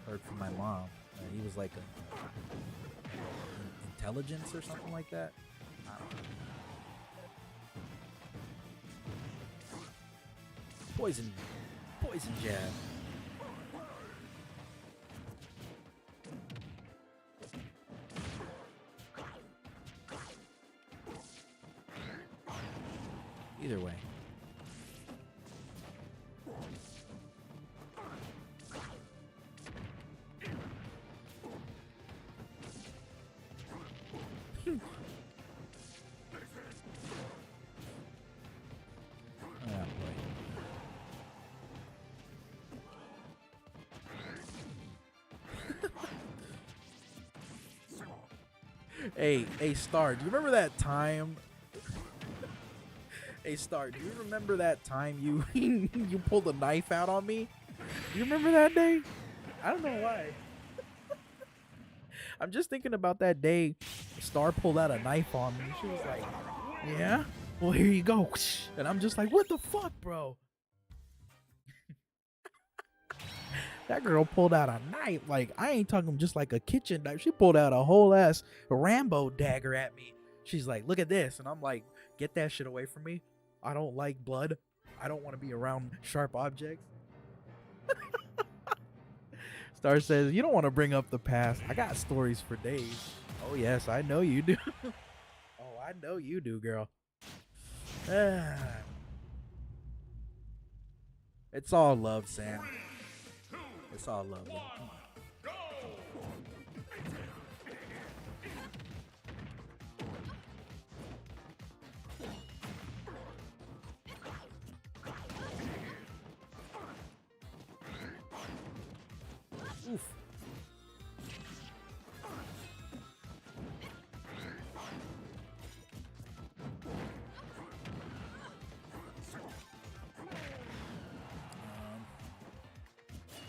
heard from my mom. He was like a intelligence or something like that. I don't know. Poison jab. Either way. Hey, Star, do you remember that time? Hey, Star, do you remember that time you you pulled a knife out on me? Do you remember that day? I don't know why. I'm just thinking about that day Star pulled out a knife on me. She was like, yeah? Well, here you go. And I'm just like, what the fuck, bro? That girl pulled out a knife. Like, I ain't talking just like a kitchen knife. She pulled out a whole ass Rambo dagger at me. She's like, look at this. And I'm like, get that shit away from me. I don't like blood. I don't want to be around sharp objects. Star says, you don't want to bring up the past. I got stories for days. Oh, yes, I know you do. Oh, I know you do, girl. It's all love, Sam. It's all love. Come on. Oof.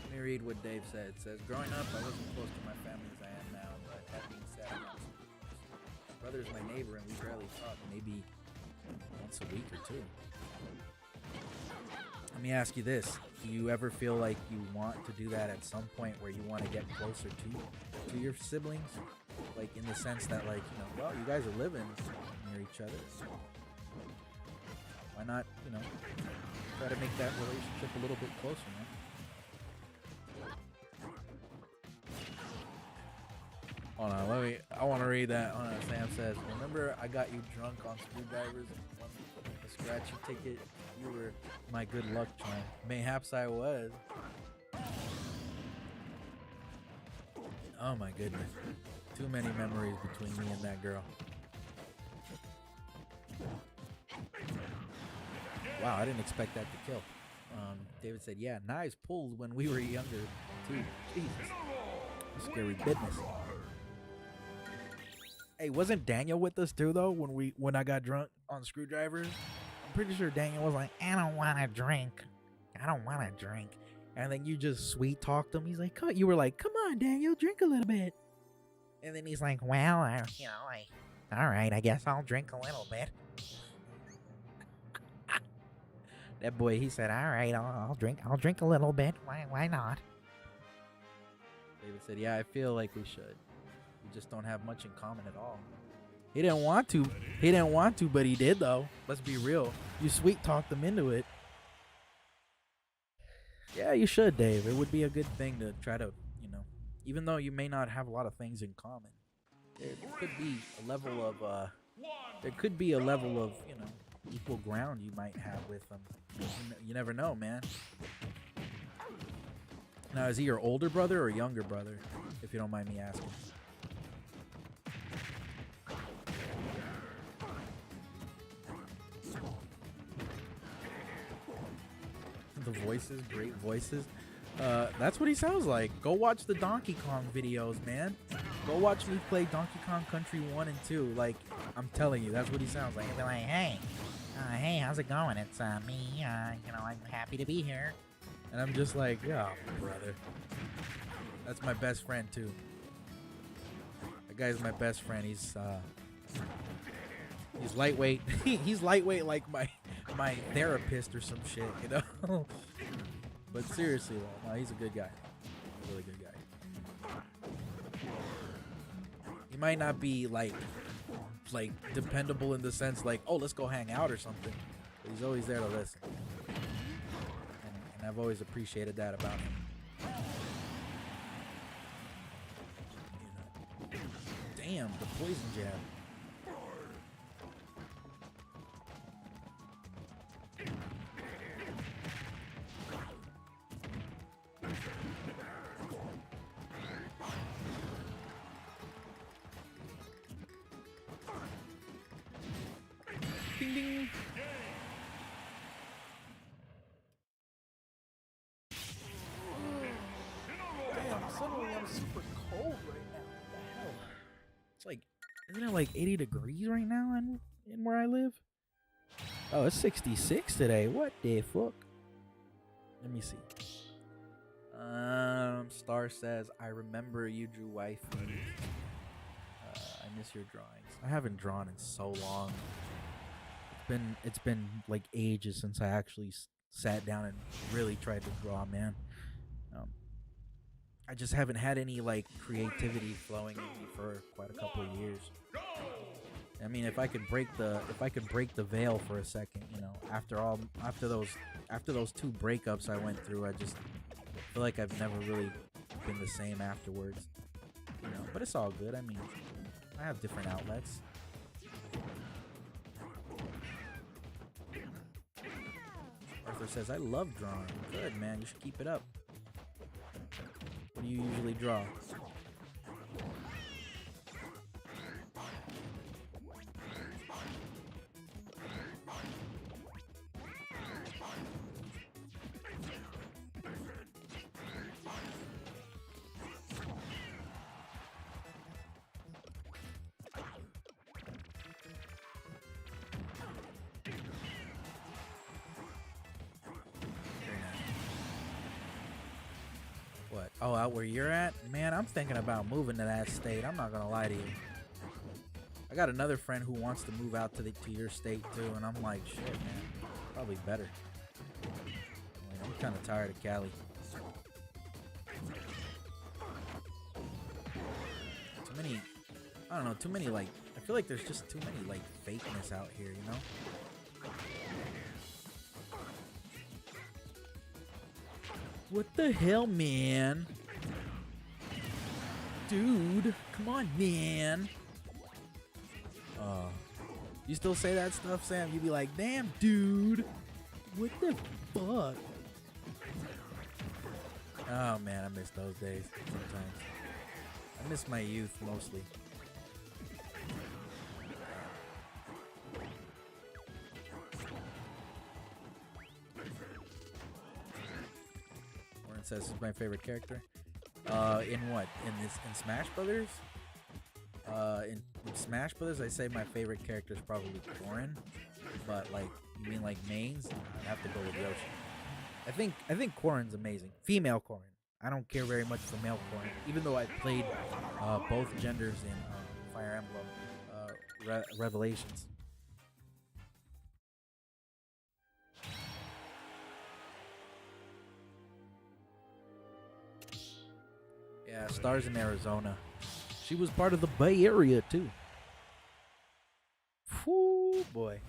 Let me read what Dave said. It says, growing up, I wasn't close to my family as I am now, but that being said, I'm not super close. My brother's my neighbor, and we barely talk, maybe once a week or two. Let me ask you this. Do you ever feel like you want to do that at some point where you want to get closer to your siblings? Like, in the sense that, like, you know, well, you guys are living near each other. So why not, you know, try to make that relationship a little bit closer, man? Hold on, I want to read that. Hold on, Sam says, remember I got you drunk on screwdrivers and won a scratchy ticket? You were my good luck charm. Mayhaps I was. Oh my goodness. Too many memories between me and that girl. Wow, I didn't expect that to kill. David said, yeah, knives pulled when we were younger too. Jesus. Scary business. Hey, wasn't Daniel with us too though when I got drunk on screwdrivers? I'm pretty sure Daniel was like, I don't want to drink. I don't want to drink. And then you just sweet talked him. He's like, you were like, come on, Daniel, drink a little bit. And then he's like, well, all right, I guess I'll drink a little bit. That boy, he said, all right, I'll drink a little bit. Why not? David said, yeah, I feel like we should. We just don't have much in common at all. He didn't want to, but he did though. Let's be real. You sweet talked him into it. Yeah, you should, Dave. It would be a good thing to try to, you know, even though you may not have a lot of things in common, there could be a level of, you know, equal ground you might have with them. You never know, man. Now, is he your older brother or younger brother, if you don't mind me asking? The voices, great voices. That's what he sounds like. Go watch the Donkey Kong videos, man. Go watch me play Donkey Kong Country 1 and 2. Like, I'm telling you, that's what he sounds like. He'll be like, hey, how's it going? It's me, you know, I'm happy to be here. And I'm just like, yeah, brother. That's my best friend, too. That guy's my best friend. He's lightweight. He's lightweight like my therapist or some shit, you know? But seriously, though, no, he's a good guy. A really good guy. He might not be like dependable in the sense like, oh, let's go hang out or something. But he's always there to listen. And I've always appreciated that about him. You know. Damn, the poison jab. Ding ding. Damn, suddenly I'm super cold right now. What the hell? It's like, isn't it like 80 degrees right now in where I live? Oh, it's 66 today. What the fuck? Let me see. Star says, I remember you drew wifey. I miss your drawings. I haven't drawn in so long. It's been like ages since I actually sat down and really tried to draw, man. Um, I just haven't had any like creativity flowing in me for quite a couple of years. I mean, if I could break the veil for a second, you know, after those two breakups I went through, I just feel like I've never really been the same afterwards. You know, but it's all good. I mean, I have different outlets. Arthur says, I love drawing. Good, man. You should keep it up. What do you usually draw? What? Oh, out where you're at? Man, I'm thinking about moving to that state. I'm not gonna lie to you. I got another friend who wants to move out to your state too, and I'm like, shit, man, probably better. Like, I'm kind of tired of Cali. Too many, I don't know, too many like. I feel like there's just too many like fakeness out here, you know? What the hell, man? Dude, come on, man. You still say that stuff, Sam? You be like, damn, dude. What the fuck? Oh, man, I miss those days sometimes. I miss my youth, mostly. Says is my favorite character. In what? In Smash Brothers? In Smash Brothers, I say my favorite character is probably Corrin. But like, you mean like mains? I have to go with Yoshi. I think Corrin's amazing. Female Corrin. I don't care very much for male Corrin, even though I played both genders in Fire Emblem Revelations. Yeah, stars in Arizona. She was part of the Bay Area too. Whoo, boy.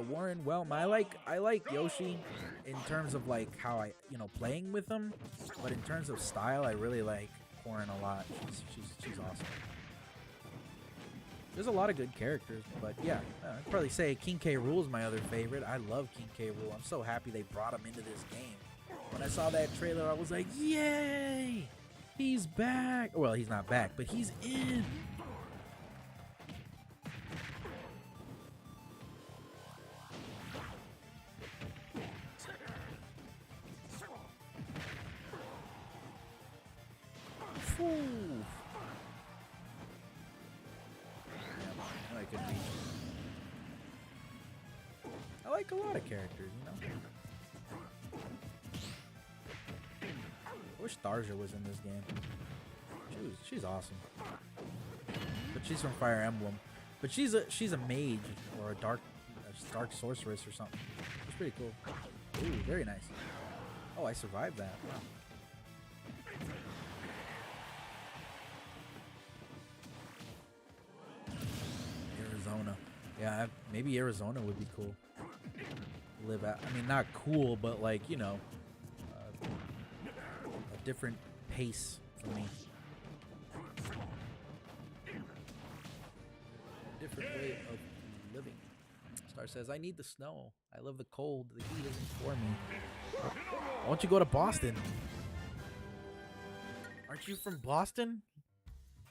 Warren, well, I like Yoshi in terms of like how playing with him, but in terms of style, I really like Corrin a lot. She's awesome. There's a lot of good characters, but yeah, I'd probably say King K. Rool is my other favorite. I love King K. Rool. I'm so happy they brought him into this game. When I saw that trailer, I was like, yay! He's back! Well, he's not back, but he's in! Whew. I like a lot of characters, you know. I wish Tharja was in this game. She's awesome. But she's from Fire Emblem. But she's a mage or a dark sorceress or something. It's pretty cool. Ooh, very nice. Oh, I survived that. Wow. Arizona. Yeah, maybe Arizona would be cool. Live out. I mean, not cool, but like, you know, a different pace for me. A different way of living. Star says, I need the snow. I love the cold. The heat isn't for me. Why don't you go to Boston? Aren't you from Boston?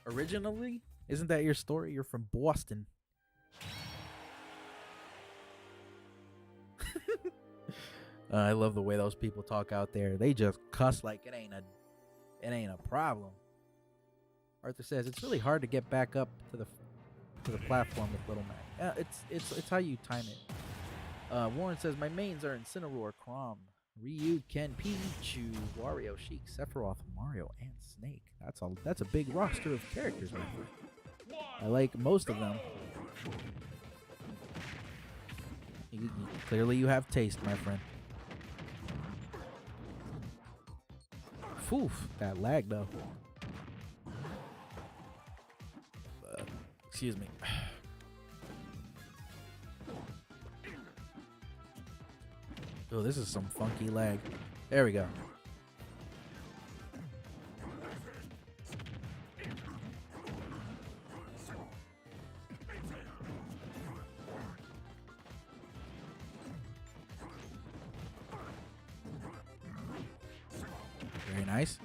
Originally? Isn't that your story? You're from Boston. I love the way those people talk out there. They just cuss like it ain't a problem. Arthur says it's really hard to get back up to the platform with Little Mac. It's how you time it. Warren says my mains are Incineroar, Crom, Ryu, Ken, Pichu, Wario, Sheik, Sephiroth, Mario, and Snake. That's a big roster of characters, my friend. I like most of them. Clearly you have taste, my friend. Poof, that lag though. Excuse me. Oh, this is some funky lag. There we go. Very nice.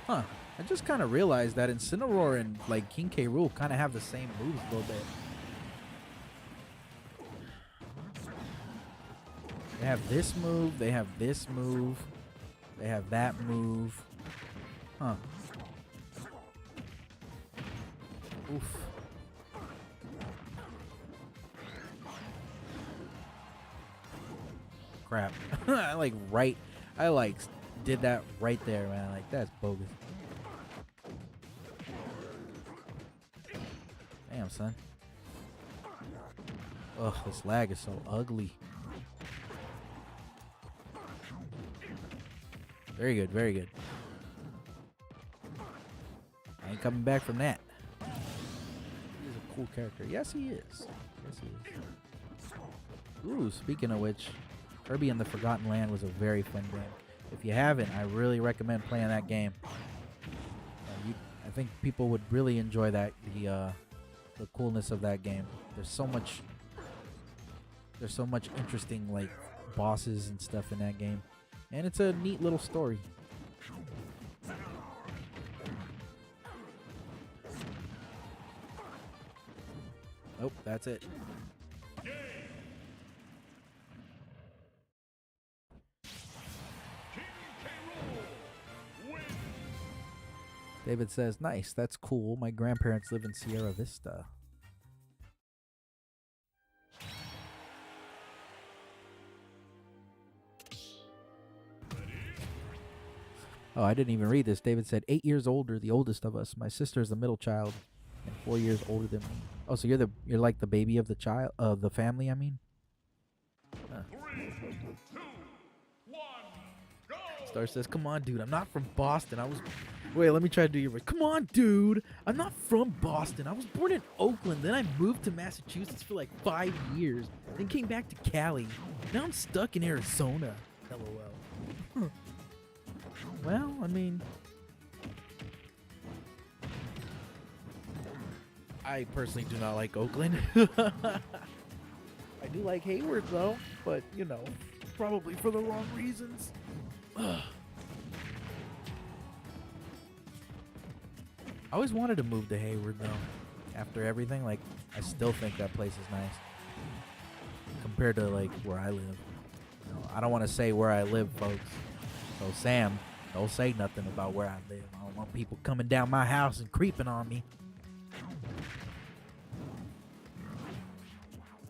Huh. I just kind of realized that Incineroar and like King K. Rool kind of have the same moves a little bit. They have this move, they have this move, they have that move. Huh. Oof. Crap. I did that right there, man. Like, that's bogus. Damn, son. Ugh, this lag is so ugly. Very good, very good. I ain't coming back from that. He's a cool character. Yes, he is. Yes, he is. Ooh, speaking of which, Kirby and the Forgotten Land was a very fun game. If you haven't, I really recommend playing that game. I think people would really enjoy that, the coolness of that game. There's so much interesting like bosses and stuff in that game, and it's a neat little story. Oh, that's it. David says, nice, that's cool. My grandparents live in Sierra Vista. Oh, I didn't even read this. David said, 8 years older, the oldest of us. My sister is the middle child, and 4 years older than me. Oh, so you're like the baby of the child of the family, I mean? Huh. 3, 2, 1, go! Star says, come on, dude, I'm not from Boston. Wait, let me try to do your voice. Come on, dude. I'm not from Boston. I was born in Oakland. Then I moved to Massachusetts for like 5 years. Then came back to Cali. Now I'm stuck in Arizona. LOL. Well, I mean, I personally do not like Oakland. I do like Hayward, though. But, you know, probably for the wrong reasons. I always wanted to move to Hayward, though. After everything, like, I still think that place is nice compared to like where I live. You know, I don't want to say where I live, folks. So Sam, don't say nothing about where I live. I don't want people coming down my house and creeping on me.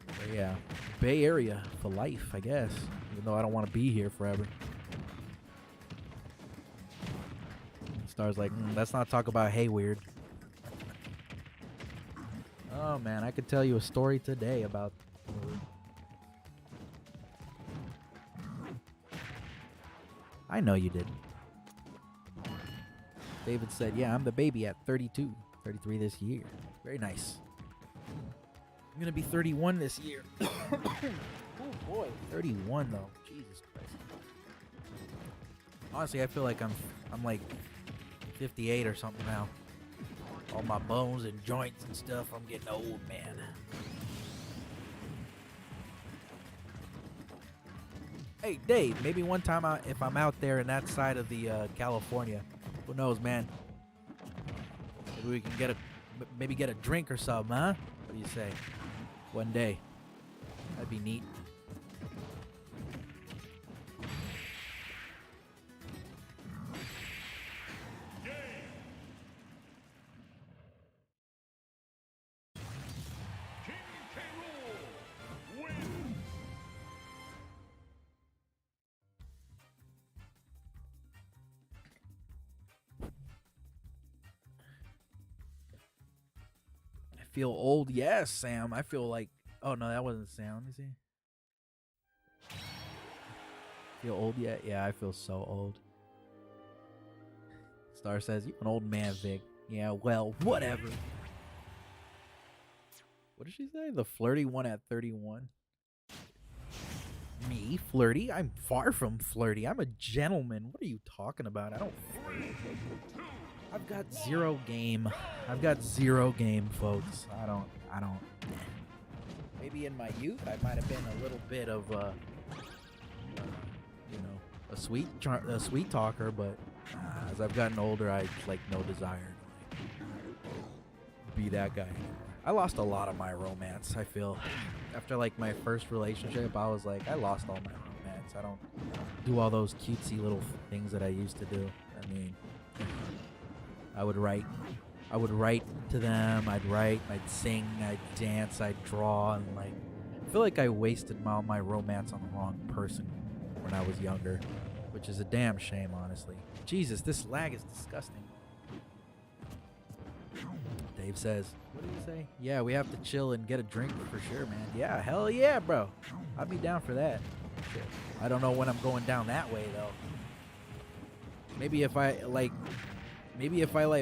But yeah, Bay Area for life, I guess. Even though I don't want to be here forever. Star's like, let's not talk about Hayward. Oh man, I could tell you a story today about. I know you didn't. David said, yeah, I'm the baby at 32. 33 this year. Very nice. I'm gonna be 31 this year. Oh boy, 31 though. Jesus Christ. Honestly, I feel like I'm like 58 or something now. All my bones and joints and stuff. I'm getting old, man. Hey, Dave, maybe one time if I'm out there in that side of the California, who knows, man? Maybe we can maybe get a drink or something, huh? What do you say? One day. That'd be neat. King K. Rool wins. I feel old. Yes, Sam. I feel like... Oh, no, that wasn't Sam. Let me see. Feel old yet? Yeah, I feel so old. Star says, "You an old man, Vic." Yeah, well, whatever. What did she say? The flirty one at 31? Me? Flirty? I'm far from flirty. I'm a gentleman. What are you talking about? I don't... I've got zero game. I've got zero game, folks. I don't... Maybe in my youth, I might have been a little bit of a sweet talker, but as I've gotten older, I like no desire to be that guy anymore. I lost a lot of my romance. I feel after like my first relationship, I was like, I lost all my romance. I don't do all those cutesy little things that I used to do. I mean, I would write to them. I'd write, I'd sing, I'd dance, I'd draw, and like I feel like I wasted all my romance on the wrong person when I was younger, which is a damn shame, honestly. Jesus, this lag is disgusting. Dave says, what did he say? Yeah, we have to chill and get a drink for sure, man. Yeah, hell yeah, bro. I'd be down for that. Shit. I don't know when I'm going down that way, though. Maybe if I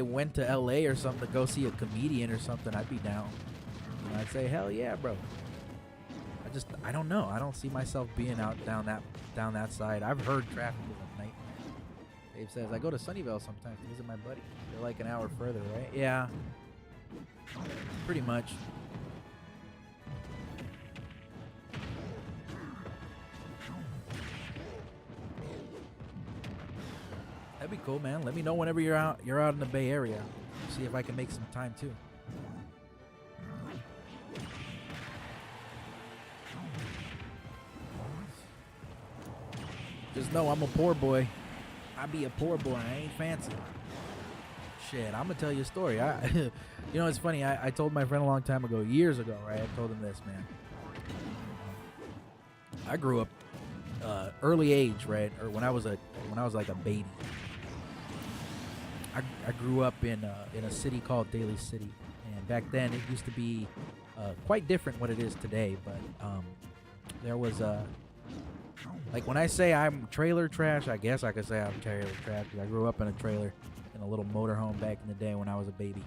went to LA or something to go see a comedian or something, I'd be down. And I'd say, hell yeah, bro. I don't know. I don't see myself being out down that side. I've heard traffic is a nightmare. Dave says, I go to Sunnyvale sometimes to visit my buddy. They're like an hour further, right? Yeah. Pretty much. That'd be cool, man. Let me know whenever you're out in the Bay Area. See if I can make some time too. Just know I'm a poor boy. I be a poor boy. I ain't fancy. Shit, I'm gonna tell you a story. You know, it's funny. I told my friend a long time ago, years ago, right? I told him this, man. I grew up early age, right? Or when I was like a baby. I grew up in a city called Daly City, and back then it used to be quite different what it is today. But there was like when I say I'm trailer trash, I guess I could say I'm trailer trash because I grew up in a trailer in a little motorhome back in the day when I was a baby.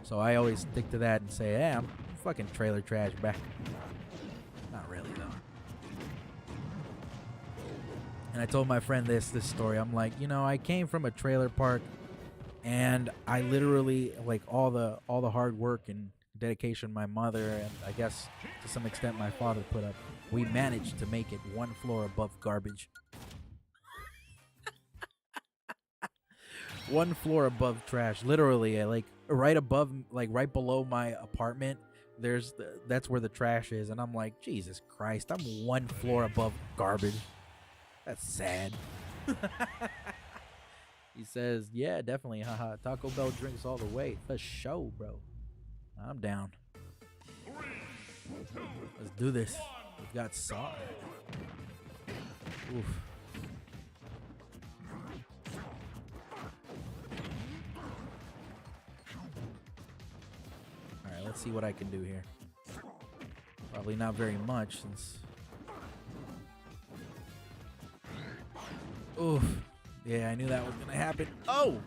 So I always stick to that and say, hey, I'm fucking trailer trash back. Not really though. And I told my friend this story. I'm like, you know, I came from a trailer park, and I literally, like, all the hard work and dedication my mother and I guess to some extent my father put up, we managed to make it one floor above garbage. One floor above trash, literally, like right above, like right below my apartment. That's where the trash is, and I'm like, Jesus Christ, I'm one floor above garbage. That's sad. He says, yeah, definitely, haha. Taco Bell drinks all the way. For sure, bro. I'm down. 3, 2, Let's do this. We've got Saw. Oof. Alright, let's see what I can do here. Probably not very much since... Oof. Yeah, I knew that was gonna happen. Oh!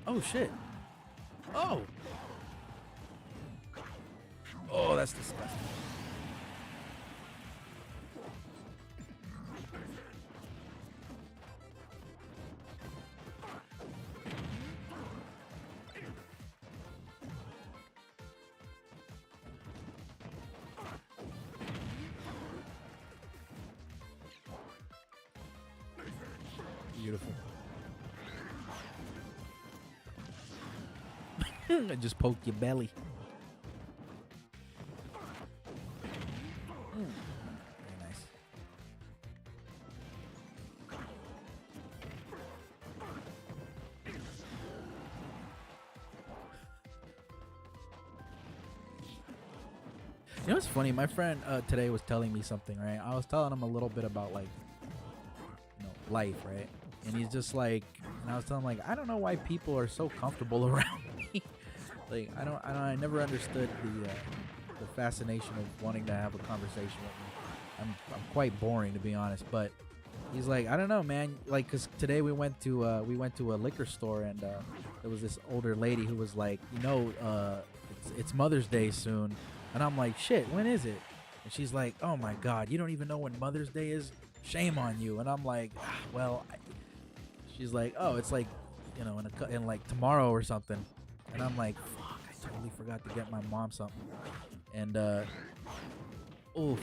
Oh, shit. Oh! Oh, that's disgusting. Beautiful. I just poked your belly. Very nice. You know what's funny? My friend today was telling me something, right? I was telling him a little bit about like, life, right? And he's just like, and I was telling him like, I don't know why people are so comfortable around me. Like, I never understood the fascination of wanting to have a conversation with me. I'm quite boring, to be honest, but he's like, I don't know, man. Like, cause today we went to a liquor store, and there was this older lady who was like, it's Mother's Day soon, and I'm like, shit, when is it? And she's like, oh my God, you don't even know when Mother's Day is? Shame on you. And I'm like, well, she's like, oh, it's like, in like tomorrow or something. And I'm like, fuck, I totally forgot to get my mom something. And oof,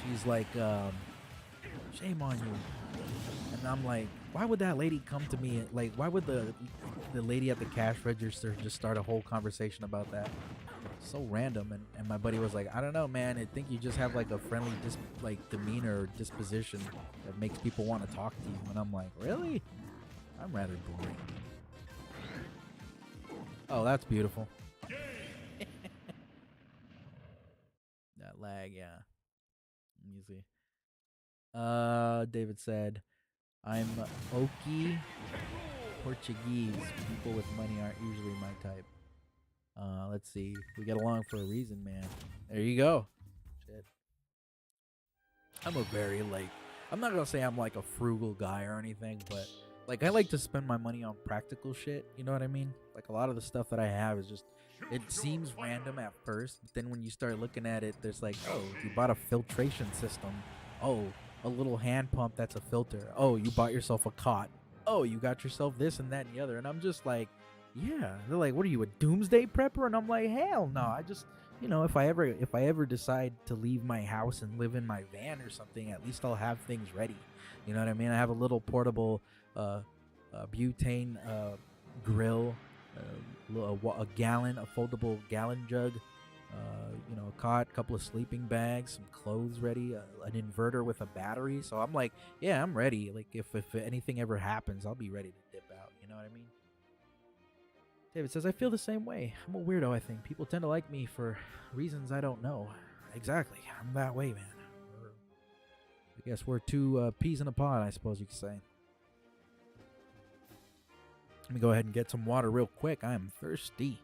she's like, shame on you. And I'm like, why would that lady come to me? Like, why would the lady at the cash register just start a whole conversation about that? So random. And my buddy was like, I don't know, man, I think you just have like a friendly demeanor or disposition that makes people want to talk to you. And I'm like, really? I'm rather boring. Oh, that's beautiful. That lag, yeah. Let me see. David said, I'm Okie Portuguese. People with money aren't usually my type. Let's see. We get along for a reason, man. There you go. Shit. I'm a very, I'm not gonna say I'm like a frugal guy or anything, but like I like to spend my money on practical shit. You know what I mean? Like a lot of the stuff that I have is just, it seems random at first, but then when you start looking at it, there's like, oh, you bought a filtration system. Oh, a little hand pump that's a filter. Oh, you bought yourself a cot. Oh, you got yourself this and that and the other. And I'm just like, yeah. They're like, what are you, a doomsday prepper? And I'm like, hell no. I just, if I ever decide to leave my house and live in my van or something, at least I'll have things ready. You know what I mean? I have a little portable butane grill, a foldable gallon jug, a cot, a couple of sleeping bags, some clothes ready, an inverter with a battery. So I'm like, yeah, I'm ready. Like if anything ever happens, I'll be ready to dip out. You know what I mean? David says, I feel the same way. I'm a weirdo, I think. People tend to like me for reasons I don't know. Exactly. I'm that way, man. I guess we're two peas in a pod, I suppose you could say. Let me go ahead and get some water real quick. I am thirsty.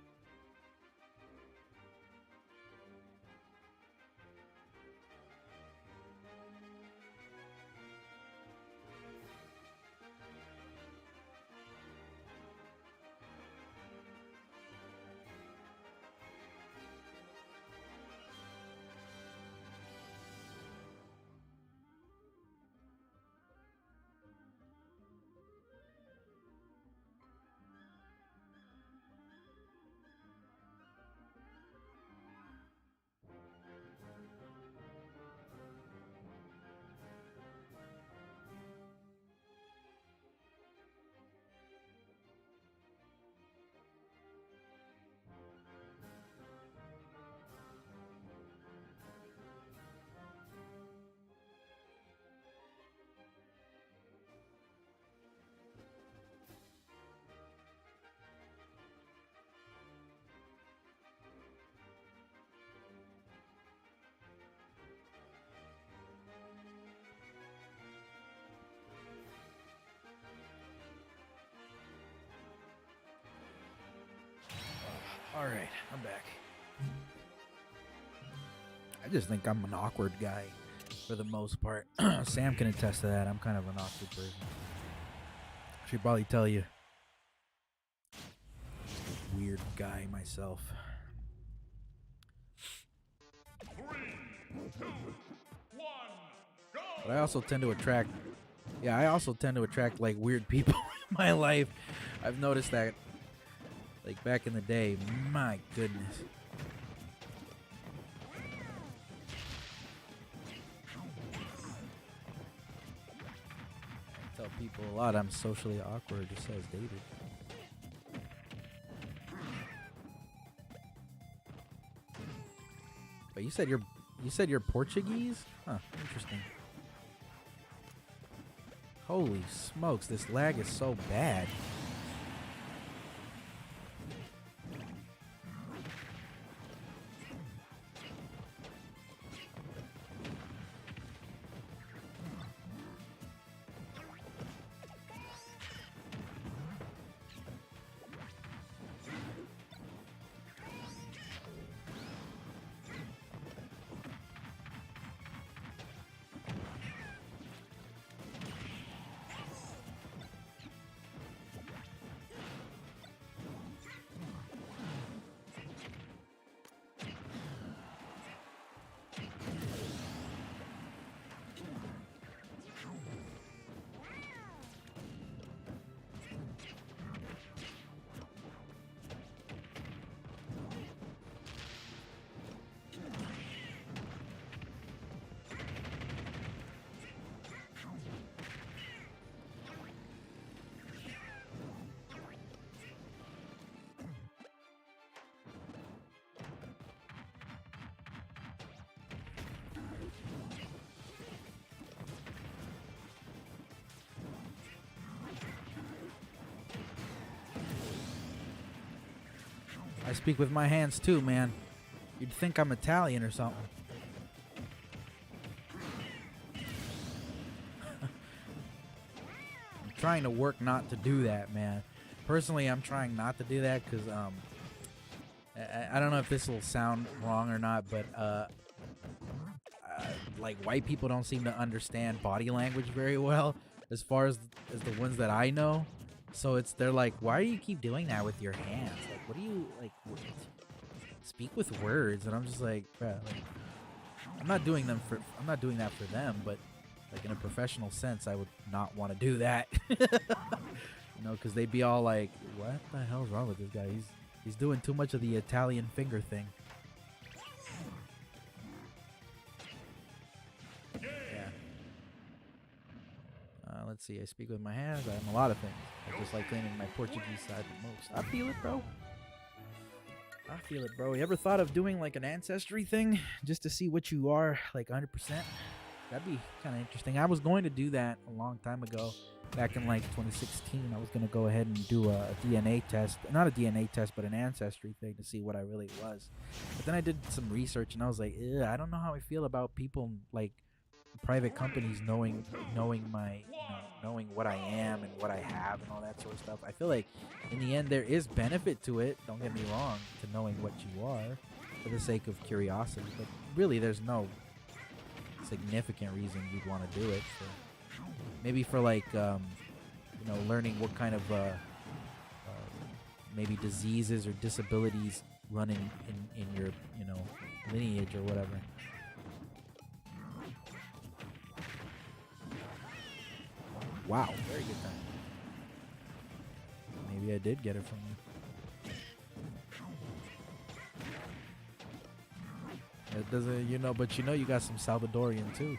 All right, I'm back. I just think I'm an awkward guy for the most part. Sam can attest to that. I'm kind of an awkward person. I should probably tell you. Weird guy myself. 3, 2, 1, go! But I also tend to attract like weird people in my life. I've noticed that. Like back in the day, my goodness. I tell tell people a lot I'm socially awkward, just says David. But you said you're Portuguese? Huh, interesting. Holy smokes, this lag is so bad. I speak with my hands too, man. You'd think I'm Italian or something. I'm trying to work not to do that, man. Personally, I'm trying not to do that because I don't know if this will sound wrong or not, but like white people don't seem to understand body language very well as far as the ones that I know. So they're like, why do you keep doing that with your hands? Like, what do you like? Speak with words, and I'm just like, bruh, like, I'm not doing that for them, but like in a professional sense, I would not want to do that, you know, because they'd be all like, what the hell's wrong with this guy? He's doing too much of the Italian finger thing. Let's see, I speak with my hands. I'm a lot of things. I just like claiming my Portuguese side the most. I feel it, bro. I feel it, bro. You ever thought of doing like an ancestry thing just to see what you are, like 100%? That'd be kind of interesting. I was going to do that a long time ago. Back in like 2016, I was going to go ahead and do a DNA test. Not a DNA test, but an ancestry thing to see what I really was. But then I did some research and I was like, I don't know how I feel about people like private companies knowing my knowing what I am and what I have and all that sort of stuff. I feel like in the end there is benefit to it, don't get me wrong, to knowing what you are for the sake of curiosity, but really there's no significant reason you'd want to do it. Maybe for like learning what kind of maybe diseases or disabilities run in your lineage or whatever. Wow, very good time. Maybe I did get it from you. It doesn't, but you got some Salvadorian too.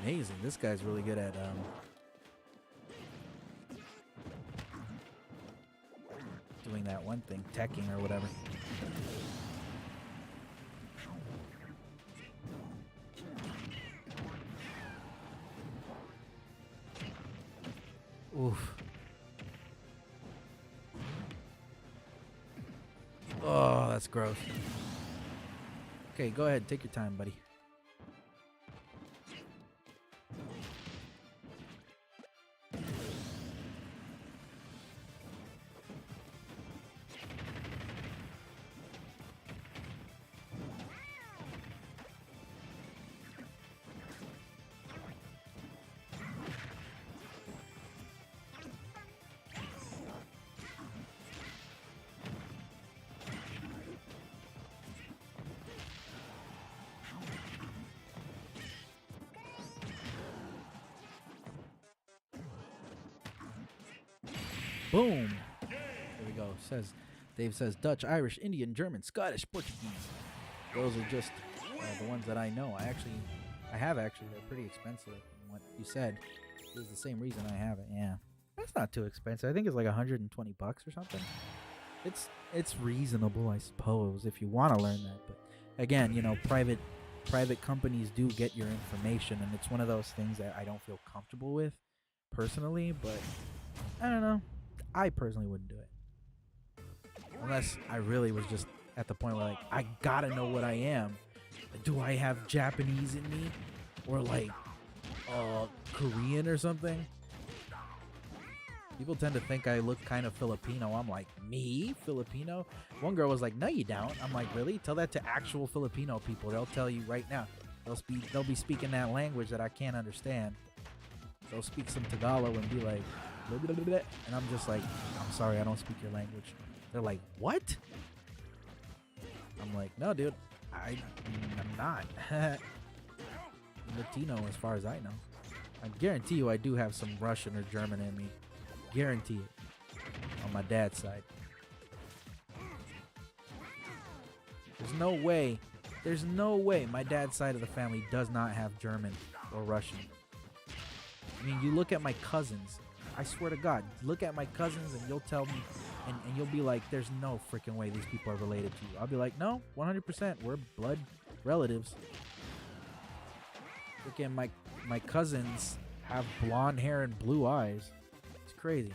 Amazing. This guy's really good at doing that one thing, teching or whatever. Oof. Oh, that's gross. Okay, go ahead. Take your time, buddy. Boom. There we go. Dave says Dutch, Irish, Indian, German, Scottish, Portuguese. Those are just the ones that I know. I have actually. They're pretty expensive. And what you said is the same reason I have it. Yeah, that's not too expensive. I think it's like $120 or something. It's reasonable, I suppose, if you want to learn that. But again, you know, private companies do get your information, and it's one of those things that I don't feel comfortable with personally. But I don't know. I personally wouldn't do it unless I really was just at the point where like I gotta know what I am. Do I have Japanese in me, or like Korean or something? People tend to think I look kind of Filipino. I'm like, me? Filipino? One girl was like, no, you don't. I'm like, really? Tell that to actual Filipino people. They'll tell you right now. They'll be speaking that language that I can't understand. They'll speak some Tagalog and be like, blah, blah, blah, blah. And I'm just like, I'm sorry, I don't speak your language. They're like, what? I'm like, no, dude, I'm not. I'm Latino as far as I know. I guarantee you I do have some Russian or German in me. Guarantee it. On my dad's side. There's no way my dad's side of the family does not have German or Russian. I mean, you look at my cousins. I swear to God, look at my cousins and you'll tell me, and you'll be like, there's no freaking way these people are related to you. I'll be like, no, 100%. We're blood relatives. Look at my cousins have blonde hair and blue eyes. It's crazy.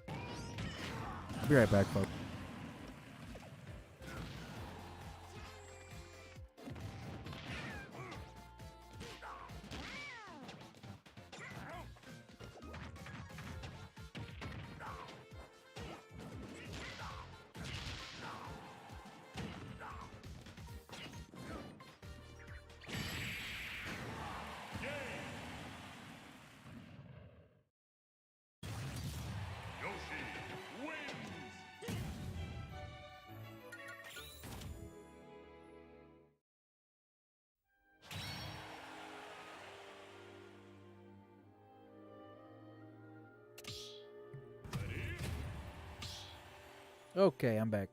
I'll be right back, folks. Yoshi wins! Okay, I'm back.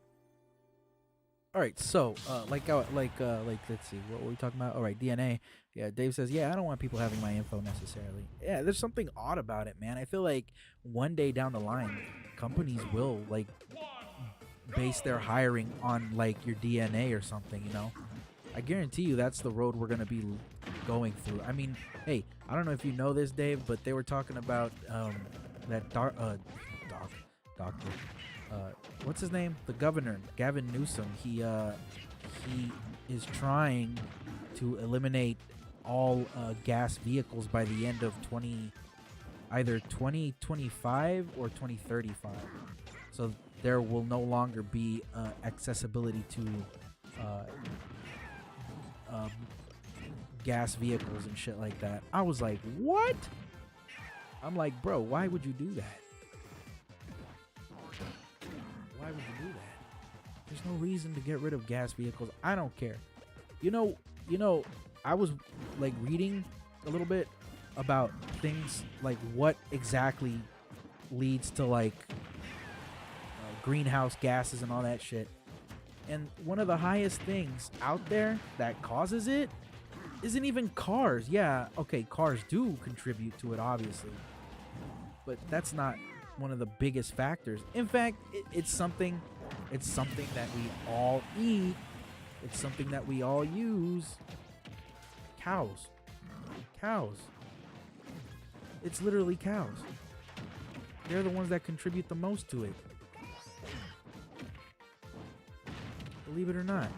All right, so let's see, what were we talking about? All right, DNA. Yeah, Dave says, yeah, I don't want people having my info necessarily. Yeah, there's something odd about it, man. I feel like one day down the line, companies will like base their hiring on like your DNA or something. You know, I guarantee you that's the road we're gonna be going through. I mean, hey, I don't know if you know this, Dave, but they were talking about that doctor. What's his name? The governor, Gavin Newsom. He is trying to eliminate all gas vehicles by the end of either 2025 or 2035. So there will no longer be accessibility to gas vehicles and shit like that. I was like, what? I'm like, bro, why would you do that? Why would you do that? There's no reason to get rid of gas vehicles. I don't care. You know, I was like reading a little bit about things like what exactly leads to like greenhouse gases and all that shit. And one of the highest things out there that causes it isn't even cars. Yeah, okay, cars do contribute to it, obviously. But that's not one of the biggest factors. In fact, it's something that we all eat. It's something that we all use. Cows. It's literally cows. They're the ones that contribute the most to it. Believe it or not.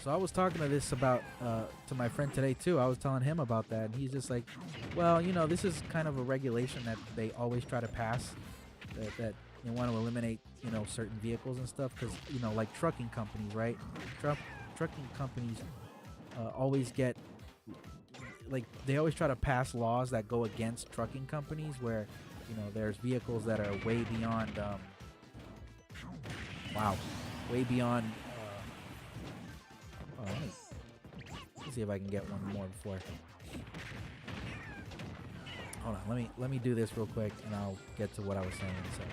So I was talking to to my friend today too. I was telling him about that, and he's just like, well, you know, this is kind of a regulation that they always try to pass, that they want to eliminate, you know, certain vehicles and stuff, because, you know, like trucking companies, right? Trucking companies always get, like, they always try to pass laws that go against trucking companies, where, you know, there's vehicles that are way beyond, way beyond. Oh, let's see if I can get one more before. Hold on, let me do this real quick, and I'll get to what I was saying in a second.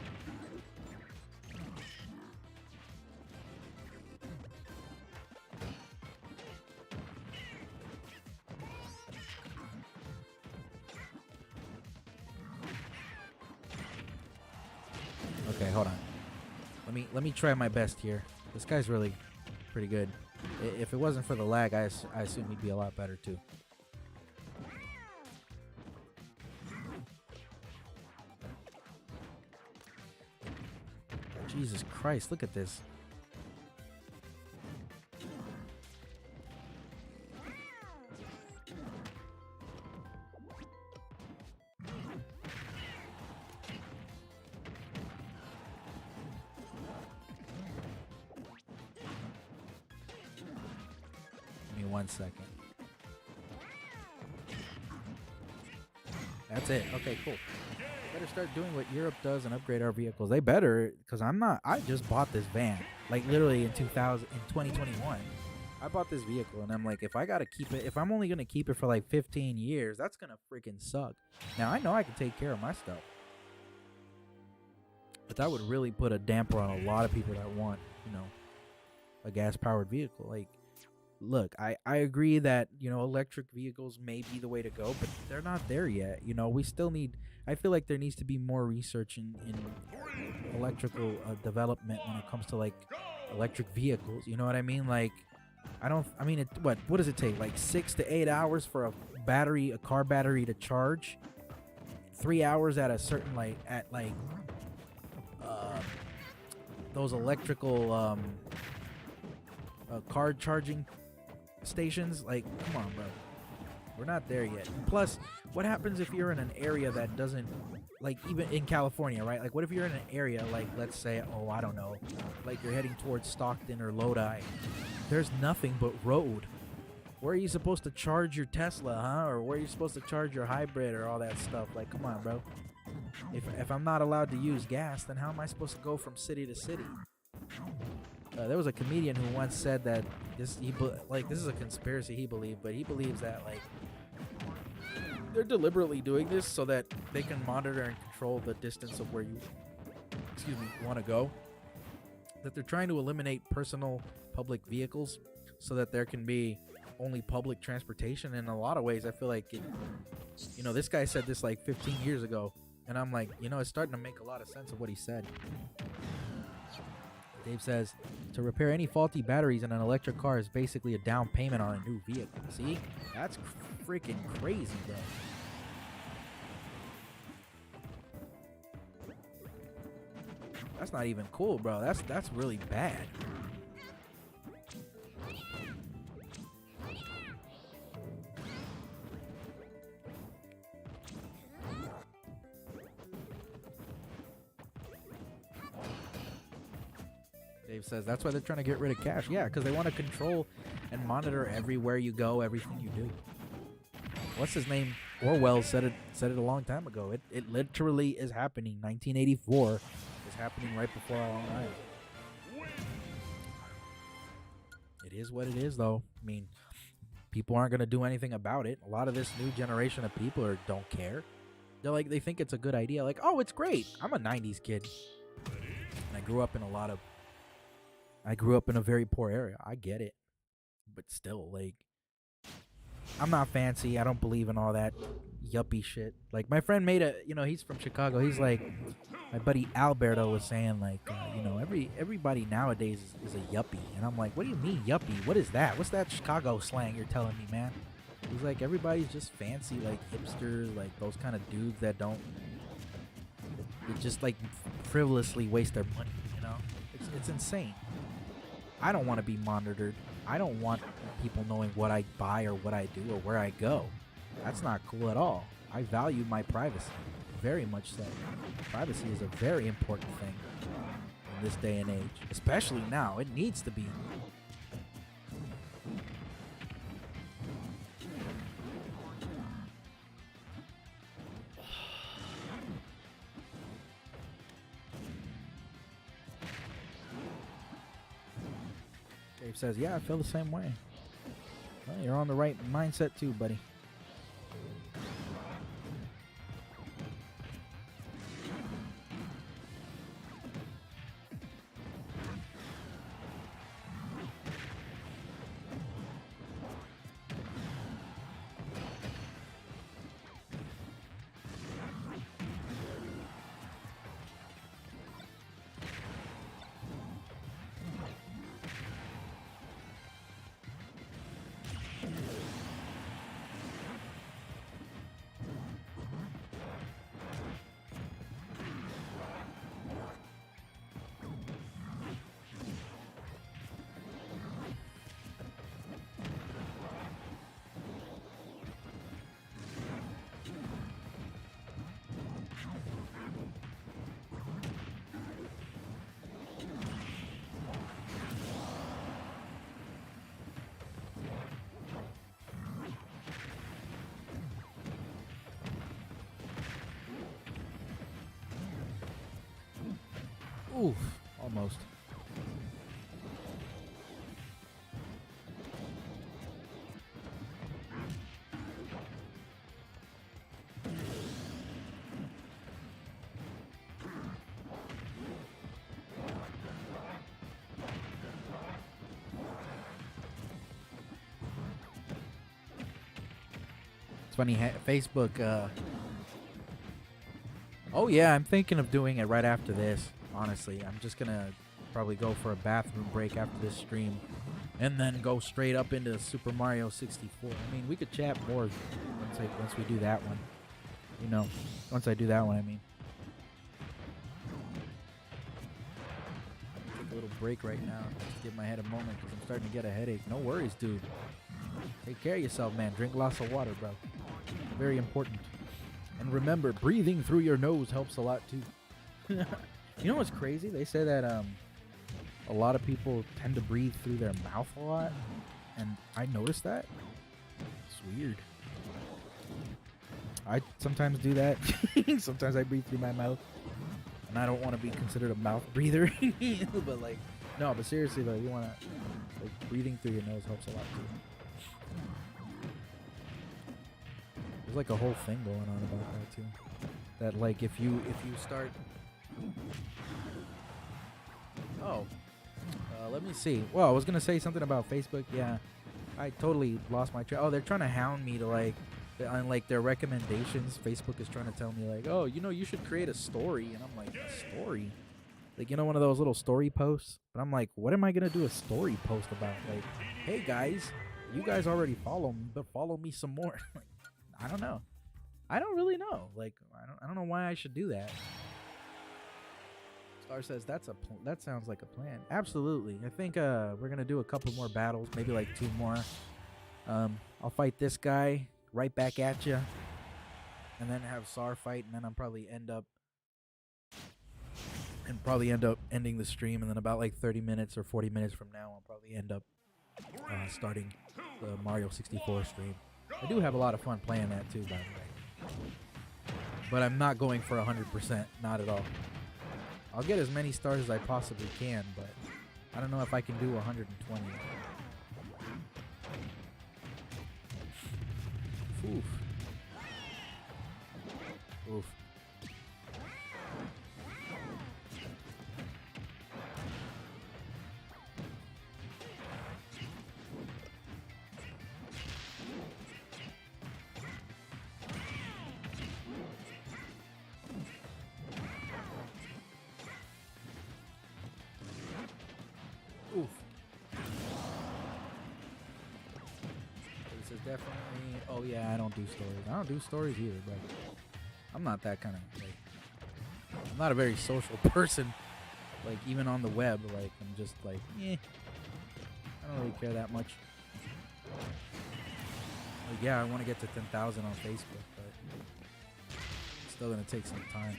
Okay, hold on. Let me try my best here. This guy's really pretty good. If it wasn't for the lag, I assume he'd be a lot better too. Jesus Christ, look at this. Give me 1 second. That's it. Okay, cool. Better start doing what Europe does and upgrade our vehicles. They better, because I just bought this van, like literally in 2021. I bought this vehicle and I'm like, if I gotta keep it, if I'm only gonna keep it for like 15 years, that's gonna freaking suck. Now I know I can take care of my stuff, but that would really put a damper on a lot of people that want, a gas powered vehicle. Like, look, I agree that, electric vehicles may be the way to go, but they're not there yet. We still need, I feel like there needs to be more research in electrical development when it comes to like electric vehicles. You know what I mean? Like, what does it take? Like 6 to 8 hours for a car battery to charge? 3 hours at a certain, those electrical, car charging stations. Like, come on, bro, we're not there yet. And plus, what happens if you're in an area that doesn't, like, even in California, right? Like, what if you're in an area, like, let's say, I don't know, like you're heading towards Stockton or Lodi, there's nothing but road. Where are you supposed to charge your Tesla, huh? Or where are you supposed to charge your hybrid or all that stuff? Like, come on, bro. If I'm not allowed to use gas, then how am I supposed to go from city to city? There was a comedian who once said that this is a conspiracy he believed, but he believes that, like, they're deliberately doing this so that they can monitor and control the distance of where you want to go. That they're trying to eliminate personal public vehicles so that there can be only public transportation. In a lot of ways, I feel like this guy said this like 15 years ago, and I'm like, it's starting to make a lot of sense of what he said. Dave says, to repair any faulty batteries in an electric car is basically a down payment on a new vehicle. See? That's freaking crazy, bro. That's not even cool, bro. That's really bad. Dave says that's why they're trying to get rid of cash. Yeah, because they want to control and monitor everywhere you go, everything you do. What's his name? Orwell said it a long time ago. It literally is happening. 1984 is happening right before our own eyes. It is what it is, though. I mean, people aren't going to do anything about it. A lot of this new generation of people don't care. They think it's a good idea. Like, oh, it's great. I'm a 90s kid. And I grew up in a very poor area. I get it. But still, like, I'm not fancy. I don't believe in all that yuppie shit. Like, my friend made he's from Chicago. He's like, my buddy Alberto was saying, like, everybody nowadays is a yuppie. And I'm like, what do you mean yuppie? What is that? What's that Chicago slang you're telling me, man? He's like, everybody's just fancy, like hipsters, like those kind of dudes that they just like frivolously waste their money, It's insane. I don't want to be monitored. I don't want people knowing what I buy or what I do or where I go. That's not cool at all. I value my privacy, very much so. Privacy is a very important thing in this day and age, especially now. It needs to be. says, yeah, I feel the same way. Well, you're on the right mindset too, buddy. Oof, almost. It's funny, Facebook, oh yeah, I'm thinking of doing it right after this. Honestly, I'm just gonna probably go for a bathroom break after this stream, and then go straight up into Super Mario 64. I mean, we could chat more once we do that one. You know, once I do that one, I mean. Take a little break right now, just give my head a moment because I'm starting to get a headache. No worries, dude. Take care of yourself, man. Drink lots of water, bro. Very important. And remember, breathing through your nose helps a lot too. You know what's crazy? They say that a lot of people tend to breathe through their mouth a lot, and I noticed that. It's weird. I sometimes do that. Sometimes I breathe through my mouth, and I don't want to be considered a mouth breather. But like, no, but seriously though, you want to, like, breathing through your nose helps a lot too. There's like a whole thing going on about that too. That like if you start. Oh, let me see. Well, I was gonna say something about Facebook. Yeah, I totally lost my track. Oh, they're trying to hound me to like, on like their recommendations. Facebook is trying to tell me like, oh, you know, you should create a story, and I'm like, a story? Like, you know, one of those little story posts. But I'm like, what am I gonna do a story post about? Like, hey guys, you guys already follow me, but follow me some more. Like, I don't know. I don't really know. Like, I don't know why I should do that. Star says that sounds like a plan. Absolutely. I think we're gonna do a couple more battles, maybe like 2 more. I'll fight this guy right back at you, and then have Sar fight, and then I'll probably end up ending the stream, and then about like 30 minutes or 40 minutes from now, I'll probably end up starting the Mario 64 stream. I do have a lot of fun playing that too, by the way. But I'm not going for 100%, not at all. I'll get as many stars as I possibly can, but I don't know if I can do 120. Oof. Oof. Oof. This is definitely. Oh yeah, I don't do stories. I don't do stories either, but I'm not that kind of. Like, I'm not a very social person. Like, even on the web, like, I'm just like, I don't really care that much. Like, yeah, I want to get to 10,000 on Facebook, but it's still gonna take some time.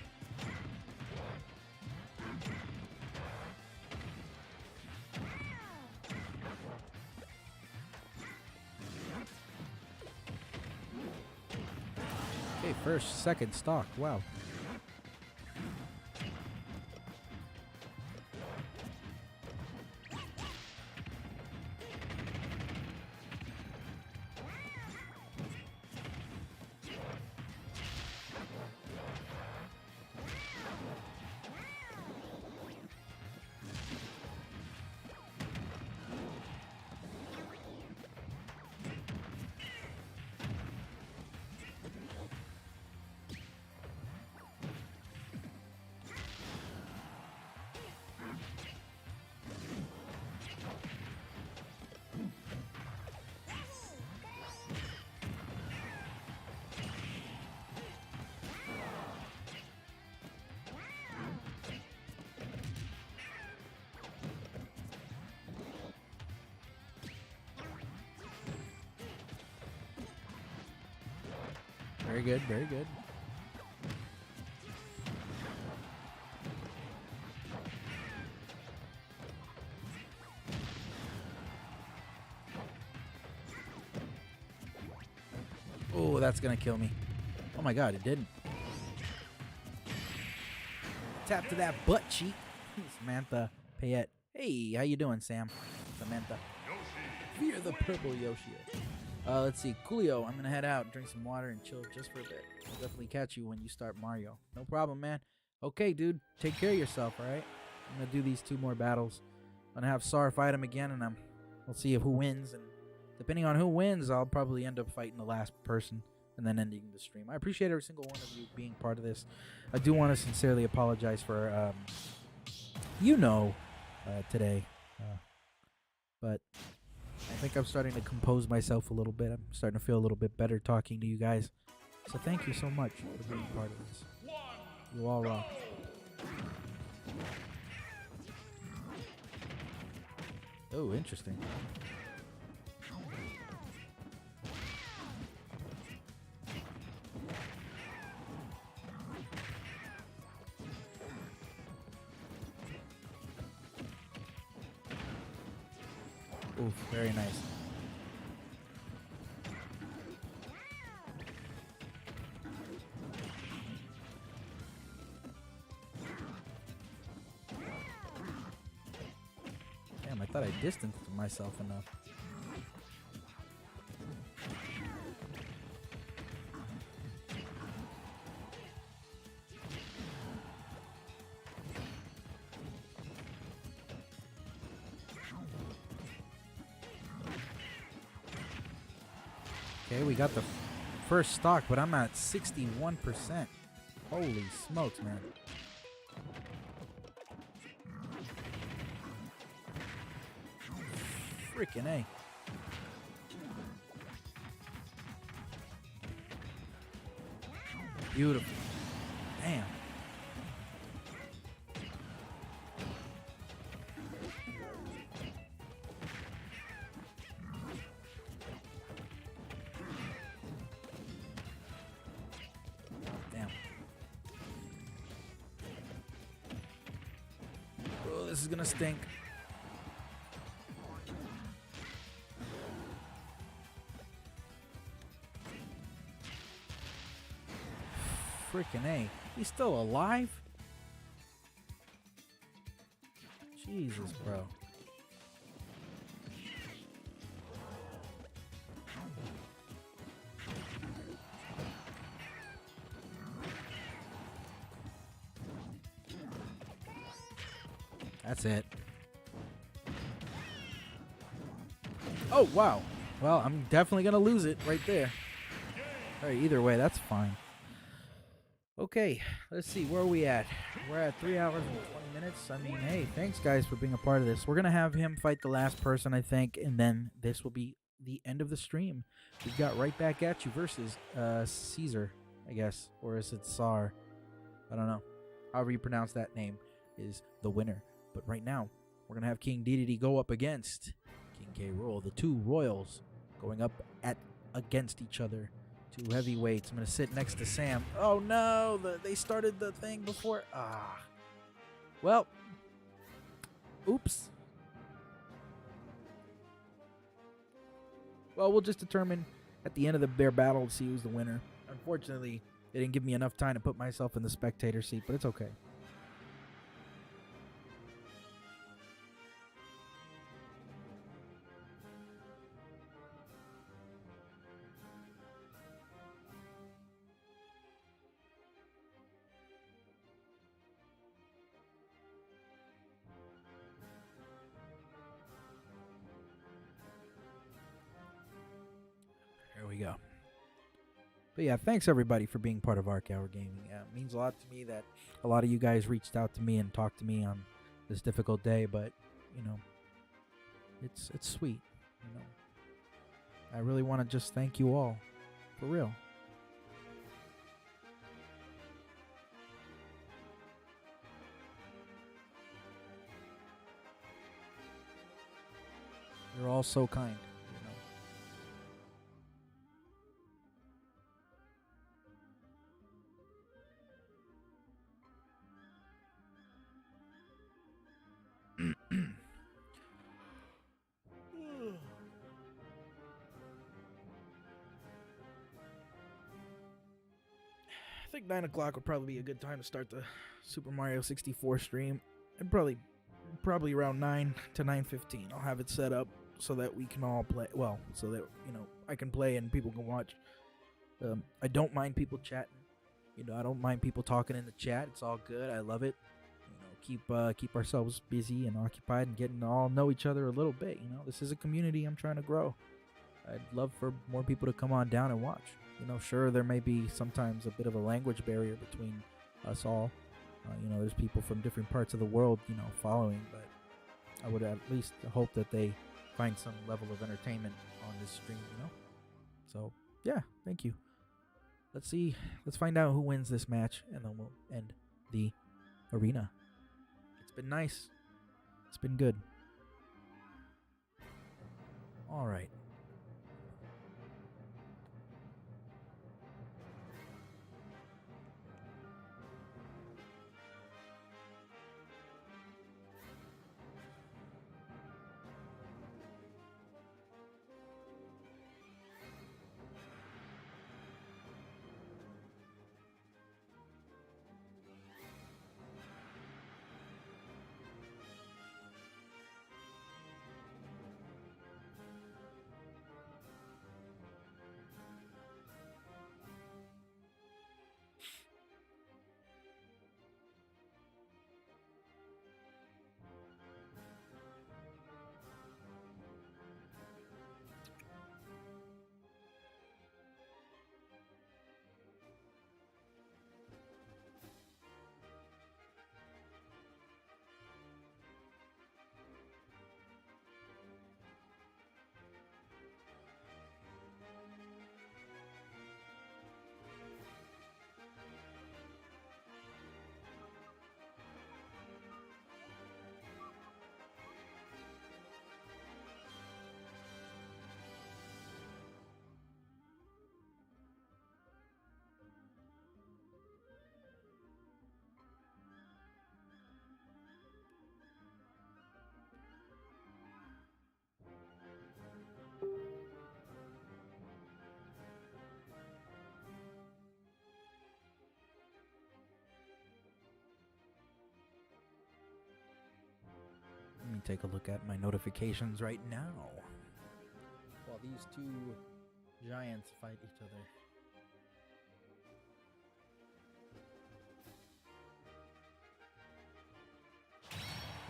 Okay, first, second stock. Wow. Very good, very good. Oh, that's gonna kill me. Oh my god, it didn't. Tap to that butt cheek. Samantha Payette. Hey, how you doing, Sam? Samantha. Fear the purple Yoshi. Let's see. Coolio, I'm gonna head out, drink some water, and chill just for a bit. I'll definitely catch you when you start Mario. No problem, man. Okay, dude. Take care of yourself, alright? I'm gonna do these 2 more battles. I'm gonna have Sar fight him again, and we'll see who wins. And depending on who wins, I'll probably end up fighting the last person and then ending the stream. I appreciate every single one of you being part of this. I do want to sincerely apologize for, today. But I think I'm starting to compose myself a little bit. I'm starting to feel a little bit better talking to you guys. So thank you so much for being part of this. You all rock. Oh, interesting. Oof, very nice. Damn, I thought I distanced myself enough. Okay, we got the first stock, but I'm at 61%. Holy smokes, man. Freaking A. Beautiful. Damn. Oh, this is gonna stink. Freaking A. He's still alive? Jesus, bro. That's it. Oh, wow. Well, I'm definitely going to lose it right there. All right, either way, that's fine. Okay, let's see. Where are we at? We're at 3 hours and 20 minutes. I mean, hey, thanks, guys, for being a part of this. We're going to have him fight the last person, I think, and then this will be the end of the stream. We've got Right Back At You versus Caesar, I guess. Or is it Sar? I don't know. However you pronounce that name is the winner. But right now, we're going to have King Dedede go up against King K. Rool. The 2 royals going up against each other. 2 heavyweights. I'm going to sit next to Sam. Oh, no. They started the thing before. Well. Oops. Well, we'll just determine at the end of their battle to see who's the winner. Unfortunately, they didn't give me enough time to put myself in the spectator seat, but it's okay. There we go. But yeah, thanks everybody for being part of Arc Hour Gaming. It means a lot to me that a lot of you guys reached out to me and talked to me on this difficult day, but you know, it's sweet. You know, I really want to just thank you all, for real. You're all so kind. think 9 o'clock would probably be a good time to start the Super Mario 64 stream. And probably around 9 to 9:15. I'll have it set up so that we can all play. Well, so that, I can play and people can watch. I don't mind people chatting. I don't mind people talking in the chat. It's all good. I love it. Keep ourselves busy and occupied and getting to all know each other a little bit. This is a community I'm trying to grow. I'd love for more people to come on down and watch. Sure, there may be sometimes a bit of a language barrier between us all. There's people from different parts of the world, following, but I would at least hope that they find some level of entertainment on this stream, So, yeah, thank you. Let's find out who wins this match, and then we'll end the arena. It's been nice. It's been good. All right. Let me take a look at my notifications right now while these two giants fight each other.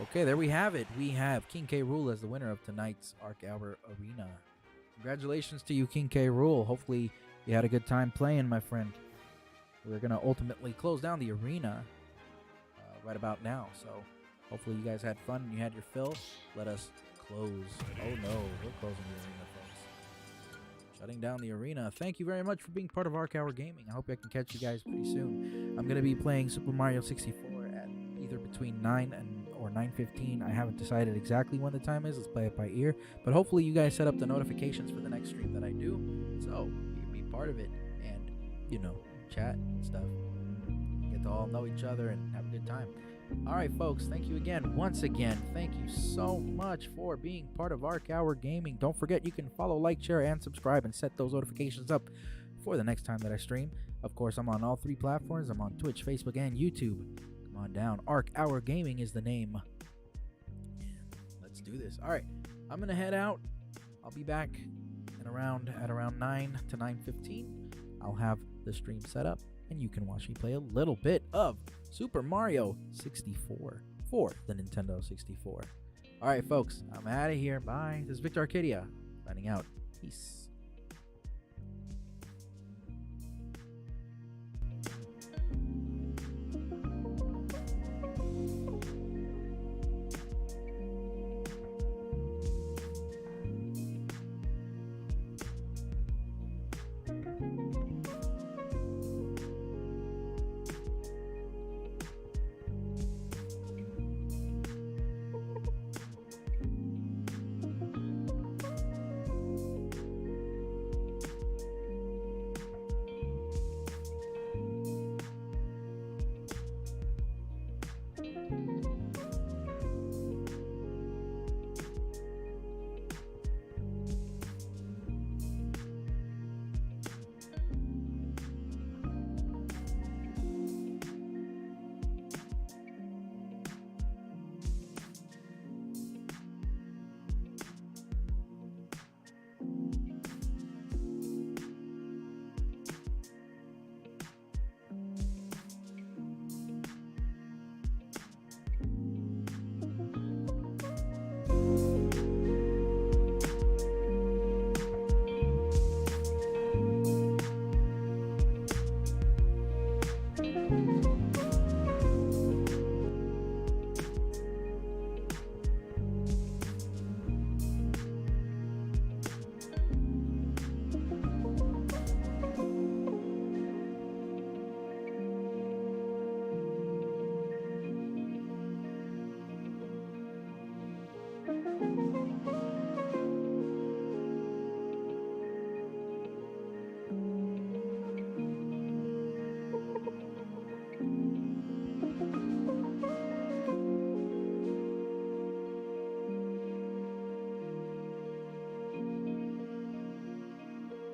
Okay, there we have it. We have King K. Rool as the winner of tonight's Arc Hour Arena. Congratulations to you, King K. Rool. Hopefully you had a good time playing, my friend. We're going to ultimately close down the arena right about now, so hopefully you guys had fun and you had your fill. Let us close. Oh no, we're closing the arena, folks. Shutting down the arena. Thank you very much for being part of Arc Hour Gaming. I hope I can catch you guys pretty soon. I'm going to be playing Super Mario 64 at either between 9 or 9:15. I haven't decided exactly when the time is. Let's play it by ear. But hopefully you guys set up the notifications for the next stream that I do, so you can be part of it and, chat and stuff. Get to all know each other and have a good time. All right, folks, thank you again. Once again, thank you so much for being part of Arc Hour Gaming. Don't forget, you can follow, like, share, and subscribe and set those notifications up for the next time that I stream. Of course, I'm on all 3 platforms. I'm on Twitch, Facebook, and YouTube. Come on down. Arc Hour Gaming is the name. Let's do this. All right, I'm going to head out. I'll be back at around 9 to 9:15. I'll have the stream set up, and you can watch me play a little bit of Super Mario 64 for the Nintendo 64. All right, folks, I'm out of here. Bye. This is Victor Arcadia signing out. Peace.